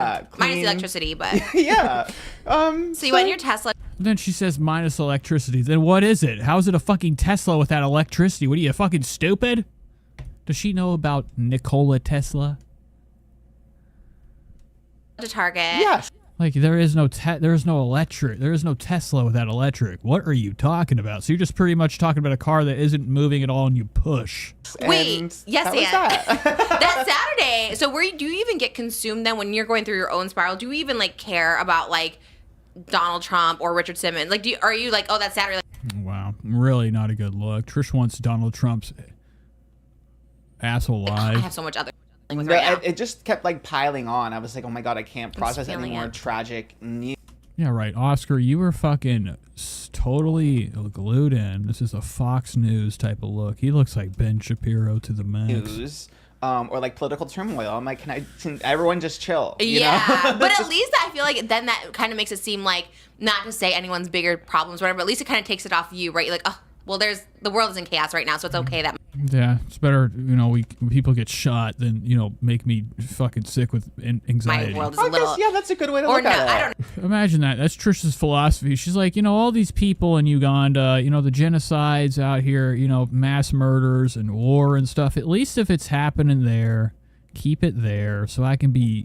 Minus electricity, but... Yeah. So you went in your Tesla... Then she says minus electricity. Then what is it? How is it a fucking Tesla without electricity? What are you, fucking stupid? Does she know about Nikola Tesla? To Target. Yes. Like there is no electric. There is no Tesla without electric. What are you talking about? So you're just pretty much talking about a car that isn't moving at all and you push. Wait, yes, that Saturday. So do you even get consumed then when you're going through your own spiral? Do you even like care about like Donald Trump or Richard Simmons? Like, are you like, oh, that's Saturday? Like, wow, really not a good look. Trish wants Donald Trump's asshole live. I have so much other. Right now. It just kept like piling on. I was like, oh my god, I can't process any more tragic news. Yeah, right. Oscar, you were fucking totally glued in. This is a Fox News type of look. He looks like Ben Shapiro to the max. News, or like political turmoil. I'm like, can everyone just chill? You yeah, know? but at least I feel like then that kind of makes it seem like, not to say anyone's bigger problems, or whatever, but at least it kind of takes it off you, right? You're like, oh, well, the world is in chaos right now, so it's okay that. Yeah, it's better, when people get shot than, make me fucking sick with anxiety. My world is a little... yeah, that's a good way to look at it. I don't... Imagine that. That's Trisha's philosophy. She's like, all these people in Uganda, the genocides out here, mass murders and war and stuff. At least if it's happening there, keep it there so I can be,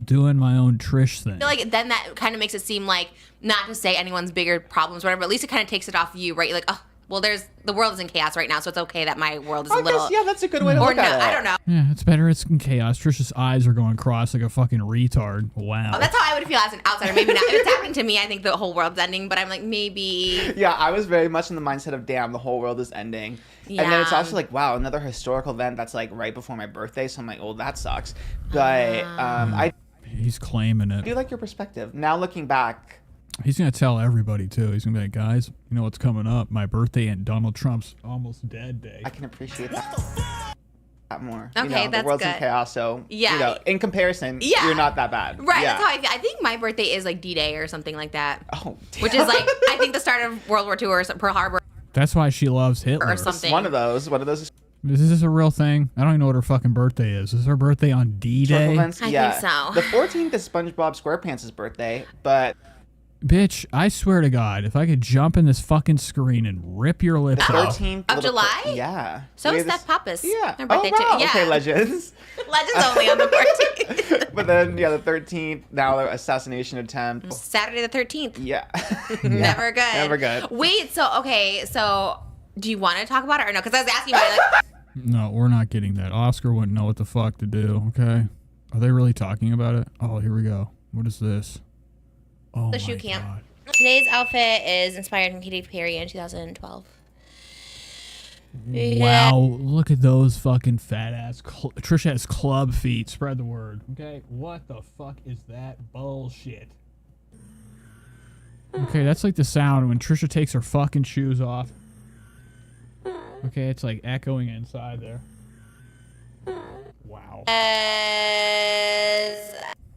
doing my own Trish thing. I feel like then that kind of makes it seem like, not to say anyone's bigger problems, or whatever, but at least it kind of takes it off you, right? You're like, oh, well, the world is in chaos right now, so it's okay that my world is a little... yeah, that's a good way to look at it. I don't know. Yeah, it's better it's in chaos. Trisha's eyes are going cross like a fucking retard. Wow. Oh, that's how I would feel as an outsider. Maybe not. If it's happening to me, I think the whole world's ending, but I'm like, maybe... Yeah, I was very much in the mindset of, damn, the whole world is ending. Yeah. And then it's also like, wow, another historical event that's like right before my birthday, so I'm like, oh, that sucks. But he's claiming it. I do like your perspective. Now looking back... He's going to tell everybody, too. He's going to be like, guys, you know what's coming up? My birthday and Donald Trump's almost dead day. I can appreciate that more. Okay, that's the world's good. in chaos, so, yeah. In comparison, you're not that bad. Right, yeah. That's how I feel. I think my birthday is like D-Day or something like that. Oh, damn. Which is like, I think the start of World War II or Pearl Harbor. That's why she loves Hitler. Or something. One of those. Is this a real thing? I don't even know what her fucking birthday is. Is her birthday on D-Day? I think so. The 14th is SpongeBob SquarePants' birthday, but... Bitch, I swear to God, if I could jump in this fucking screen and rip your lips off. 13th of July? Yeah. So is Steph Papa's. Yeah. Her birthday wow. too. Yeah. Okay, legends. Legends only on the 14th. But then, the 13th, now the assassination attempt. Saturday the 13th. Yeah. Never good. Never good. Wait, so do you want to talk about it or no? Because I was asking about it. No, we're not getting that. Oscar wouldn't know what the fuck to do, okay? Are they really talking about it? Oh, here we go. What is this? Oh, the shoe camp. God. Today's outfit is inspired from Katy Perry in 2012. Wow, look at those fucking fat ass. Trisha has club feet. Spread the word. Okay, what the fuck is that bullshit? Okay, that's like the sound when Trisha takes her fucking shoes off. Okay, it's like echoing inside there. Wow.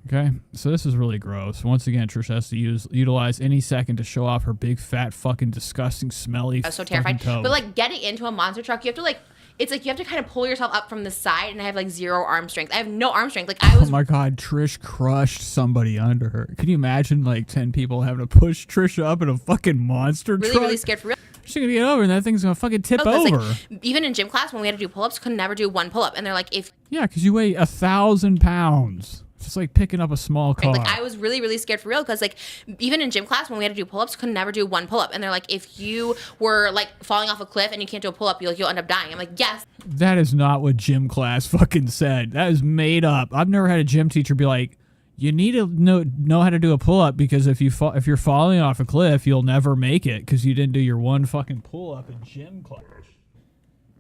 Okay, so this is really gross. Once again, Trisha has to utilize any second to show off her big, fat, fucking disgusting, smelly. I was so terrified. Toe. But like getting into a monster truck, you have to it's like you have to kind of pull yourself up from the side, and I have like zero arm strength. I have no arm strength. Like I was. Oh my God, Trish crushed somebody under her. Can you imagine like 10 people having to push Trisha up in a fucking monster truck? Really scared for real. She's gonna get over, and that thing's gonna fucking tip over. Like, even in gym class, when we had to do pull-ups, could never do one pull-up, and they're like, if. Yeah, because you weigh 1,000 pounds. It's like picking up a small car. Like I was really scared for real because like even in gym class when we had to do pull-ups, could never do one pull-up, and they're like, if you were like falling off a cliff and you can't do a pull-up, you'll end up dying. I'm like, yes. That is not what gym class fucking said. That is made up. I've never had a gym teacher be like, you need to know how to do a pull-up because if you're falling off a cliff, you'll never make it because you didn't do your one fucking pull-up in gym class.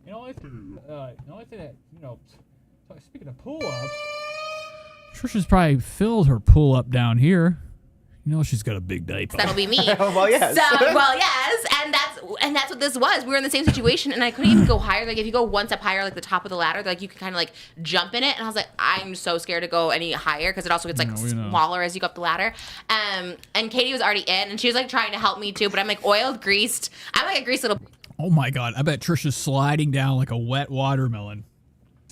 The only thing that speaking of pull-ups. Trisha's probably filled her pull up down here. You know she's got a big diaper. That'll be me. Well, yes. And that's what this was. We were in the same situation, and I couldn't even go higher. Like if you go one step higher, like the top of the ladder, like you can kind of like jump in it. And I was like, I'm so scared to go any higher because it also gets like smaller as you go up the ladder. And Katie was already in, and she was like trying to help me too, but I'm like oiled, greased. I'm like a greased little. Oh my God! I bet Trisha's sliding down like a wet watermelon.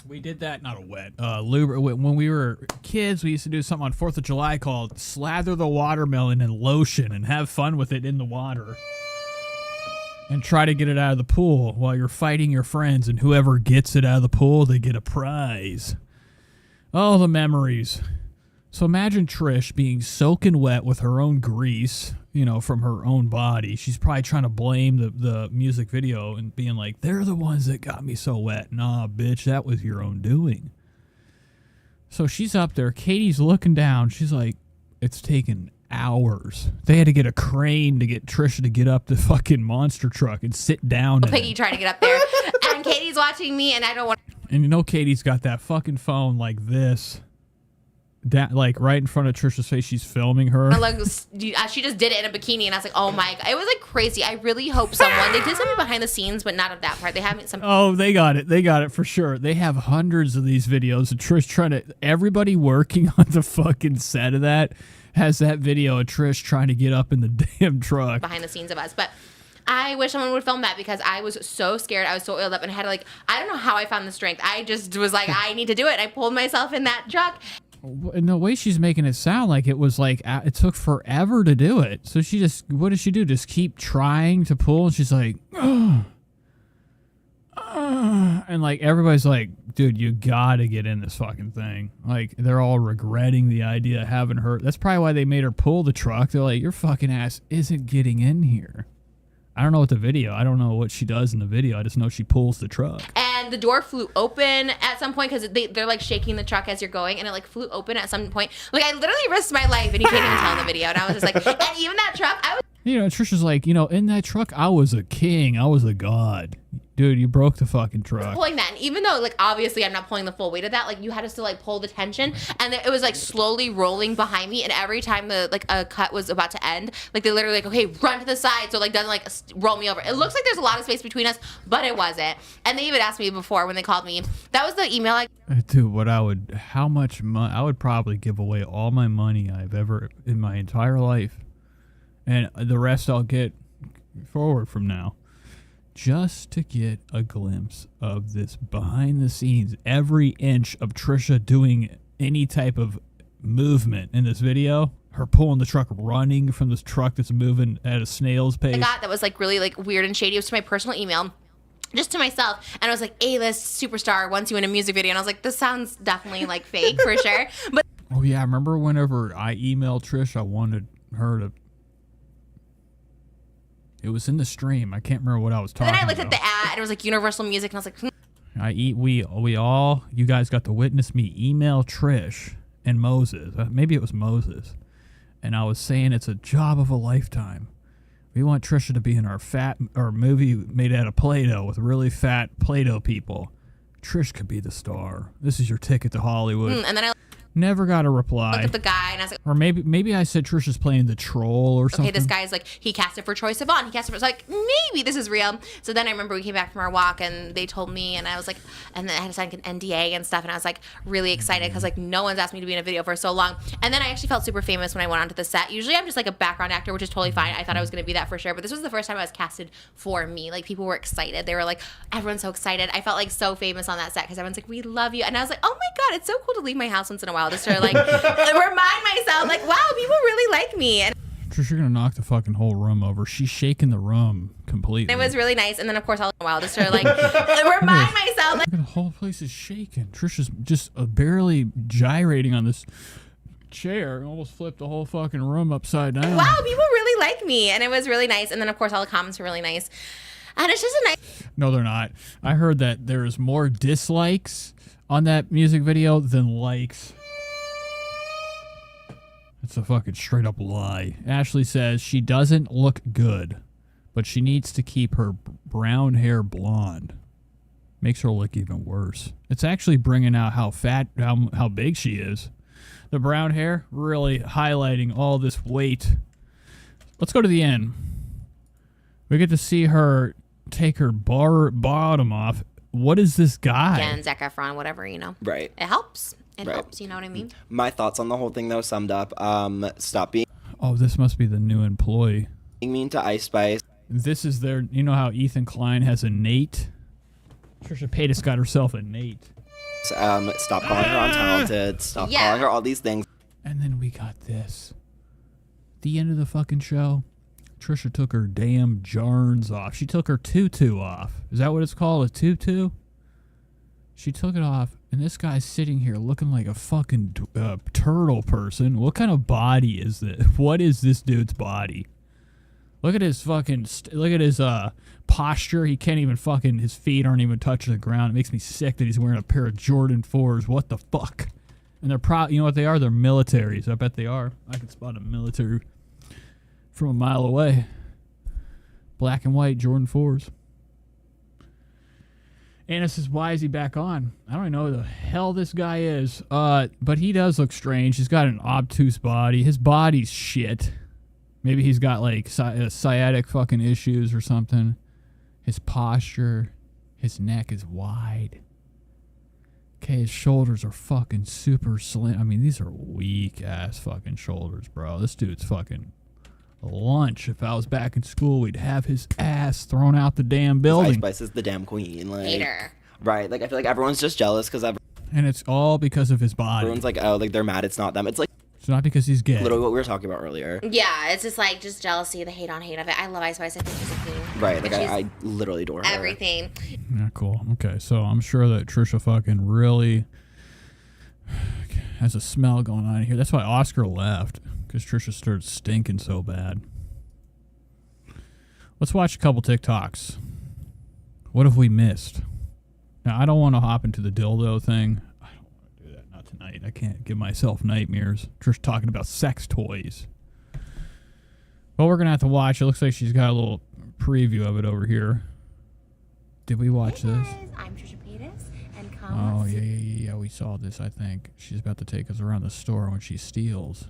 We did that, not a wet. When we were kids, we used to do something on 4th of July called slather the watermelon in lotion and have fun with it in the water. And try to get it out of the pool while you're fighting your friends, and whoever gets it out of the pool, they get a prize. Oh, the memories. So imagine Trish being soaking wet with her own grease, you know, from her own body. She's probably trying to blame the music video and being like, they're the ones that got me so wet. Nah, bitch, that was your own doing. So she's up there. Katie's looking down. She's like, it's taken hours. They had to get a crane to get Trisha to get up the fucking monster truck and sit down. Piggy trying to get up there. And Katie's watching me, and I don't want. And you know Katie's got that fucking phone like this. That, like right in front of Trisha's face, she's filming her. Like, she just did it in a bikini, and I was like, "Oh my god!" It was like crazy. I really hope someone they did something behind the scenes, but not of that part. They have some. Oh, they got it. They got it for sure. They have hundreds of these videos of Trish trying to. Everybody working on the fucking set of that has that video of Trish trying to get up in the damn truck behind the scenes of us, but. I wish someone would film that because I was so scared. I was so oiled up and I had to like, I don't know how I found the strength. I just was like, I need to do it. I pulled myself in that truck. And the way she's making it sound like it was like, it took forever to do it. So she just, what does she do? Just keep trying to pull? And she's like, and like, everybody's like, dude, you gotta get in this fucking thing. Like, they're all regretting the idea of having her. That's probably why they made her pull the truck. They're like, your fucking ass isn't getting in here. I don't know what the video. I don't know what she does in the video. I just know she pulls the truck. And the door flew open at some point because they're like shaking the truck as you're going, and it like flew open at some point. Like I literally risked my life, and you can't even tell in the video. And I was just like, and even that truck, I was. You know, Trisha's like, you know, in that truck, I was a king. I was a god. Dude, you broke the fucking truck. Pulling that, and even though like obviously I'm not pulling the full weight of that, like you had to still like pull the tension, and it was like slowly rolling behind me, and every time the like a cut was about to end, like they literally like, okay, run to the side so it, like doesn't like roll me over. It looks like there's a lot of space between us, but it wasn't. And they even asked me before when they called me. That was the email I. Dude, how much money? I would probably give away all my money I've ever in my entire life, and the rest I'll get forward from now. Just to get a glimpse of this behind the scenes, every inch of Trisha doing any type of movement in this video, her pulling the truck, running from this truck that's moving at a snail's pace. I got that was like really like weird and shady. It was to my personal email, just to myself, and I was like, A-list superstar wants you in a music video, and I was like, this sounds definitely like fake for sure. But oh yeah, I remember whenever I emailed Trish, I wanted her to. It was in the stream. I can't remember what I was talking about. Then I looked at the ad, and it was like Universal Music, and I was like, we all, you guys got to witness me email Trish and Moses. Maybe it was Moses. And I was saying it's a job of a lifetime. We want Trisha to be in our movie made out of Play-Doh with really fat Play-Doh people. Trish could be the star. This is your ticket to Hollywood. and then I never got a reply. looked at the guy, and I was like, or maybe I said Trisha's playing the troll or something. okay, this guy's like, he cast it for Troye Sivan. He cast it for, like, maybe this is real. So then I remember we came back from our walk, and they told me, and I was like, and then I had to sign an NDA and stuff, and I was like really excited because like no one's asked me to be in a video for so long. And then I actually felt super famous when I went onto the set. Usually I'm just like a background actor, which is totally fine. I thought I was going to be that for sure, but this was the first time I was casted for me. Like people were excited. They were like, everyone's so excited. I felt like so famous on that set because everyone's like, we love you. And I was like, oh my God, it's so cool to leave my house once in a while just to like remind myself, like, wow, people really like me. And Trish, you're gonna knock the fucking whole room over. She's shaking the room completely. it was really nice. And then of course all in a while just to like remind myself, like, the whole place is shaking. Trish is just barely gyrating on this chair. Almost flipped the whole fucking room upside down. wow, people really like me. And it was really nice. And then of course all the comments were really nice. And it's just a nice. No, they're not. I heard that there's more dislikes on that music video than likes. It's a fucking straight up lie. Ashley says she doesn't look good, but she needs to keep her brown hair blonde. Makes her look even worse. It's actually bringing out how big she is. The brown hair really highlighting all this weight. Let's go to the end. We get to see her take her bottom off. What is this guy? Again, Zac Efron, whatever, you know. Right. It helps. It Right. helps, you know what I mean? My thoughts on the whole thing, though, summed up. Stop being Oh, this must be the new employee. mean to Ice Spice. This is their, you know how Ethan Klein has a Nate? Trisha Paytas got herself a Nate. Stop calling her untalented. Stop calling her all these things. And then we got this. The end of the fucking show. Trisha took her damn jarns off. She took her tutu off. Is that what it's called? A tutu? She took it off, and this guy's sitting here looking like a fucking turtle person. What kind of body is this? What is this dude's body? Look at his fucking, look at his posture. He can't even fucking, his feet aren't even touching the ground. It makes me sick that he's wearing a pair of Jordan 4s. What the fuck? And they're probably, you know what they are? They're militaries. I bet they are. I can spot a military from a mile away. Black and white Jordan 4s. Anna says, why is he back on? I don't know who the hell this guy is. But he does look strange. He's got an obtuse body. His body's shit. Maybe he's got like sciatic fucking issues or something. His posture. His neck is wide. Okay, his shoulders are fucking super slim. I mean, these are weak ass fucking shoulders, bro. This dude's fucking lunch. If I was back in school, we'd have his ass thrown out the damn building. Ice Spice is the damn queen. Like, Hater. Right. Like, I feel like everyone's just jealous because and it's all because of his body. Everyone's like, oh, like they're mad it's not them. It's like, it's not because he's gay. Literally what we were talking about earlier. Yeah, it's just like just jealousy, the hate on hate of it. I love Ice Spice. I think she's a queen. Right. Like I literally adore her. Everything. Yeah, cool. Okay, so I'm sure that Trisha fucking really has a smell going on here. That's why Oscar left, because Trisha started stinking so bad. Let's watch a couple TikToks. What have we missed? Now, I don't want to hop into the dildo thing. I don't want to do that. Not tonight. I can't give myself nightmares. Trish talking about sex toys. Well, we're going to have to watch. It looks like she's got a little preview of it over here. Did we watch this? I'm Trisha Paytas, and Oh, yeah. We saw this, I think. She's about to take us around the store when she steals.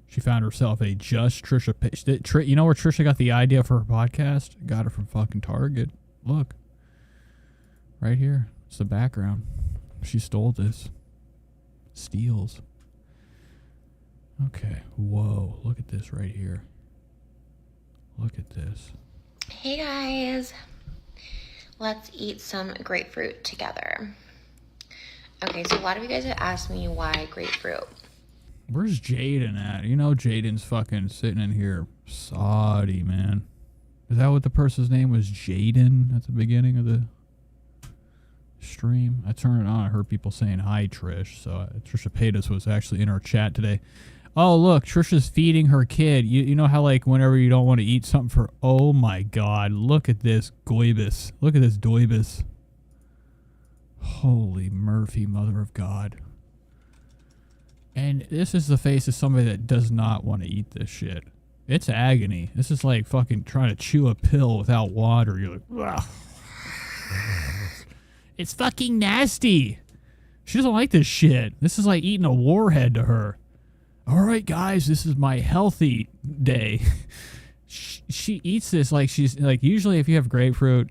She found herself a Just Trisha Paytas. You know where Trisha got the idea for her podcast? Got it from fucking Target. Look. Right here. It's the background. She stole this. Steals. Okay. Whoa. Look at this right here. Look at this. Hey guys. Let's eat some grapefruit together. Okay, so a lot of you guys have asked me why grapefruit. Where's Jaden at? You know Jaden's fucking sitting in here. Saudi, man. Is that what the person's name was? Jaden at the beginning of the stream? I turned it on. I heard people saying hi, Trish. So Trisha Paytas was actually in our chat today. Oh, look, Trisha's feeding her kid. You know how, like, whenever you don't want to eat something for... Oh, my God. Look at this goibus. Look at this doibus. Holy Murphy, mother of God. And this is the face of somebody that does not want to eat this shit. It's agony. This is like fucking trying to chew a pill without water. You're like, ugh. It's fucking nasty. She doesn't like this shit. This is like eating a warhead to her. All right, guys, this is my healthy day. She eats this like she's like, usually if you have grapefruit,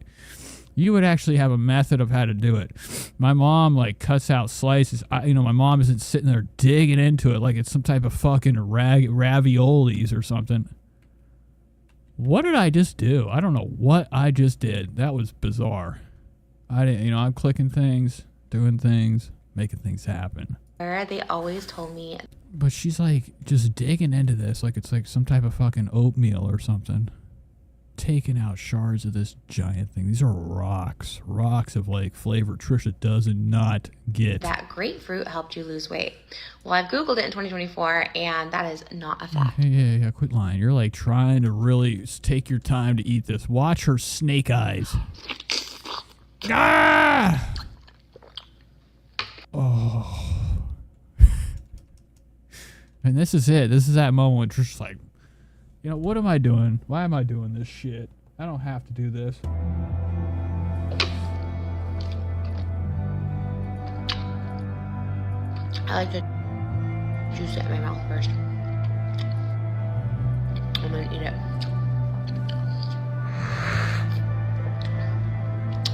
you would actually have a method of how to do it. My mom like cuts out slices. My mom isn't sitting there digging into it like it's some type of fucking raviolis or something. What did I just do? I don't know what I just did. That was bizarre. I didn't, I'm clicking things, doing things, making things happen. They always told me. But she's like just digging into this like it's like some type of fucking oatmeal or something. Taking out shards of this giant thing. These are rocks. Rocks of like flavor Trisha does not get. That grapefruit helped you lose weight. Well, I've Googled it in 2024 and that is not a fact. Yeah, quit lying. You're like trying to really take your time to eat this. Watch her snake eyes. Ah! Oh. And this is it. This is that moment when Trisha's like, what am I doing? Why am I doing this shit? I don't have to do this. I like to juice it in my mouth first. I'm gonna eat it.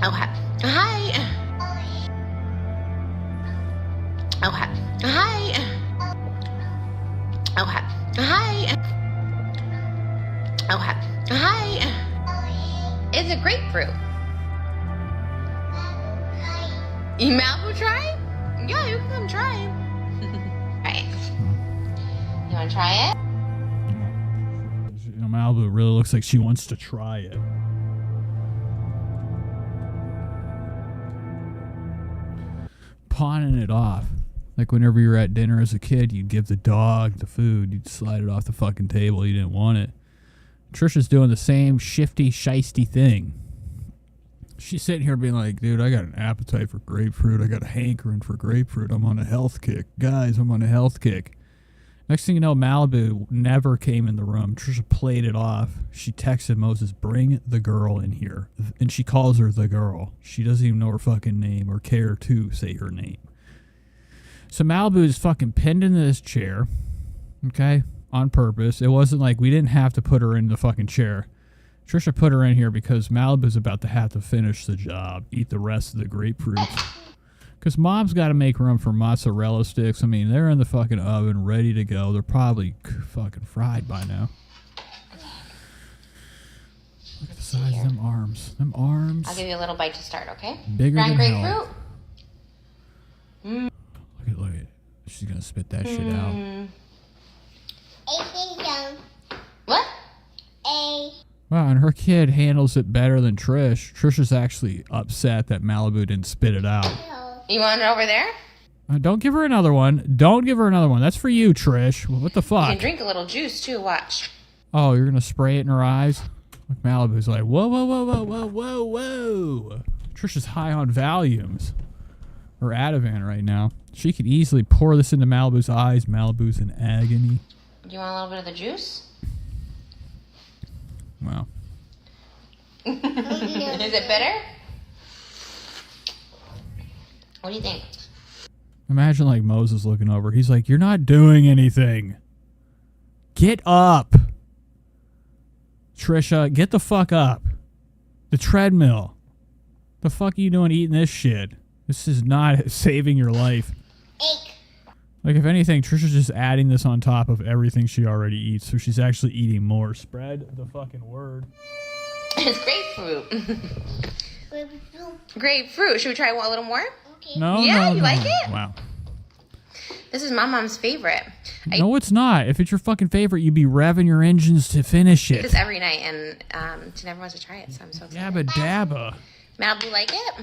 Okay. Hi. Okay. Hi. Okay. Hi. Okay. Hi. It's a grapefruit. You Malibu try? Yeah, you can come try it. Right. You want to try it? Malibu really looks like she wants to try it. pawning it off. Like whenever you were at dinner as a kid, you'd give the dog the food. You'd slide it off the fucking table. You didn't want it. Trisha's doing the same shifty, shisty thing. She's sitting here being like, dude, I got an appetite for grapefruit. I got a hankering for grapefruit. I'm on a health kick. Guys, I'm on a health kick. Next thing you know, Malibu never came in the room. Trisha played it off. She texted Moses, bring the girl in here. And she calls her the girl. She doesn't even know her fucking name or care to say her name. So Malibu is fucking pinned into this chair, okay, on purpose. It wasn't like we didn't have to put her in the fucking chair. Trisha put her in here because Malibu's about to have to finish the job, eat the rest of the grapefruits. Because Mom's got to make room for mozzarella sticks. I mean, they're in the fucking oven, ready to go. They're probably fucking fried by now. Look at the size of them arms. Them arms. I'll give you a little bite to start, okay? Bigger Grind than grapefruit. hell. Look at. She's going to spit that shit out. What? Wow, and her kid handles it better than Trish. Trisha's actually upset that Malibu didn't spit it out. You want it over there? Don't give her another one. Don't give her another one. That's for you, Trish. What the You fuck? can drink a little juice too, watch. Oh, you're going to spray it in her eyes? Like Malibu's like, whoa, whoa, whoa, whoa, whoa, whoa, whoa. Trisha's high on Valiums. Or Ativan right now. She could easily pour this into Malibu's eyes. Malibu's in agony. Do you want a little bit of the juice? Wow. Is it bitter? What do you think? Imagine like Moses looking over. He's like, you're not doing anything. Get up. Trisha, get the fuck up. The treadmill. The fuck are you doing eating this shit? This is not saving your life. Like, if anything, Trisha's just adding this on top of everything she already eats, so she's actually eating more. Spread the fucking word. It's grapefruit. Grapefruit. Should we try a little more? No, yeah, no, you no. like it? Wow. This is my mom's favorite. No, it's not. If it's your fucking favorite, you'd be revving your engines to finish I eat this it. every night, and she never wants to try it, so I'm so excited. Yabba dabba. Malibu like it?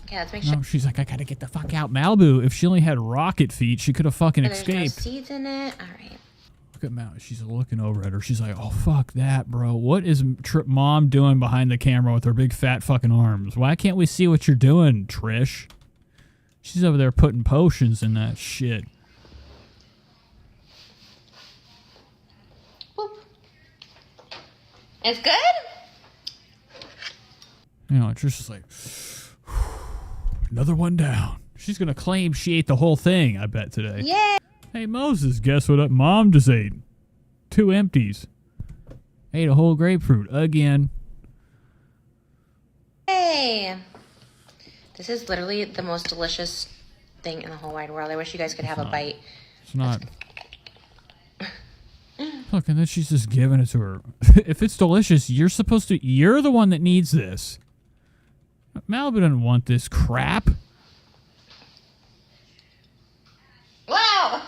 Okay, let's make sure. No, she's like, I gotta get the fuck out. Malibu, if she only had rocket feet, she could have fucking There's no escaped. seeds in it. All right. Look at Malibu. She's looking over at her. She's like, oh, fuck that, bro. What is Mom doing behind the camera with her big fat fucking arms? Why can't we see what you're doing, Trish? She's over there putting potions in that shit. Boop. It's good? You know, Trisha's like, another one down. She's going to claim she ate the whole thing, I bet, today. Yeah. Hey, Moses, guess what Mom just ate? 2 empties. Ate a whole grapefruit again. Hey. This is literally the most delicious thing in the whole wide world. I wish you guys could have a bite. It's not. Look, and then she's just giving it to her. If it's delicious, you're the one that needs this. Malibu doesn't want this crap. Wow.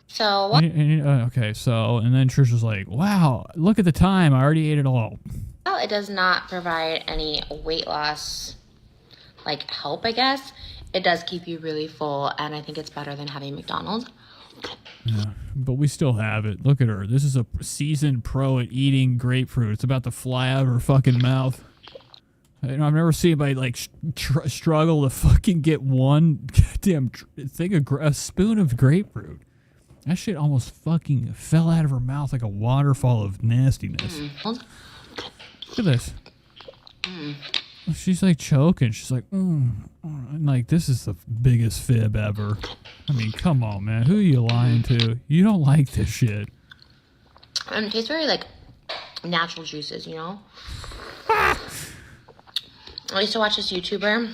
So what? Okay, so, and then Trisha's like, wow, look at the time. I already ate it all. Well, it does not provide any weight loss, like, help, I guess. It does keep you really full, and I think it's better than having McDonald's. Yeah, but we still have it. Look at her. This is a seasoned pro at eating grapefruit. It's about to fly out of her fucking mouth. I've never seen anybody like struggle to fucking get one goddamn thing of a spoon of grapefruit. That shit almost fucking fell out of her mouth like a waterfall of nastiness. Look at this. She's like choking. She's like, and like, this is the biggest fib ever. I mean, come on, man. Who are you lying to? You don't like this shit. It tastes very like natural juices, you know? I used to watch this YouTuber.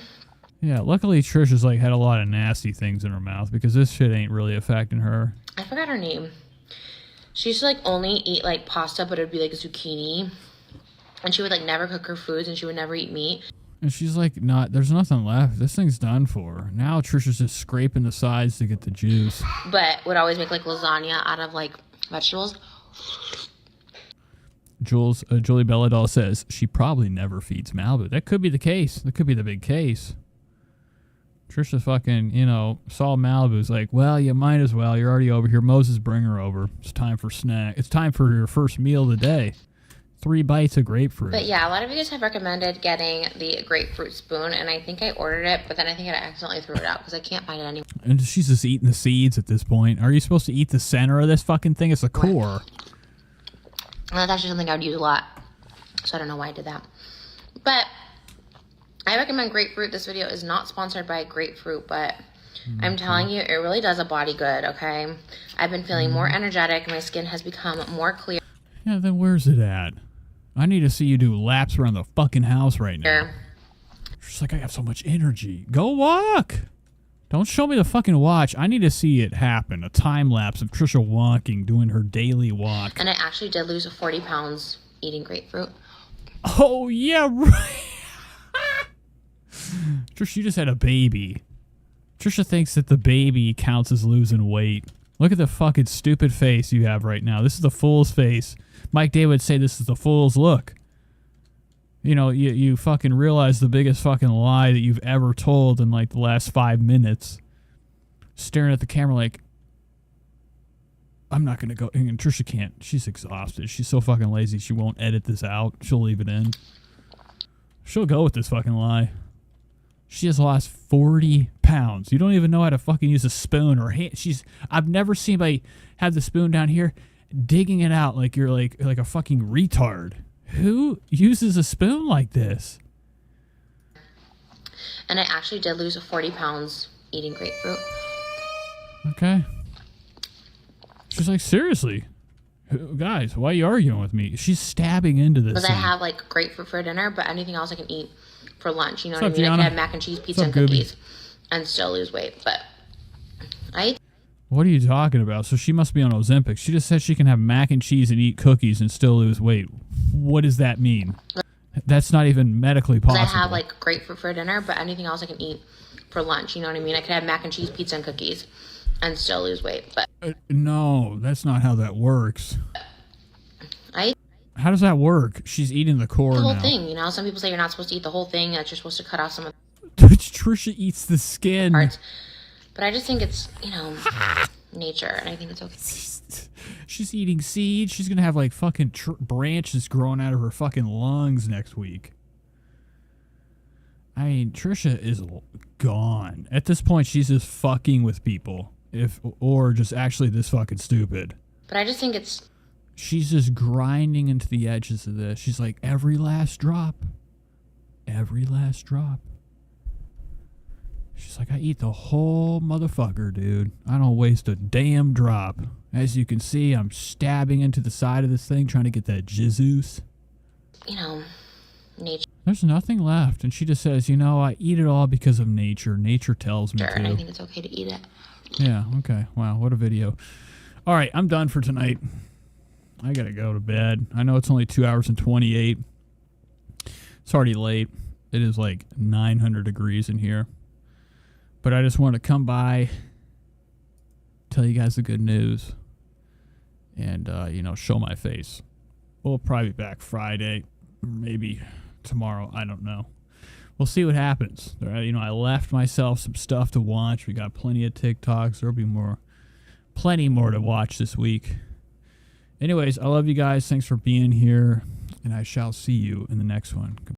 Yeah, luckily Trisha's like had a lot of nasty things in her mouth because this shit ain't really affecting her. I forgot her name. She used to like only eat like pasta, but it would be like zucchini. And she would like never cook her foods, and she would never eat meat. And she's like, there's nothing left. This thing's done for. Now Trisha's just scraping the sides to get the juice. But would always make like lasagna out of like vegetables. Julie Belladol says she probably never feeds Malibu. That could be the case. That could be the big case. Trisha fucking, you know, saw Malibu's like, well, you might as well. You're already over here. Moses, bring her over. It's time for snack. It's time for your first meal of the day. 3 bites of grapefruit. But yeah, a lot of you guys have recommended getting the grapefruit spoon, and I think I ordered it, but then I think I accidentally threw it out because I can't find it anymore. And she's just eating the seeds at this point. Are you supposed to eat the center of this fucking thing? It's the core. And that's actually something I would use a lot, so I don't know why I did that. But I recommend grapefruit. This video is not sponsored by grapefruit, but I'm telling you, it really does a body good, okay? I've been feeling more energetic. My skin has become more clear. Yeah, then where's it at? I need to see you do laps around the fucking house right now. She's like, I have so much energy. Go walk. Don't show me the fucking watch. I need to see it happen. A time lapse of Trisha walking, doing her daily walk. And I actually did lose 40 pounds eating grapefruit. Oh, yeah, right. Trisha, you just had a baby. Trisha thinks that the baby counts as losing weight. Look at the fucking stupid face you have right now. This is the fool's face. Mike Day would say this is the fool's look. You know, you fucking realize the biggest fucking lie that you've ever told in like the last 5 minutes. Staring at the camera like, I'm not going to go. And Trisha can't. She's exhausted. She's so fucking lazy she won't edit this out. She'll leave it in. She'll go with this fucking lie. She has lost 40 pounds. You don't even know how to fucking use a spoon or hand. I've never seen anybody have the spoon down here digging it out like you're like a fucking retard. Who uses a spoon like this? And I actually did lose 40 pounds eating grapefruit. Okay. She's like, seriously? Guys, why are you arguing with me? She's stabbing into this. Because I have like grapefruit for dinner, but anything else I can eat for lunch. You know what I mean? Gianna? I can have mac and cheese, pizza, and cookies, and still lose weight. But what are you talking about? So she must be on Ozempic. She just said she can have mac and cheese and eat cookies and still lose weight. What does that mean? That's not even medically possible. I have like grapefruit for dinner, but anything else I can eat for lunch. You know what I mean? I could have mac and cheese, pizza, and cookies, and still lose weight. But no, that's not how that works. How does that work? She's eating the core the whole now. thing, you know. Some people say you're not supposed to eat the whole thing; that you're supposed to cut off some of Trisha eats the skin. parts. But I just think it's, you know, nature, and I think it's okay. She's eating seeds. She's gonna have like fucking branches growing out of her fucking lungs next week. I mean, Trisha is gone. At this point, she's just fucking with people, or just actually this fucking stupid. But I just think it's. She's just grinding into the edges of this. She's like, every last drop. Every last drop. She's like, I eat the whole motherfucker, dude. I don't waste a damn drop. As you can see, I'm stabbing into the side of this thing, trying to get that jizzooz. You know, nature. There's nothing left. And she just says, you know, I eat it all because of nature. Nature tells me to. And I think it's okay to eat it. Yeah, okay. Wow, what a video. All right, I'm done for tonight. I gotta go to bed. I know it's only 2 hours and 28. It's already late. It is like 900 degrees in here. But I just wanted to come by, tell you guys the good news, and, you know, show my face. We'll probably be back Friday, maybe tomorrow. I don't know. We'll see what happens. You know, I left myself some stuff to watch. We got plenty of TikToks. There'll be plenty more to watch this week. Anyways, I love you guys. Thanks for being here, and I shall see you in the next one.